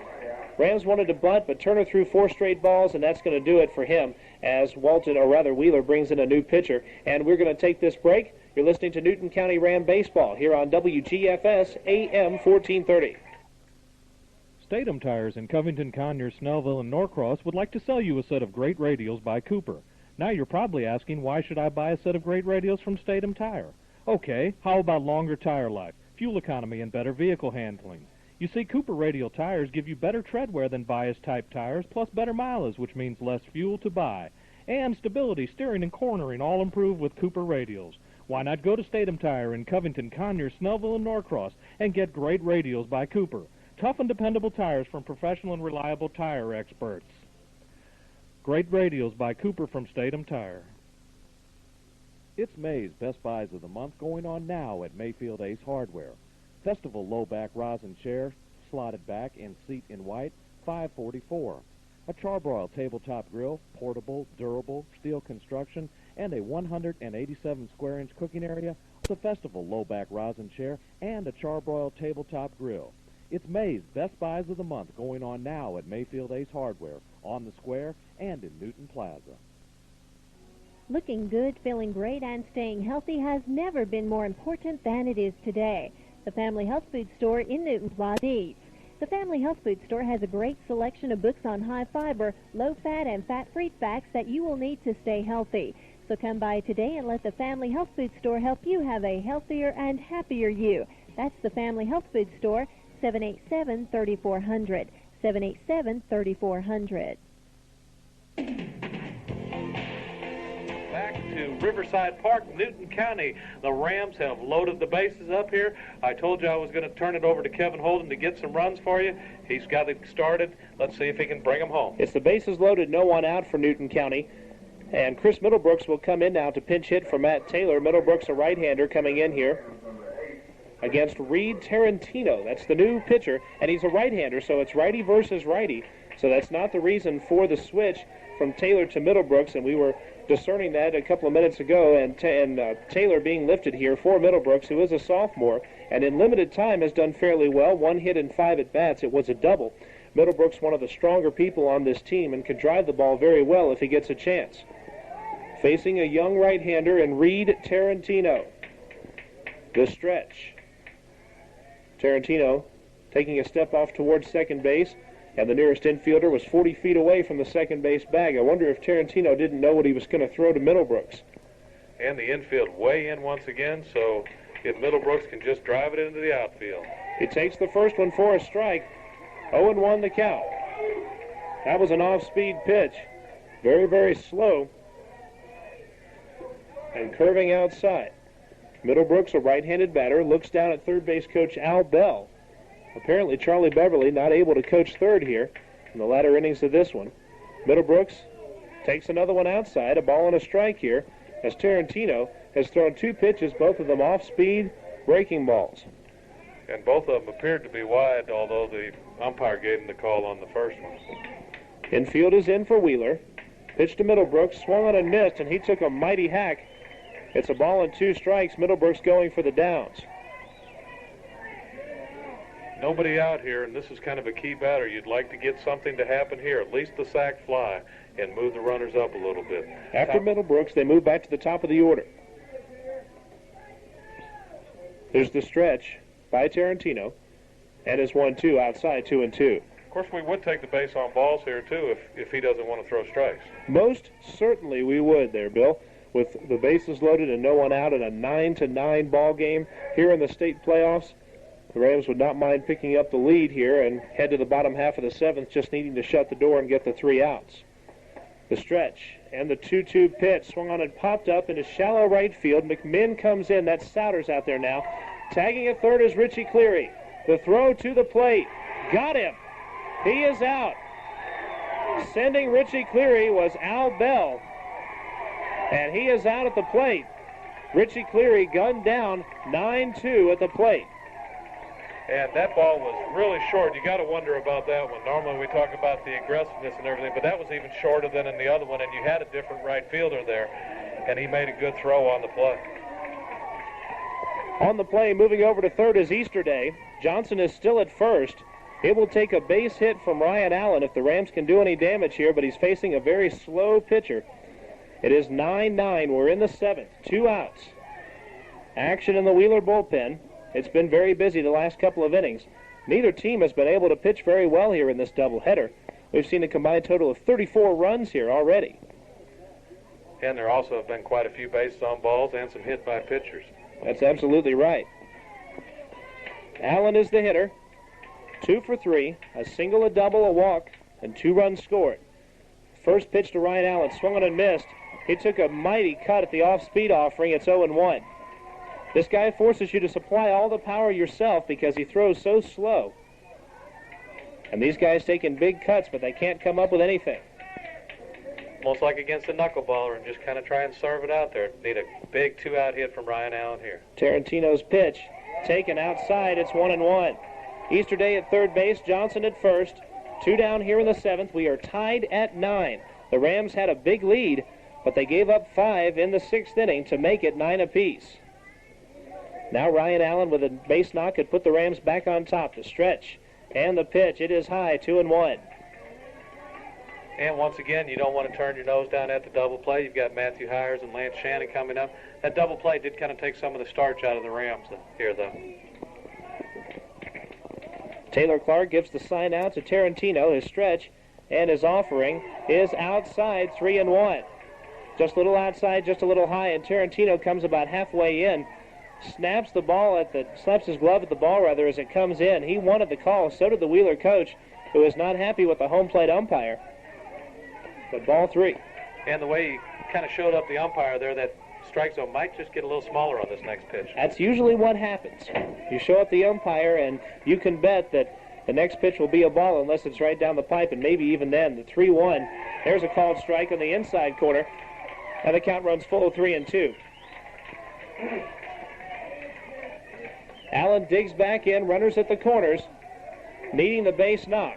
Rams wanted to bunt, but Turner threw 4 straight balls, and that's going to do it for him as Wheeler brings in a new pitcher. And we're going to take this break. You're listening to Newton County Ram Baseball here on WGFS AM 1430. Statham Tires in Covington, Conyers, Snellville, and Norcross would like to sell you a set of great radials by Cooper. Now you're probably asking, why should I buy a set of great radials from Statham Tire? Okay, how about longer tire life, fuel economy, and better vehicle handling? You see, Cooper radial tires give you better tread wear than bias-type tires, plus better mileage, which means less fuel to buy. And stability, steering, and cornering all improved with Cooper radials. Why not go to Statham Tire in Covington, Conyers, Snellville, and Norcross and get great radials by Cooper? Tough and dependable tires from professional and reliable tire experts. Great radials by Cooper from Statham Tire. It's May's Best Buys of the Month going on now at Mayfield Ace Hardware. Festival low-back rosin chair, slotted back and seat in white, $544. A charbroil tabletop grill, portable, durable, steel construction, and a 187 square inch cooking area, the festival low-back rosin chair, and a charbroil tabletop grill. It's May's Best Buys of the Month going on now at Mayfield Ace Hardware, on the square, and in Newton Plaza. Looking good, feeling great, and staying healthy has never been more important than it is today. The Family Health Food Store in Newton Plaza eats. The Family Health Food Store has a great selection of books on high fiber, low fat, and fat-free facts that you will need to stay healthy. So come by today and let the Family Health Food Store help you have a healthier and happier you. That's the Family Health Food Store, 787-3400, 787-3400. Back to Riverside Park, Newton County. The Rams have loaded the bases up here. I told you I was going to turn it over to Kevin Holden to get some runs for you. He's got it started. Let's see if he can bring them home. It's the bases loaded, no one out for Newton County. And Chris Middlebrooks will come in now to pinch hit for Matt Taylor. Middlebrooks, a right-hander, coming in here against Reed Tarantino. That's the new pitcher, and he's a right-hander, so it's righty versus righty. So that's not the reason for the switch from Taylor to Middlebrooks, and we were discerning that a couple of minutes ago, and Taylor being lifted here for Middlebrooks, who is a sophomore, and in limited time has done fairly well. 1 hit and 5 at-bats. It was a double. Middlebrooks, one of the stronger people on this team, and can drive the ball very well if he gets a chance. Facing a young right-hander in Reed Tarantino. The stretch. Tarantino taking a step off towards second base, and the nearest infielder was 40 feet away from the second base bag. I wonder if Tarantino didn't know what he was going to throw to Middlebrooks. And the infield way in once again, so if Middlebrooks can just drive it into the outfield. He takes the first one for a strike. 0-1 the count. That was an off-speed pitch. Very, very slow. And curving outside. Middlebrooks, a right-handed batter, looks down at third base coach Al Bell. Apparently Charlie Beverly not able to coach third here in the latter innings of this one. Middlebrooks takes another one outside, a ball and a strike here, as Tarantino has thrown 2 pitches, both of them off-speed breaking balls. And both of them appeared to be wide, although the umpire gave him the call on the first one. Infield is in for Wheeler. Pitch to Middlebrooks, swung on and missed, and he took a mighty hack. It's a ball and 2 strikes. Middlebrooks going for the downs. Nobody out here, and this is kind of a key batter. You'd like to get something to happen here, at least the sac fly, and move the runners up a little bit. After Middlebrooks, they move back to the top of the order. There's the stretch by Tarantino, and it's 1-2 outside, 2-2. Of course, we would take the base on balls here, too, if he doesn't want to throw strikes. Most certainly we would there, Bill. With the bases loaded and no one out in a 9-9 ball game here in the state playoffs, the Rams would not mind picking up the lead here and head to the bottom half of the 7th, just needing to shut the door and get the 3 outs. The stretch and the 2-2 pitch swung on and popped up into shallow right field. McMinn comes in. That's Souders out there now. Tagging at third is Richie Cleary. The throw to the plate. Got him. He is out. Sending Richie Cleary was Al Bell. And he is out at the plate. Richie Cleary gunned down 9-2 at the plate. And that ball was really short. You got to wonder about that one. Normally we talk about the aggressiveness and everything, but that was even shorter than in the other one, and you had a different right fielder there, and he made a good throw on the play. On the play, moving over to third is Easterday. Johnson is still at first. It will take a base hit from Ryan Allen if the Rams can do any damage here, but he's facing a very slow pitcher. It is 9-9. We're in the 7th. 2 outs. Action in the Wheeler bullpen. It's been very busy the last couple of innings. Neither team has been able to pitch very well here in this doubleheader. We've seen a combined total of 34 runs here already. And there also have been quite a few bases on balls and some hit by pitchers. That's absolutely right. Allen is the hitter. 2 for 3, a single, a double, a walk, and 2 runs scored. First pitch to Ryan Allen, swung on and missed. He took a mighty cut at the off-speed offering. It's 0-1. This guy forces you to supply all the power yourself because he throws so slow. And these guys taking big cuts, but they can't come up with anything. almost like against a knuckleballer, and just kind of try and serve it out there. Need a big 2-out hit from Ryan Allen here. Tarantino's pitch taken outside. It's 1-1. Easterday at third base, Johnson at first. 2 down here in the 7th. We are tied at 9. The Rams had a big lead, but they gave up 5 in the 6th inning to make it 9 apiece. Now Ryan Allen with a base knock could put the Rams back on top. To stretch. And the pitch. It is high, 2-1. And once again, you don't want to turn your nose down at the double play. You've got Matthew Hires and Lance Shannon coming up. That double play did kind of take some of the starch out of the Rams here, though. Taylor Clark gives the sign out to Tarantino. His stretch and his offering is outside, 3-1. Just a little outside, just a little high, and Tarantino comes about halfway in. Snaps his glove at the ball rather as it comes in. He wanted the call. So did the Wheeler coach, who is not happy with the home plate umpire. But ball 3. And the way he kind of showed up the umpire there, that strike zone might just get a little smaller on this next pitch. That's usually what happens. You show up the umpire, and you can bet that the next pitch will be a ball unless it's right down the pipe, and maybe even then. The 3-1. There's a called strike on the inside corner, and the count runs full 3-2. Allen digs back in, runners at the corners, needing the base knock.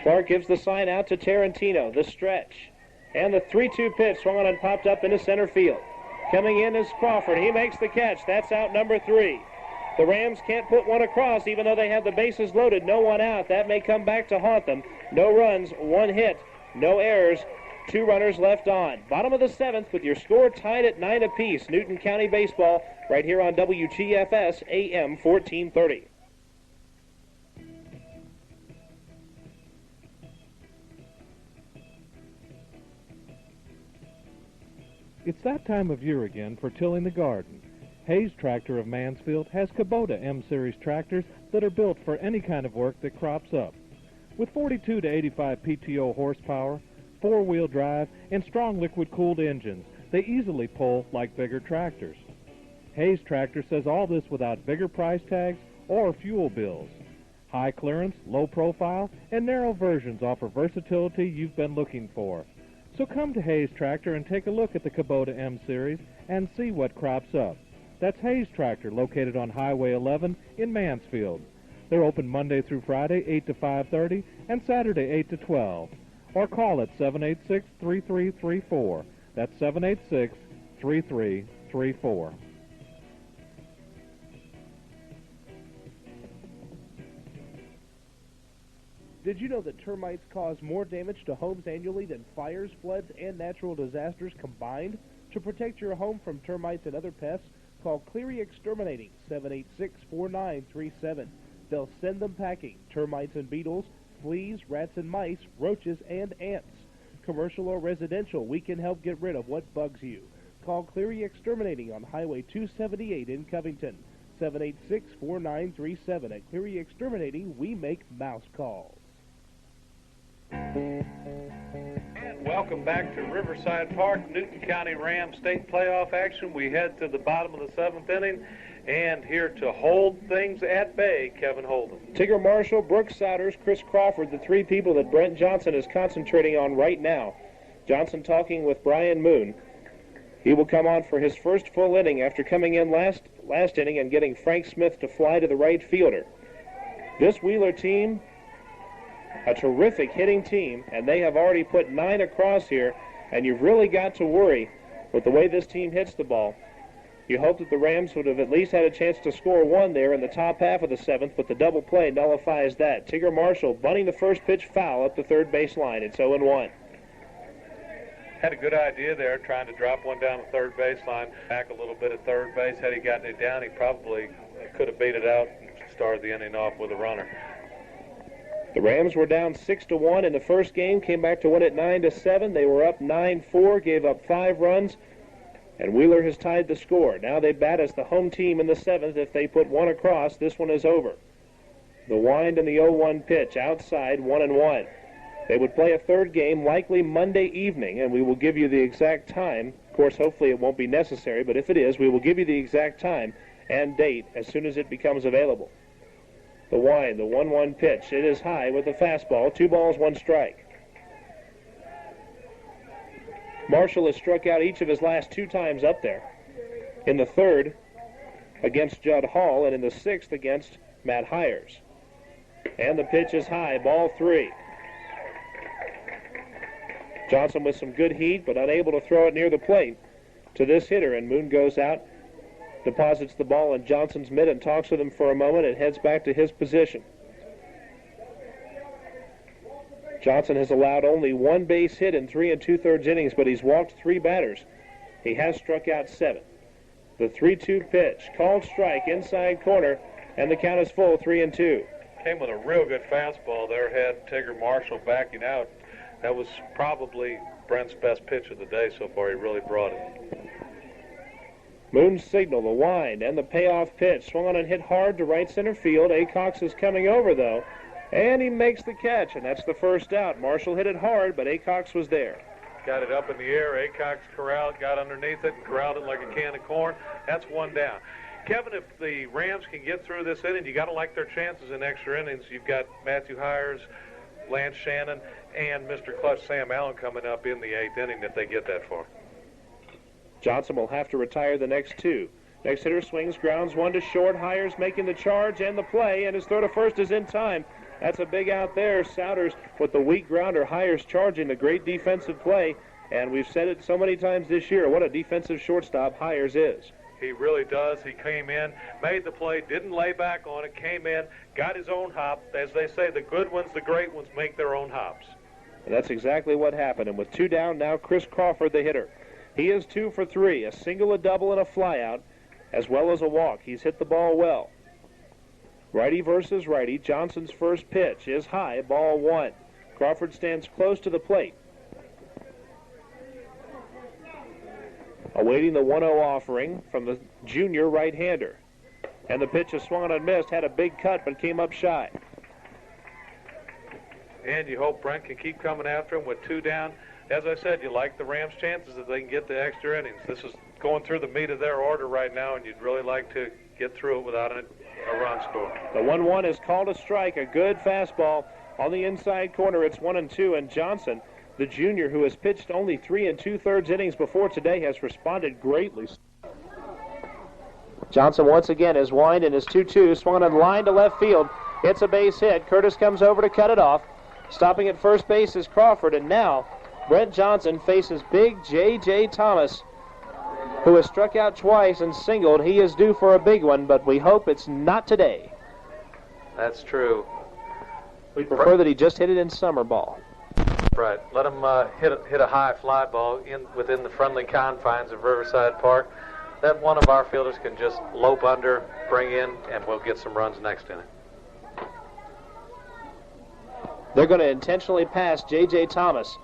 Clark gives the sign out to Tarantino. The stretch. And the 3-2 pitch swung on and popped up into center field. Coming in is Crawford. He makes the catch. That's out number 3. The Rams can't put one across even though they have the bases loaded. No one out. That may come back to haunt them. No runs, 1 hit, no errors, 2 runners left on. Bottom of the 7th with your score tied at 9 apiece. Newton County Baseball right here on WGFS AM 1430. It's that time of year again for tilling the garden. Hayes Tractor of Mansfield has Kubota M-Series tractors that are built for any kind of work that crops up. With 42 to 85 PTO horsepower, 4-wheel drive, and strong liquid-cooled engines, they easily pull like bigger tractors. Hayes Tractor says all this without bigger price tags or fuel bills. High clearance, low profile, and narrow versions offer versatility you've been looking for. So come to Hayes Tractor and take a look at the Kubota M-Series and see what crops up. That's Hayes Tractor, located on Highway 11 in Mansfield. They're open Monday through Friday, 8 to 5:30, and Saturday, 8 to 12. Or call at 786-3334. That's 786-3334. Did you know that termites cause more damage to homes annually than fires, floods, and natural disasters combined? To protect your home from termites and other pests, call Cleary Exterminating, 786-4937. They'll send them packing. Termites and beetles, fleas, rats and mice, roaches, and ants. Commercial or residential, we can help get rid of what bugs you. Call Cleary Exterminating on Highway 278 in Covington, 786-4937. At Cleary Exterminating, we make mouse calls. And welcome back to Riverside Park, Newton County Rams state playoff action. We head to the bottom of the 7th inning and here to hold things at bay, Kevin Holden. Tigger Marshall, Brooks Souders, Chris Crawford, the 3 people that Brent Johnson is concentrating on right now. Johnson talking with Brian Moon. He will come on for his first full inning after coming in last inning and getting Frank Smith to fly to the right fielder. This Wheeler team, a terrific hitting team, and they have already put 9 across here, and you've really got to worry with the way this team hits the ball. You hope that the Rams would have at least had a chance to score 1 there in the top half of the 7th, but the double play nullifies that. Tigger Marshall bunting the first pitch foul up the third baseline. It's 0-1. Had a good idea there, trying to drop one down the third baseline. Back a little bit at third base. Had he gotten it down, he probably could have beat it out and started the inning off with a runner. The Rams were down 6-1 in the first game, came back to win it 9-7. They were up 9-4, gave up 5 runs, and Wheeler has tied the score. Now they bat as the home team in the 7th. If they put 1 across, this one is over. The wind and the 0-1 pitch outside, 1-1. They would play a third game likely Monday evening, and we will give you the exact time. Of course, hopefully it won't be necessary, but if it is, we will give you the exact time and date as soon as it becomes available. The wind, the 1-1 pitch. It is high with the fastball. 2 balls, 1 strike. Marshall has struck out each of his last 2 times up there. In the 3rd against Judd Hall, and in the 6th against Matt Hires. And the pitch is high, ball 3. Johnson with some good heat, but unable to throw it near the plate to this hitter, and Moon goes out, deposits the ball in Johnson's mitt and talks with him for a moment and heads back to his position. Johnson has allowed only 1 base hit in 3 2/3 innings, but he's walked 3 batters. He has struck out 7. The 3-2 pitch, called strike, inside corner, and the count is full, 3-2. Came with a real good fastball there, had Tigger Marshall backing out. That was probably Brent's best pitch of the day so far. He really brought it. Moon's signal, the wind, and the payoff pitch. Swung on and hit hard to right center field. Acox is coming over, though, and he makes the catch, and that's the first out. Marshall hit it hard, but Acox was there. Got it up in the air. Acox corralled, got underneath it, and corralled it like a can of corn. That's 1 down. Kevin, if the Rams can get through this inning, you got to like their chances in extra innings. You've got Matthew Hires, Lance Shannon, and Mr. Clutch Sam Allen coming up in the 8th inning if they get that far. Johnson will have to retire the next 2. Next hitter swings, grounds 1 to short. Hires making the charge and the play, and his throw to first is in time. That's a big out there. Souders with the weak grounder. Hires charging, the great defensive play, and we've said it so many times this year, what a defensive shortstop Hires is. He really does. He came in, made the play, didn't lay back on it, came in, got his own hop. As they say, the good ones, the great ones, make their own hops. And that's exactly what happened. And with 2 down, now Chris Crawford, the hitter. He is 2 for 3, a single, a double, and a flyout, as well as a walk. He's hit the ball well. Righty versus righty. Johnson's first pitch is high, ball 1. Crawford stands close to the plate. Awaiting the 1-0 offering from the junior right-hander. And the pitch is swung on and missed, had a big cut, but came up shy. And you hope Brent can keep coming after him with 2 down. As I said, you like the Rams' chances that they can get the extra innings. This is going through the meat of their order right now, and you'd really like to get through it without a run score. The 1-1 is called a strike, a good fastball on the inside corner. It's 1-2, and Johnson, the junior, who has pitched only 3 2/3 innings before today, has responded greatly. Johnson once again is wind in his 2-2, swung on line to left field. It's a base hit. Curtis comes over to cut it off. Stopping at first base is Crawford, and now Brent Johnson faces big J.J. Thomas, who has struck out twice and singled. He is due for a big one, but we hope it's not today. That's true. We prefer that he just hit it in summer ball. Right. Let him hit a high fly ball within the friendly confines of Riverside Park. Then one of our fielders can just lope under, bring in, and we'll get some runs next inning. They're going to intentionally pass J.J. Thomas,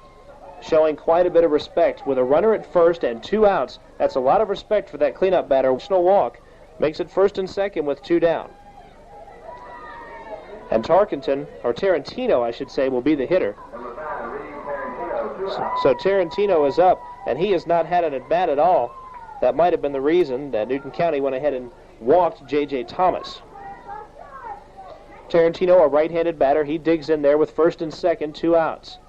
showing quite a bit of respect. With a runner at first and 2 outs, that's a lot of respect for that cleanup batter. Additional walk makes it first and second with 2 down. And Tarantino, I should say, will be the hitter. So Tarantino is up, and he has not had an at-bat at all. That might have been the reason that Newton County went ahead and walked J.J. Thomas. Tarantino, a right-handed batter, he digs in there with first and second, 2 outs.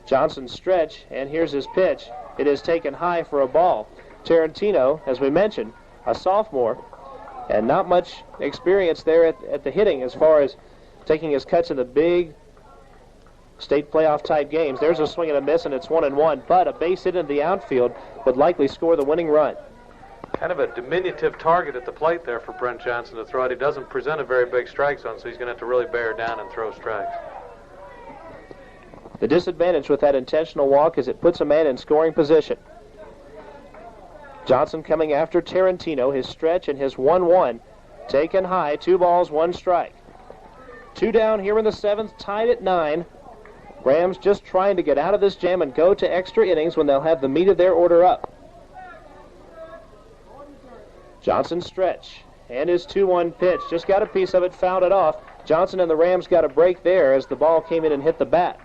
Johnson's stretch, and here's his pitch. It is taken high for a ball. Tarantino, as we mentioned, a sophomore, and not much experience there at the hitting as far as taking his cuts in the big state playoff type games. There's a swing and a miss, and it's 1-1, but a base hit into the outfield would likely score the winning run. Kind of a diminutive target at the plate there for Brent Johnson to throw it. He doesn't present a very big strike zone, so he's going to have to really bear down and throw strikes. The disadvantage with that intentional walk is it puts a man in scoring position. Johnson coming after Tarantino, his stretch and his 1-1. Taken high, 2 balls, 1 strike. 2 down here in the 7th, tied at 9. Rams just trying to get out of this jam and go to extra innings when they'll have the meat of their order up. Johnson stretch, and his 2-1 pitch. Just got a piece of it, fouled it off. Johnson and the Rams got a break there as the ball came in and hit the bat.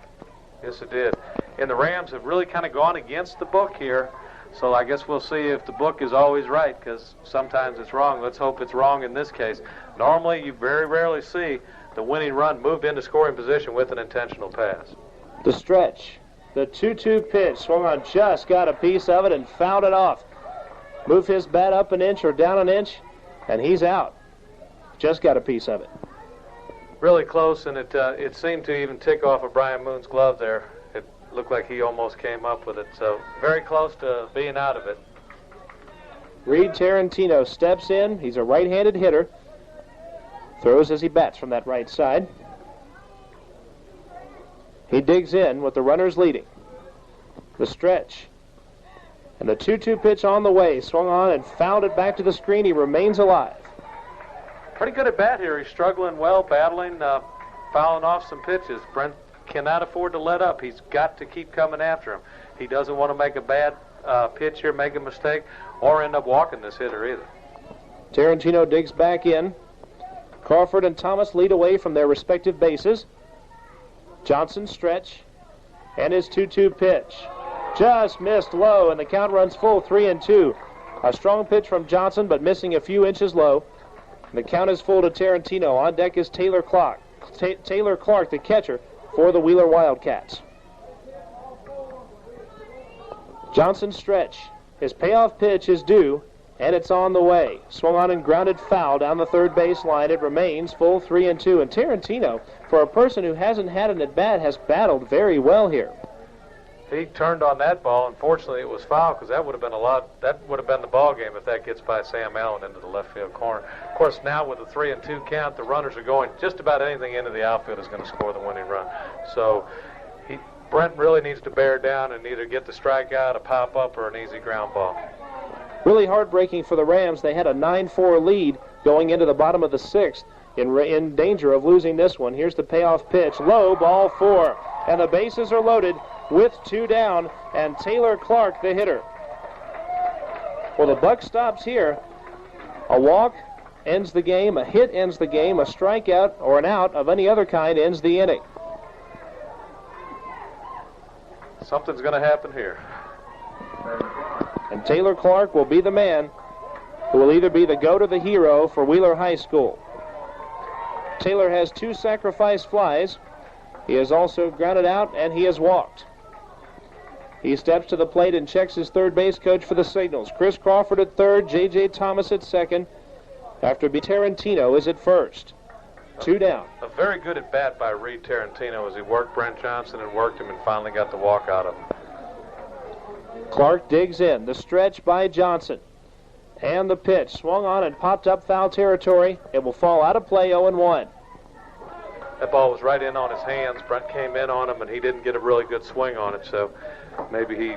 Yes, it did. And the Rams have really kind of gone against the book here. So I guess we'll see if the book is always right, because sometimes it's wrong. Let's hope it's wrong in this case. Normally, you very rarely see the winning run moved into scoring position with an intentional pass. The stretch, The 2-2 pitch. Swung on, just got a piece of it and fouled it off. Move his bat up an inch or down an inch, and he's out. Just got a piece of it. Really close, and it seemed to even tick off of Brian Moon's glove there. It looked like he almost came up with it, so very close to being out of it. Reed Tarantino steps in. He's a right-handed hitter. Throws as he bats from that right side. He digs in with the runners leading. The stretch. And the 2-2 pitch on the way. Swung on and fouled it back to the screen. He remains alive. Pretty good at bat here. He's struggling well, battling, fouling off some pitches. Brent cannot afford to let up. He's got to keep coming after him. He doesn't want to make a bad pitch here, make a mistake, or end up walking this hitter either. Tarantino digs back in. Crawford and Thomas lead away from their respective bases. Johnson stretch. And his 2-2 pitch. Just missed low, and the count runs full, 3-2. A strong pitch from Johnson, but missing a few inches low. The count is full to Tarantino. On deck is Taylor Clark. Taylor Clark, the catcher for the Wheeler Wildcats. Johnson stretch. His payoff pitch is due, and it's on the way. Swung on and grounded foul down the third base line. It remains full, 3-2. And Tarantino, for a person who hasn't had an at-bat, has battled very well here. He turned on that ball. Unfortunately, it was foul because that would have been the ball game if that gets by Sam Allen into the left field corner. Of course, now with the 3-2 count, the runners are going. Just about anything into the outfield is going to score the winning run. So Brent really needs to bear down and either get the strikeout, a pop-up, or an easy ground ball. Really heartbreaking for the Rams. They had a 9-4 lead going into the bottom of the sixth, in danger of losing this one. Here's the payoff pitch. Low, ball 4. And the bases are loaded with 2 down, and Taylor Clark, the hitter. Well, the buck stops here. A walk ends the game, a hit ends the game, a strikeout or an out of any other kind ends the inning. Something's going to happen here. And Taylor Clark will be the man who will either be the GOAT or the hero for Wheeler High School. Taylor has 2 sacrifice flies. He has also grounded out, and he has walked. He steps to the plate and checks his third base coach for the signals. Chris Crawford at third, J.J. Thomas at second. After B. Tarantino is at first. 2 down. A very good at bat by Reed Tarantino as he worked Brent Johnson and worked him and finally got the walk out of him. Clark digs in. The stretch by Johnson. And the pitch. Swung on and popped up foul territory. It will fall out of play, 0-1. That ball was right in on his hands. Brent came in on him, and he didn't get a really good swing on it, so maybe he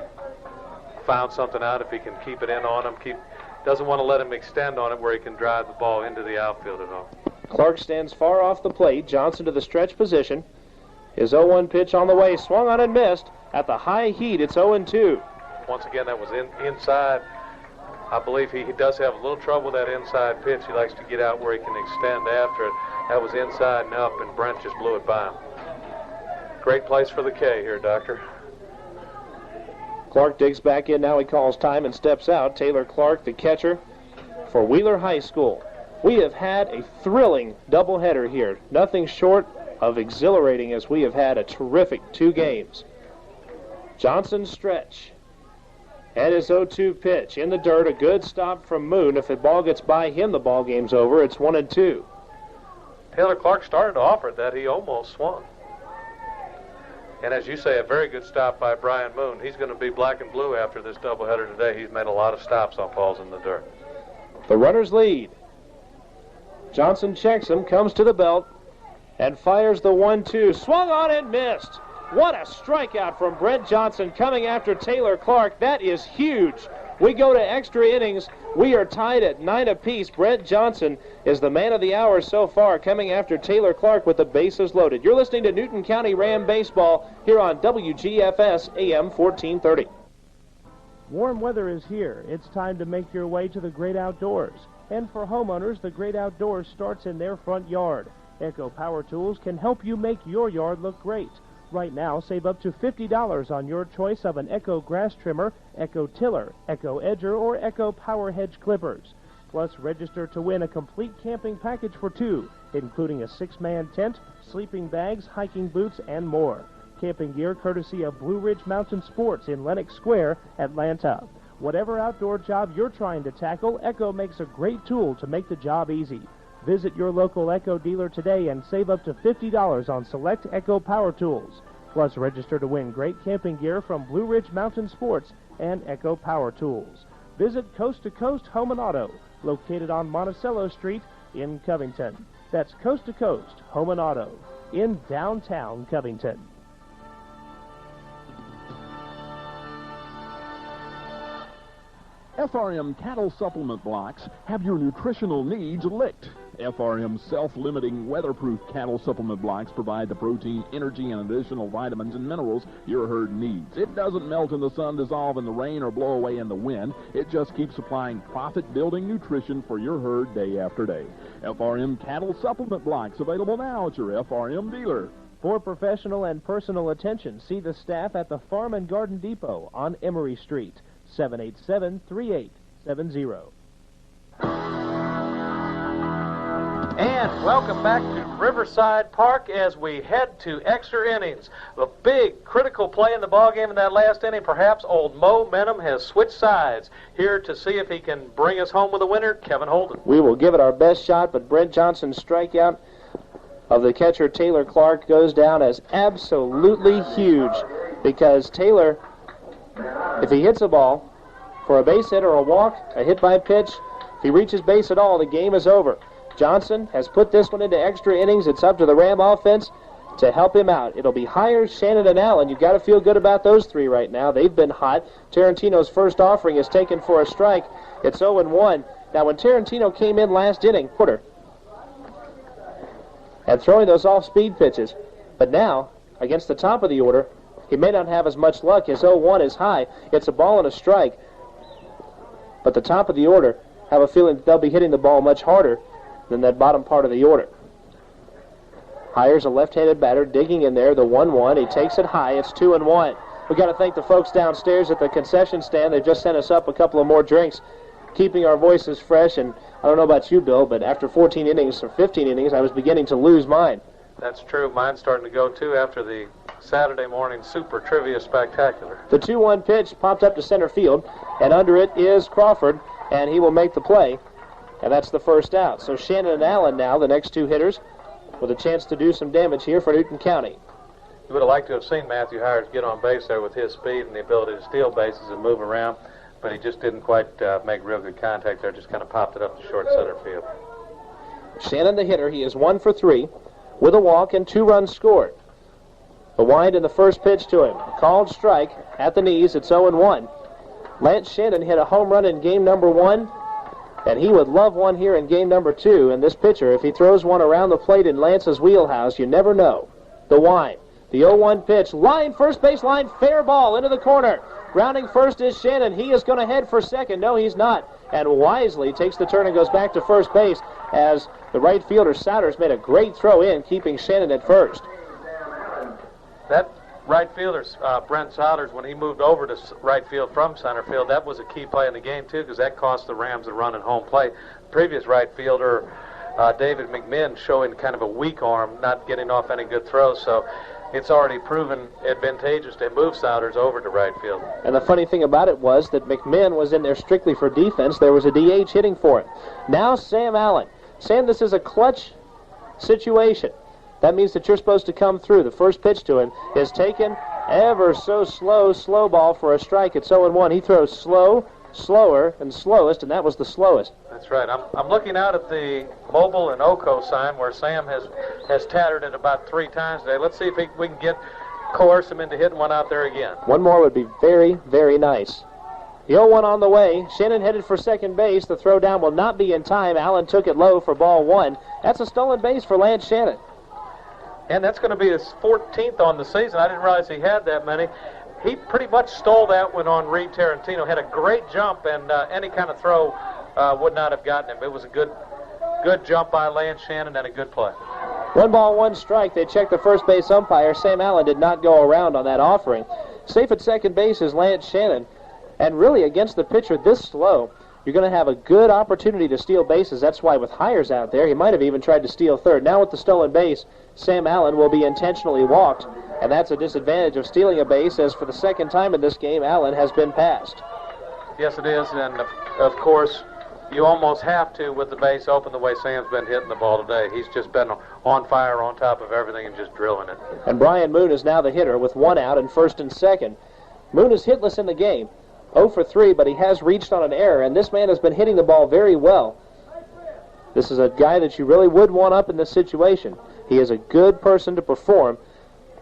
found something out if he can keep it in on him. Doesn't want to let him extend on it where he can drive the ball into the outfield at all. Clark stands far off the plate. Johnson to the stretch position. His 0-1 pitch on the way. Swung on and missed. At the high heat, it's 0-2. Once again, that was inside. I believe he does have a little trouble with that inside pitch. He likes to get out where he can extend after it. That was inside and up, and Brent just blew it by him. Great place for the K here, Doctor. Clark digs back in. Now he calls time and steps out. Taylor Clark, the catcher for Wheeler High School. We have had a thrilling doubleheader here. Nothing short of exhilarating as we have had a terrific 2 games. Johnson stretch. And his 0-2 pitch. In the dirt, a good stop from Moon. If the ball gets by him, the ball game's over. It's 1-2. Taylor Clark started to offer that. He almost swung. And as you say, a very good stop by Brian Moon. He's going to be black and blue after this doubleheader today. He's made a lot of stops on balls in the dirt. The runners lead. Johnson checks him, comes to the belt, and fires the 1-2. Swung on and missed. What a strikeout from Brent Johnson coming after Taylor Clark. That is huge. We go to extra innings. We are tied at 9 apiece. Brent Johnson is the man of the hour so far, coming after Taylor Clark with the bases loaded. You're listening to Newton County Ram Baseball here on WGFS AM 1430. Warm weather is here. It's time to make your way to the great outdoors. And for homeowners, the great outdoors starts in their front yard. Echo Power Tools can help you make your yard look great. Right now, save up to $50 on your choice of an Echo grass trimmer, Echo tiller, Echo edger, or Echo power hedge clippers. Plus, register to win a complete camping package for 2, including a 6-man tent, sleeping bags, hiking boots, and more. camping gear courtesy of Blue Ridge Mountain Sports in Lenox Square, Atlanta. Whatever outdoor job you're trying to tackle, Echo makes a great tool to make the job easy. Visit your local Echo dealer today and save up to $50 on select Echo power tools. Plus, register to win great camping gear from Blue Ridge Mountain Sports and Echo Power Tools. Visit Coast to Coast Home and Auto, located on Monticello Street in Covington. That's Coast to Coast Home and Auto in downtown Covington. FRM cattle supplement blocks have your nutritional needs licked. FRM self-limiting weatherproof cattle supplement blocks provide the protein, energy, and additional vitamins and minerals your herd needs. It doesn't melt in the sun, dissolve in the rain, or blow away in the wind. It just keeps supplying profit-building nutrition for your herd day after day. FRM cattle supplement blocks available now at your FRM dealer. For professional and personal attention, see the staff at the Farm and Garden Depot on Emory Street, 787-3870. And welcome back to Riverside Park as we head to extra innings. The big critical play in the ballgame in that last inning, perhaps old momentum has switched sides. Here to see if he can bring us home with a winner, Kevin Holden. We will give it our best shot, but Brent Johnson's strikeout of the catcher Taylor Clark goes down as absolutely huge, because Taylor, if he hits a ball for a base hit or a walk, a hit by pitch, if he reaches base at all, the game is over. Johnson has put this one into extra innings. It's up to the Ram offense to help him out. It'll be Hires, Shannon, and Allen. You've got to feel good about those three right now. They've been hot. Tarantino's first offering is taken for a strike. It's 0-1. Now, when Tarantino came in last inning, quarter, and throwing those off-speed pitches, but now, against the top of the order, he may not have as much luck. His 0-1 is high. It's a ball and a strike. But the top of the order, have a feeling that they'll be hitting the ball much harder than that bottom part of the order. Hires a left-handed batter, digging in there, the 1-1. He takes it high. It's 2-1. We've got to thank the folks downstairs at the concession stand. They've just sent us up a couple of more drinks, keeping our voices fresh. And I don't know about you, Bill, but after 14 innings or 15 innings, I was beginning to lose mine. That's true. Mine's starting to go, too, after the Saturday morning Super Trivia Spectacular. The 2-1 pitch popped up to center field, and under it is Crawford, and he will make the play. And that's the first out. So Shannon and Allen now, the next two hitters, with a chance to do some damage here for Newton County. You would have liked to have seen Matthew Hires get on base there with his speed and the ability to steal bases and move around, but he just didn't quite make real good contact there, just kind of popped it up to short center field. Shannon, the hitter, he is 1 for 3 with a walk and 2 runs scored. The wind in the first pitch to him. Called strike at the knees. It's 0-1. Lance Shannon hit a home run in game number 1. And he would love one here in game number 2. And this pitcher, if he throws one around the plate in Lance's wheelhouse, you never know. The wind. The 0-1 pitch. Line, first base line, fair ball into the corner. Grounding first is Shannon. He is going to head for second. No, he's not. And wisely takes the turn and goes back to first base as the right fielder Souders made a great throw in, keeping Shannon at first. That right fielder, Brent Souders, when he moved over to right field from center field, that was a key play in the game, too, because that cost the Rams a run at home plate. Previous right fielder, David McMinn, showing kind of a weak arm, not getting off any good throws, so it's already proven advantageous to move Souders over to right field. And the funny thing about it was that McMinn was in there strictly for defense. There was a DH hitting for him. Now Sam Allen. Sam, this is a clutch situation. That means that you're supposed to come through. The first pitch to him is taken ever so slow ball for a strike. It's 0-1. He throws slow, slower, and slowest, and that was the slowest. That's right. I'm looking out at the Mobile and Oco sign where Sam has tattered it about 3 times today. Let's see if we can coerce him into hitting one out there again. One more would be very, very nice. The 0-1 on the way. Shannon headed for second base. The throw down will not be in time. Allen took it low for ball 1. That's a stolen base for Lance Shannon. And that's going to be his 14th on the season. I didn't realize he had that many. He pretty much stole that one on Reed Tarantino. Had a great jump, and any kind of throw would not have gotten him. It was a good jump by Lance Shannon and a good play. 1 ball, 1 strike. They checked the first base umpire. Sam Allen did not go around on that offering. Safe at second base is Lance Shannon. And really, against the pitcher this slow, you're going to have a good opportunity to steal bases. That's why with Hires out there, he might have even tried to steal third. Now with the stolen base, Sam Allen will be intentionally walked. And that's a disadvantage of stealing a base, as for the second time in this game, Allen has been passed. Yes, it is, and of course, you almost have to with the base open the way Sam's been hitting the ball today. He's just been on fire on top of everything and just drilling it. And Brian Moon is now the hitter with one out in first and second. Moon is hitless in the game, 0 for 3, but he has reached on an error, and this man has been hitting the ball very well. This is a guy that you really would want up in this situation. He is a good person to perform.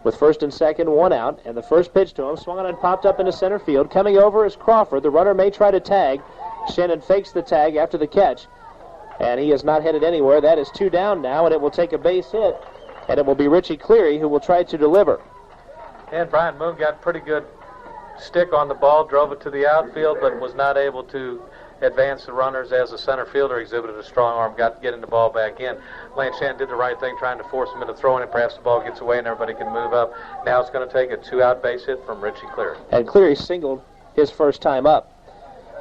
With first and second, one out, and the first pitch to him swung on and popped up into center field. Coming over is Crawford. The runner may try to tag. Shannon fakes the tag after the catch, and he is not headed anywhere. That is 2 down now, and it will take a base hit, and it will be Richie Cleary who will try to deliver. And Brian Moon got pretty good stick on the ball, drove it to the outfield, but was not able to advance the runners as the center fielder exhibited a strong arm, got getting the ball back in. Lance Shannon did the right thing, trying to force him into throwing it. Perhaps the ball gets away and everybody can move up. Now it's going to take a 2-out base hit from Richie Cleary. And Cleary singled his first time up.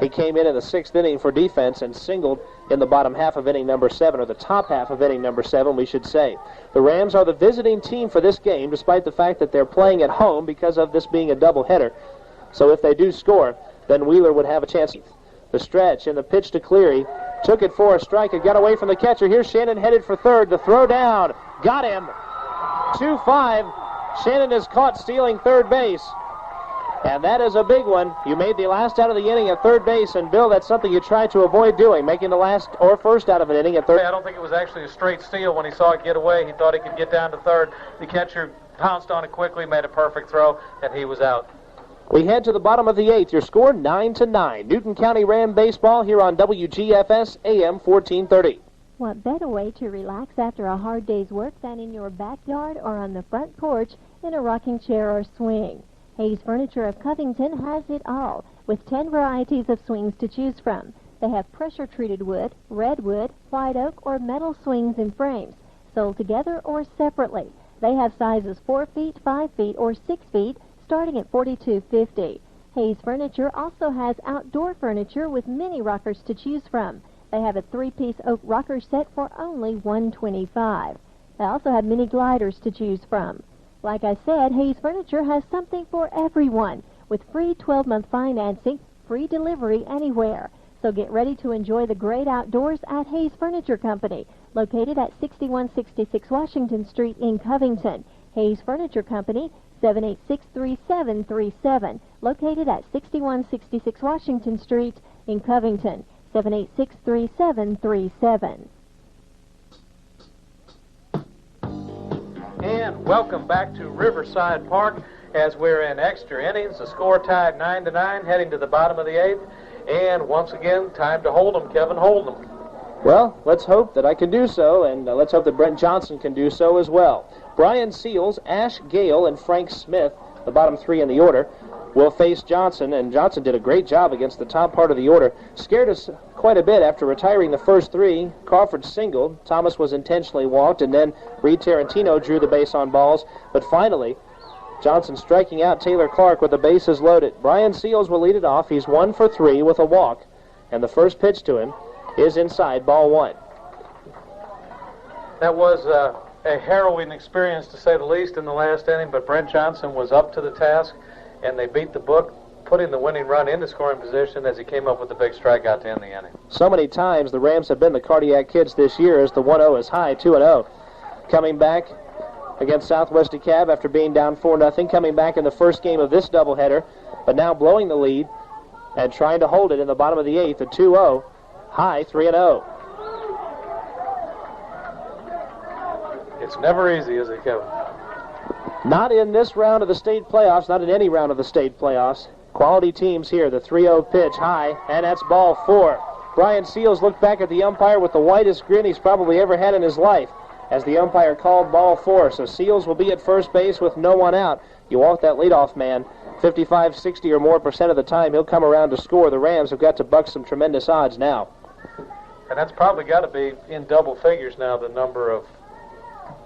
He came in the 6th inning for defense and singled in the bottom half of inning number 7, or the top half of inning number 7, we should say. The Rams are the visiting team for this game, despite the fact that they're playing at home because of this being a doubleheader. So if they do score, then Wheeler would have a chance. The stretch and the pitch to Cleary. Took it for a strike. It got away from the catcher. Here's Shannon headed for third. The throw down. Got him. 2-5. Shannon is caught stealing third base. And that is a big one. You made the last out of the inning at third base, and Bill, that's something you try to avoid doing, making the last or first out of an inning at third. I don't think it was actually a straight steal. When he saw it get away, he thought he could get down to third. The catcher pounced on it quickly, made a perfect throw, and he was out. We head to the bottom of the 8th. Your score 9-9. Newton County Ram baseball here on WGFS AM 1430. What better way to relax after a hard day's work than in your backyard or on the front porch in a rocking chair or swing? Hayes Furniture of Covington has it all, with 10 varieties of swings to choose from. They have pressure-treated wood, redwood, white oak, or metal swings and frames, sold together or separately. They have sizes 4 feet, 5 feet, or 6 feet, starting at $42.50. Hayes Furniture also has outdoor furniture with many rockers to choose from. They have a 3-piece oak rocker set for only $125. They also have mini gliders to choose from. Like I said, Hayes Furniture has something for everyone, with free 12-month financing, free delivery anywhere. So get ready to enjoy the great outdoors at Hayes Furniture Company, located at 6166 Washington Street in Covington. Hayes Furniture Company, 786-3737, located at 6166 Washington Street in Covington, 786-3737. And welcome back to Riverside Park as we're in extra innings. The score tied 9-9, heading to the bottom of the 8th. And once again, time to hold them, Kevin, hold them. Well, let's hope that I can do so, and let's hope that Brent Johnson can do so as well. Brian Seals, Ash Gale, and Frank Smith, the bottom 3 in the order, will face Johnson, and Johnson did a great job against the top part of the order. Scared us quite a bit after retiring the first 3. Crawford singled, Thomas was intentionally walked, and then Reed Tarantino drew the base on balls. But finally, Johnson striking out Taylor Clark with the bases loaded. Brian Seals will lead it off. He's 1 for 3 with a walk, and the first pitch to him is inside, ball 1. That was a harrowing experience, to say the least, in the last inning, but Brent Johnson was up to the task, and they beat the book, putting the winning run into scoring position as he came up with the big strikeout to end the inning. So many times the Rams have been the cardiac kids this year as the 1-0 is high, 2-0. Coming back against Southwest DeKalb after being down 4-0, coming back in the first game of this doubleheader, but now blowing the lead and trying to hold it in the bottom of the 8th, a 2-0, high, 3-0. It's never easy, is it, Kevin? Not in this round of the state playoffs, not in any round of the state playoffs. Quality teams here. The 3-0 pitch high, and that's ball 4. Brian Seals looked back at the umpire with the widest grin he's probably ever had in his life as the umpire called ball 4. So Seals will be at first base with no one out. You want that leadoff man. 55, 60 or more % of the time he'll come around to score. The Rams have got to buck some tremendous odds now. And that's probably got to be in double figures now, the number of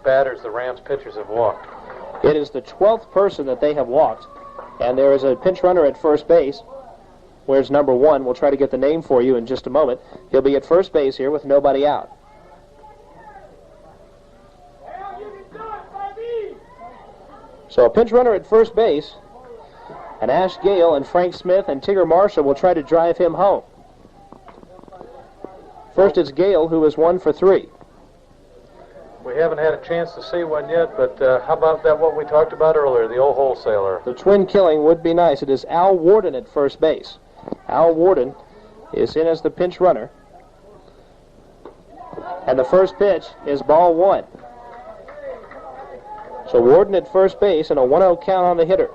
batters the Rams pitchers have walked. It is the 12th person that they have walked, and there is a pinch runner at first base. Where's number 1? We'll try to get the name for you in just a moment. He'll be at first base here with nobody out. So a pinch runner at first base, and Ash Gale and Frank Smith and Tigger Marshall will try to drive him home. First it's Gale, who is 1 for 3. We haven't had a chance to see one yet, but how about that, what we talked about earlier, the old wholesaler? The twin killing would be nice. It is Al Warden at first base. Al Warden is in as the pinch runner. And the first pitch is ball 1. So Warden at first base and a 1-0 count on the hitter.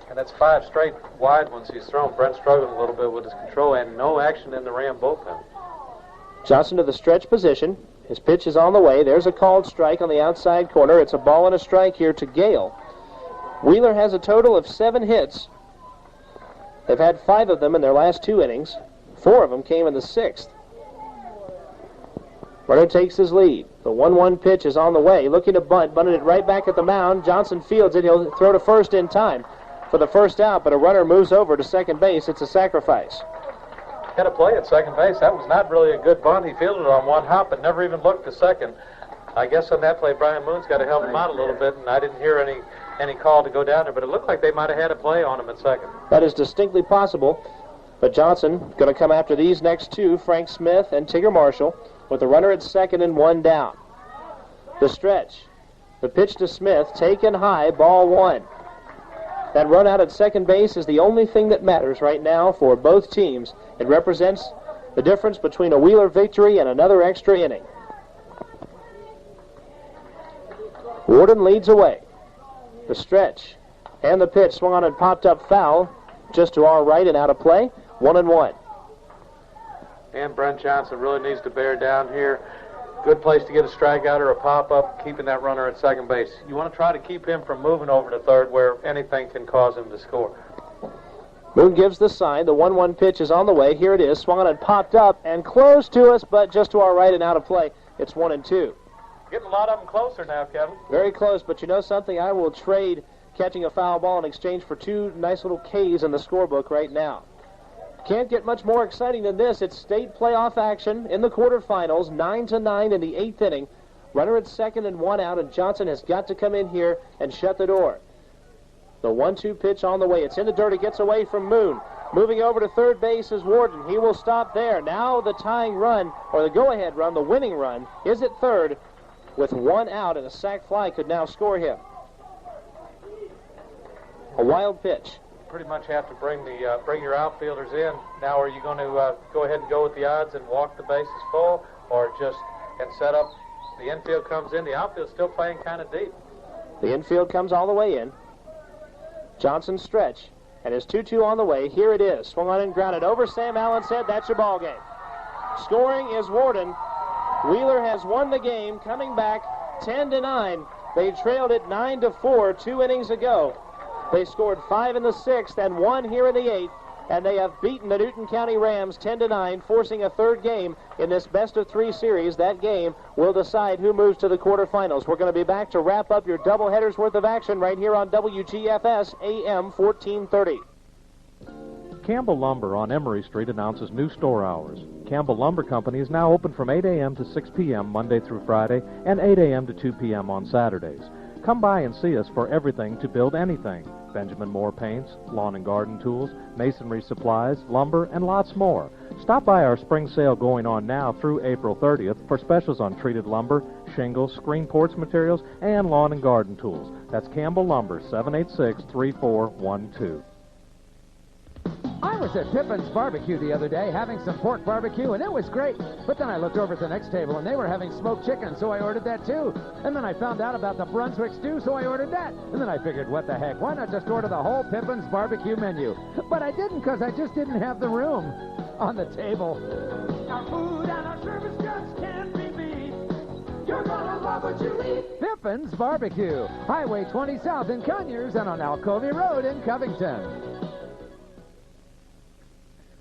And that's 5 straight wide ones he's thrown. Brent struggling a little bit with his control and no action in the Ram bullpen. Johnson to the stretch position. His pitch is on the way. There's a called strike on the outside corner. It's a ball and a strike here to Gale. Wheeler has a total of 7 hits. They've had 5 of them in their last 2 innings. 4 of them came in the 6th. Runner takes his lead. The 1-1 pitch is on the way. Looking to bunt. Bunted it right back at the mound. Johnson fields it. He'll throw to first in time for the first out, but a runner moves over to second base. It's a sacrifice. Had a play at second base. That was not really a good bunt. He fielded it on 1 hop but never even looked to second. I guess on that play, Brian Moon's got to help him out a little bit, and I didn't hear any call to go down there, but it looked like they might have had a play on him at second. That is distinctly possible, but Johnson going to come after these next 2, Frank Smith and Tigger Marshall, with the runner at second and 1 down. The stretch. The pitch to Smith, taken high, ball 1. That run out at second base is the only thing that matters right now for both teams. It represents the difference between a Wheeler victory and another extra inning. Warden leads away. The stretch and the pitch swung on and popped up foul just to our right and out of play. 1-1. And Brent Johnson really needs to bear down here. Good place to get a strikeout or a pop-up, keeping that runner at second base. You want to try to keep him from moving over to third where anything can cause him to score. Moon gives the sign. The 1-1 pitch is on the way. Here it is. Swung on and popped up and close to us, but just to our right and out of play. It's 1-2. Getting a lot of them closer now, Kevin. Very close, but you know something? I will trade catching a foul ball in exchange for 2 nice little Ks in the scorebook right now. Can't get much more exciting than this. It's state playoff action in the quarterfinals, 9-9 in the 8th inning. Runner at second and 1 out, and Johnson has got to come in here and shut the door. The 1-2 pitch on the way. It's in the dirt. It gets away from Moon. Moving over to third base is Warden. He will stop there. Now the tying run, or the go-ahead run, the winning run, is at third with 1 out, and a sac fly could now score him. A wild pitch. Pretty much have to bring your outfielders in. Now, are you going to go ahead and go with the odds and walk the bases full, or just and set up? The infield comes in. The outfield's still playing kind of deep. The infield comes all the way in. Johnson stretch, and his 2-2 on the way. Here it is. Swung on and grounded over Sam Allen's head. That's your ball game. Scoring is Warden. Wheeler has won the game, coming back 10-9. They trailed it 9-4 2 innings ago. They scored 5 in the 6th and 1 here in the 8th, and they have beaten the Newton County Rams 10-9, forcing a third game in this best-of-3 series. That game will decide who moves to the quarterfinals. We're going to be back to wrap up your doubleheaders worth of action right here on WGFS AM 1430. Campbell Lumber on Emory Street announces new store hours. Campbell Lumber Company is now open from 8 a.m. to 6 p.m. Monday through Friday and 8 a.m. to 2 p.m. on Saturdays. Come by and see us for everything to build anything. Benjamin Moore paints, lawn and garden tools, masonry supplies, lumber, and lots more. Stop by our spring sale going on now through April 30th for specials on treated lumber, shingles, screen porch materials, and lawn and garden tools. That's Campbell Lumber, 786-3412. I was at Pippin's Barbecue the other day having some pork barbecue, and it was great. But then I looked over at the next table, and they were having smoked chicken, so I ordered that too. And then I found out about the Brunswick stew, so I ordered that. And then I figured, what the heck, why not just order the whole Pippin's Barbecue menu? But I didn't, because I just didn't have the room on the table. Our food and our service just can't be beat. You're gonna love what you eat. Pippin's Barbecue, Highway 20 South in Conyers and on Alcovey Road in Covington.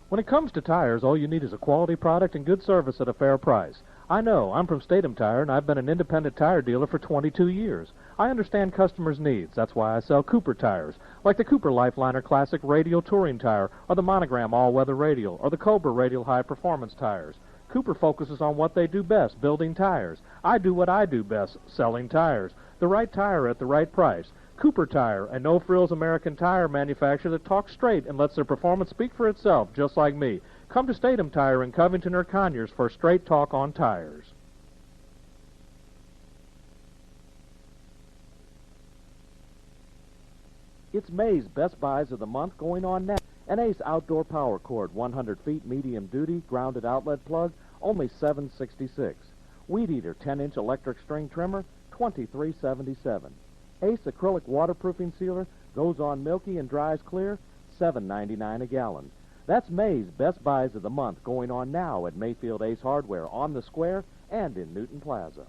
When it comes to tires, all you need is a quality product and good service at a fair price. I know. I'm from Statham Tire, and I've been an independent tire dealer for 22 years. I understand customers' needs. That's why I sell Cooper tires, like the Cooper Lifeliner Classic Radial Touring Tire, or the Monogram All-Weather Radial, or the Cobra Radial High Performance Tires. Cooper focuses on what they do best, building tires. I do what I do best, selling tires. The right tire at the right price. Cooper Tire, a no-frills American tire manufacturer that talks straight and lets their performance speak for itself, just like me. Come to Statham Tire in Covington or Conyers for straight talk on tires. It's May's Best Buys of the Month going on now. An Ace outdoor power cord, 100 feet, medium duty, grounded outlet plug, only $7.66. Weed Eater 10-inch electric string trimmer, $23.77. Ace acrylic waterproofing sealer, goes on milky and dries clear, $7.99 a gallon. That's May's Best Buys of the Month going on now at Mayfield Ace Hardware on the Square and in Newton Plaza.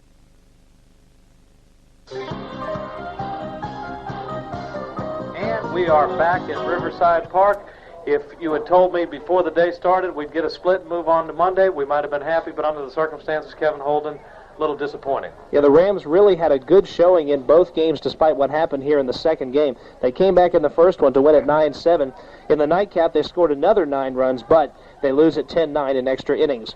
And we are back at Riverside Park. If you had told me before the day started we'd get a split and move on to Monday, we might have been happy, but under the circumstances, Kevin Holden, a little disappointing. Yeah, the Rams really had a good showing in both games despite what happened here in the second game. They came back in the first one to win at 9-7. In the nightcap, they scored another 9 runs, but they lose at 10-9 in extra innings.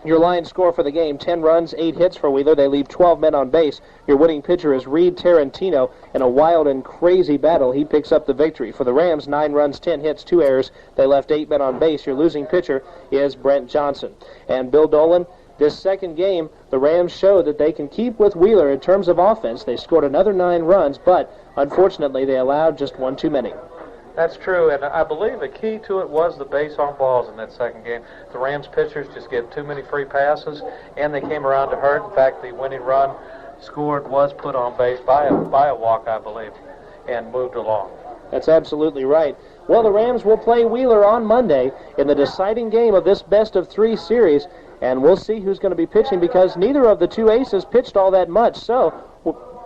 Your line score for the game, 10 runs, 8 hits for Wheeler. They leave 12 men on base. Your winning pitcher is Reed Tarantino. In a wild and crazy battle, he picks up the victory. For the Rams, 9 runs, 10 hits, 2 errors. They left 8 men on base. Your losing pitcher is Brent Johnson. And Bill Dolan, this second game, the Rams showed that they can keep with Wheeler in terms of offense. They scored another 9 runs, but unfortunately they allowed just 1 too many. That's true, and I believe the key to it was the base on balls in that second game. The Rams pitchers just gave too many free passes, and they came around to hurt. In fact, the winning run scored was put on base by a walk, I believe, and moved along. That's absolutely right. Well, the Rams will play Wheeler on Monday in the deciding game of this best-of-3 series, and we'll see who's going to be pitching because neither of the two aces pitched all that much, so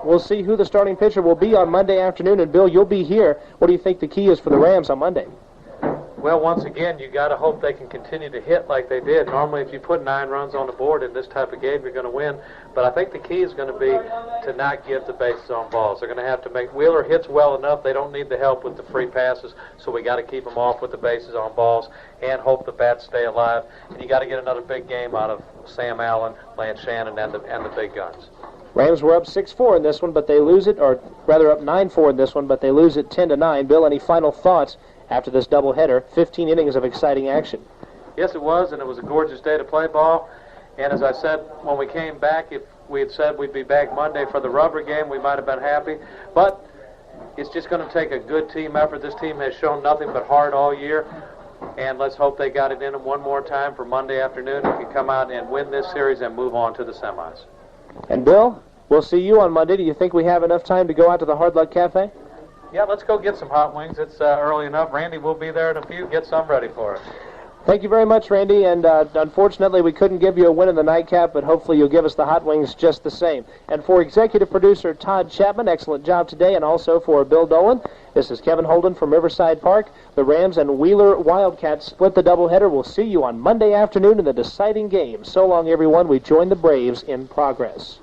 we'll see who the starting pitcher will be on Monday afternoon. And, Bill, you'll be here. What do you think the key is for the Rams on Monday? Well, once again, you got to hope they can continue to hit like they did. Normally, if you put 9 runs on the board in this type of game, you're going to win. But I think the key is going to be to not give the bases on balls. They're going to have to make Wheeler hits well enough. They don't need the help with the free passes, so we got to keep them off with the bases on balls and hope the bats stay alive. And you got to get another big game out of Sam Allen, Lance Shannon, and the big guns. Rams were up 6-4 in this one, but they lose it, or rather up 9-4 in this one, but they lose it 10-9. Bill, any final thoughts after this doubleheader? 15 innings of exciting action. Yes, it was, and it was a gorgeous day to play ball. And as I said, when we came back, if we had said we'd be back Monday for the rubber game, we might have been happy. But it's just going to take a good team effort. This team has shown nothing but heart all year. And let's hope they got it in them one more time for Monday afternoon and can come out and win this series and move on to the semis. And, Bill, we'll see you on Monday. Do you think we have enough time to go out to the Hard Luck Cafe? Yeah, let's go get some hot wings. It's early enough. Randy will be there in a few. Get some ready for us. Thank you very much, Randy. And unfortunately, we couldn't give you a win in the nightcap, but hopefully you'll give us the hot wings just the same. And for executive producer Todd Chapman, excellent job today. And also for Bill Dolan, this is Kevin Holden from Riverside Park. The Rams and Wheeler Wildcats split the doubleheader. We'll see you on Monday afternoon in the deciding game. So long, everyone. We join the Braves in progress.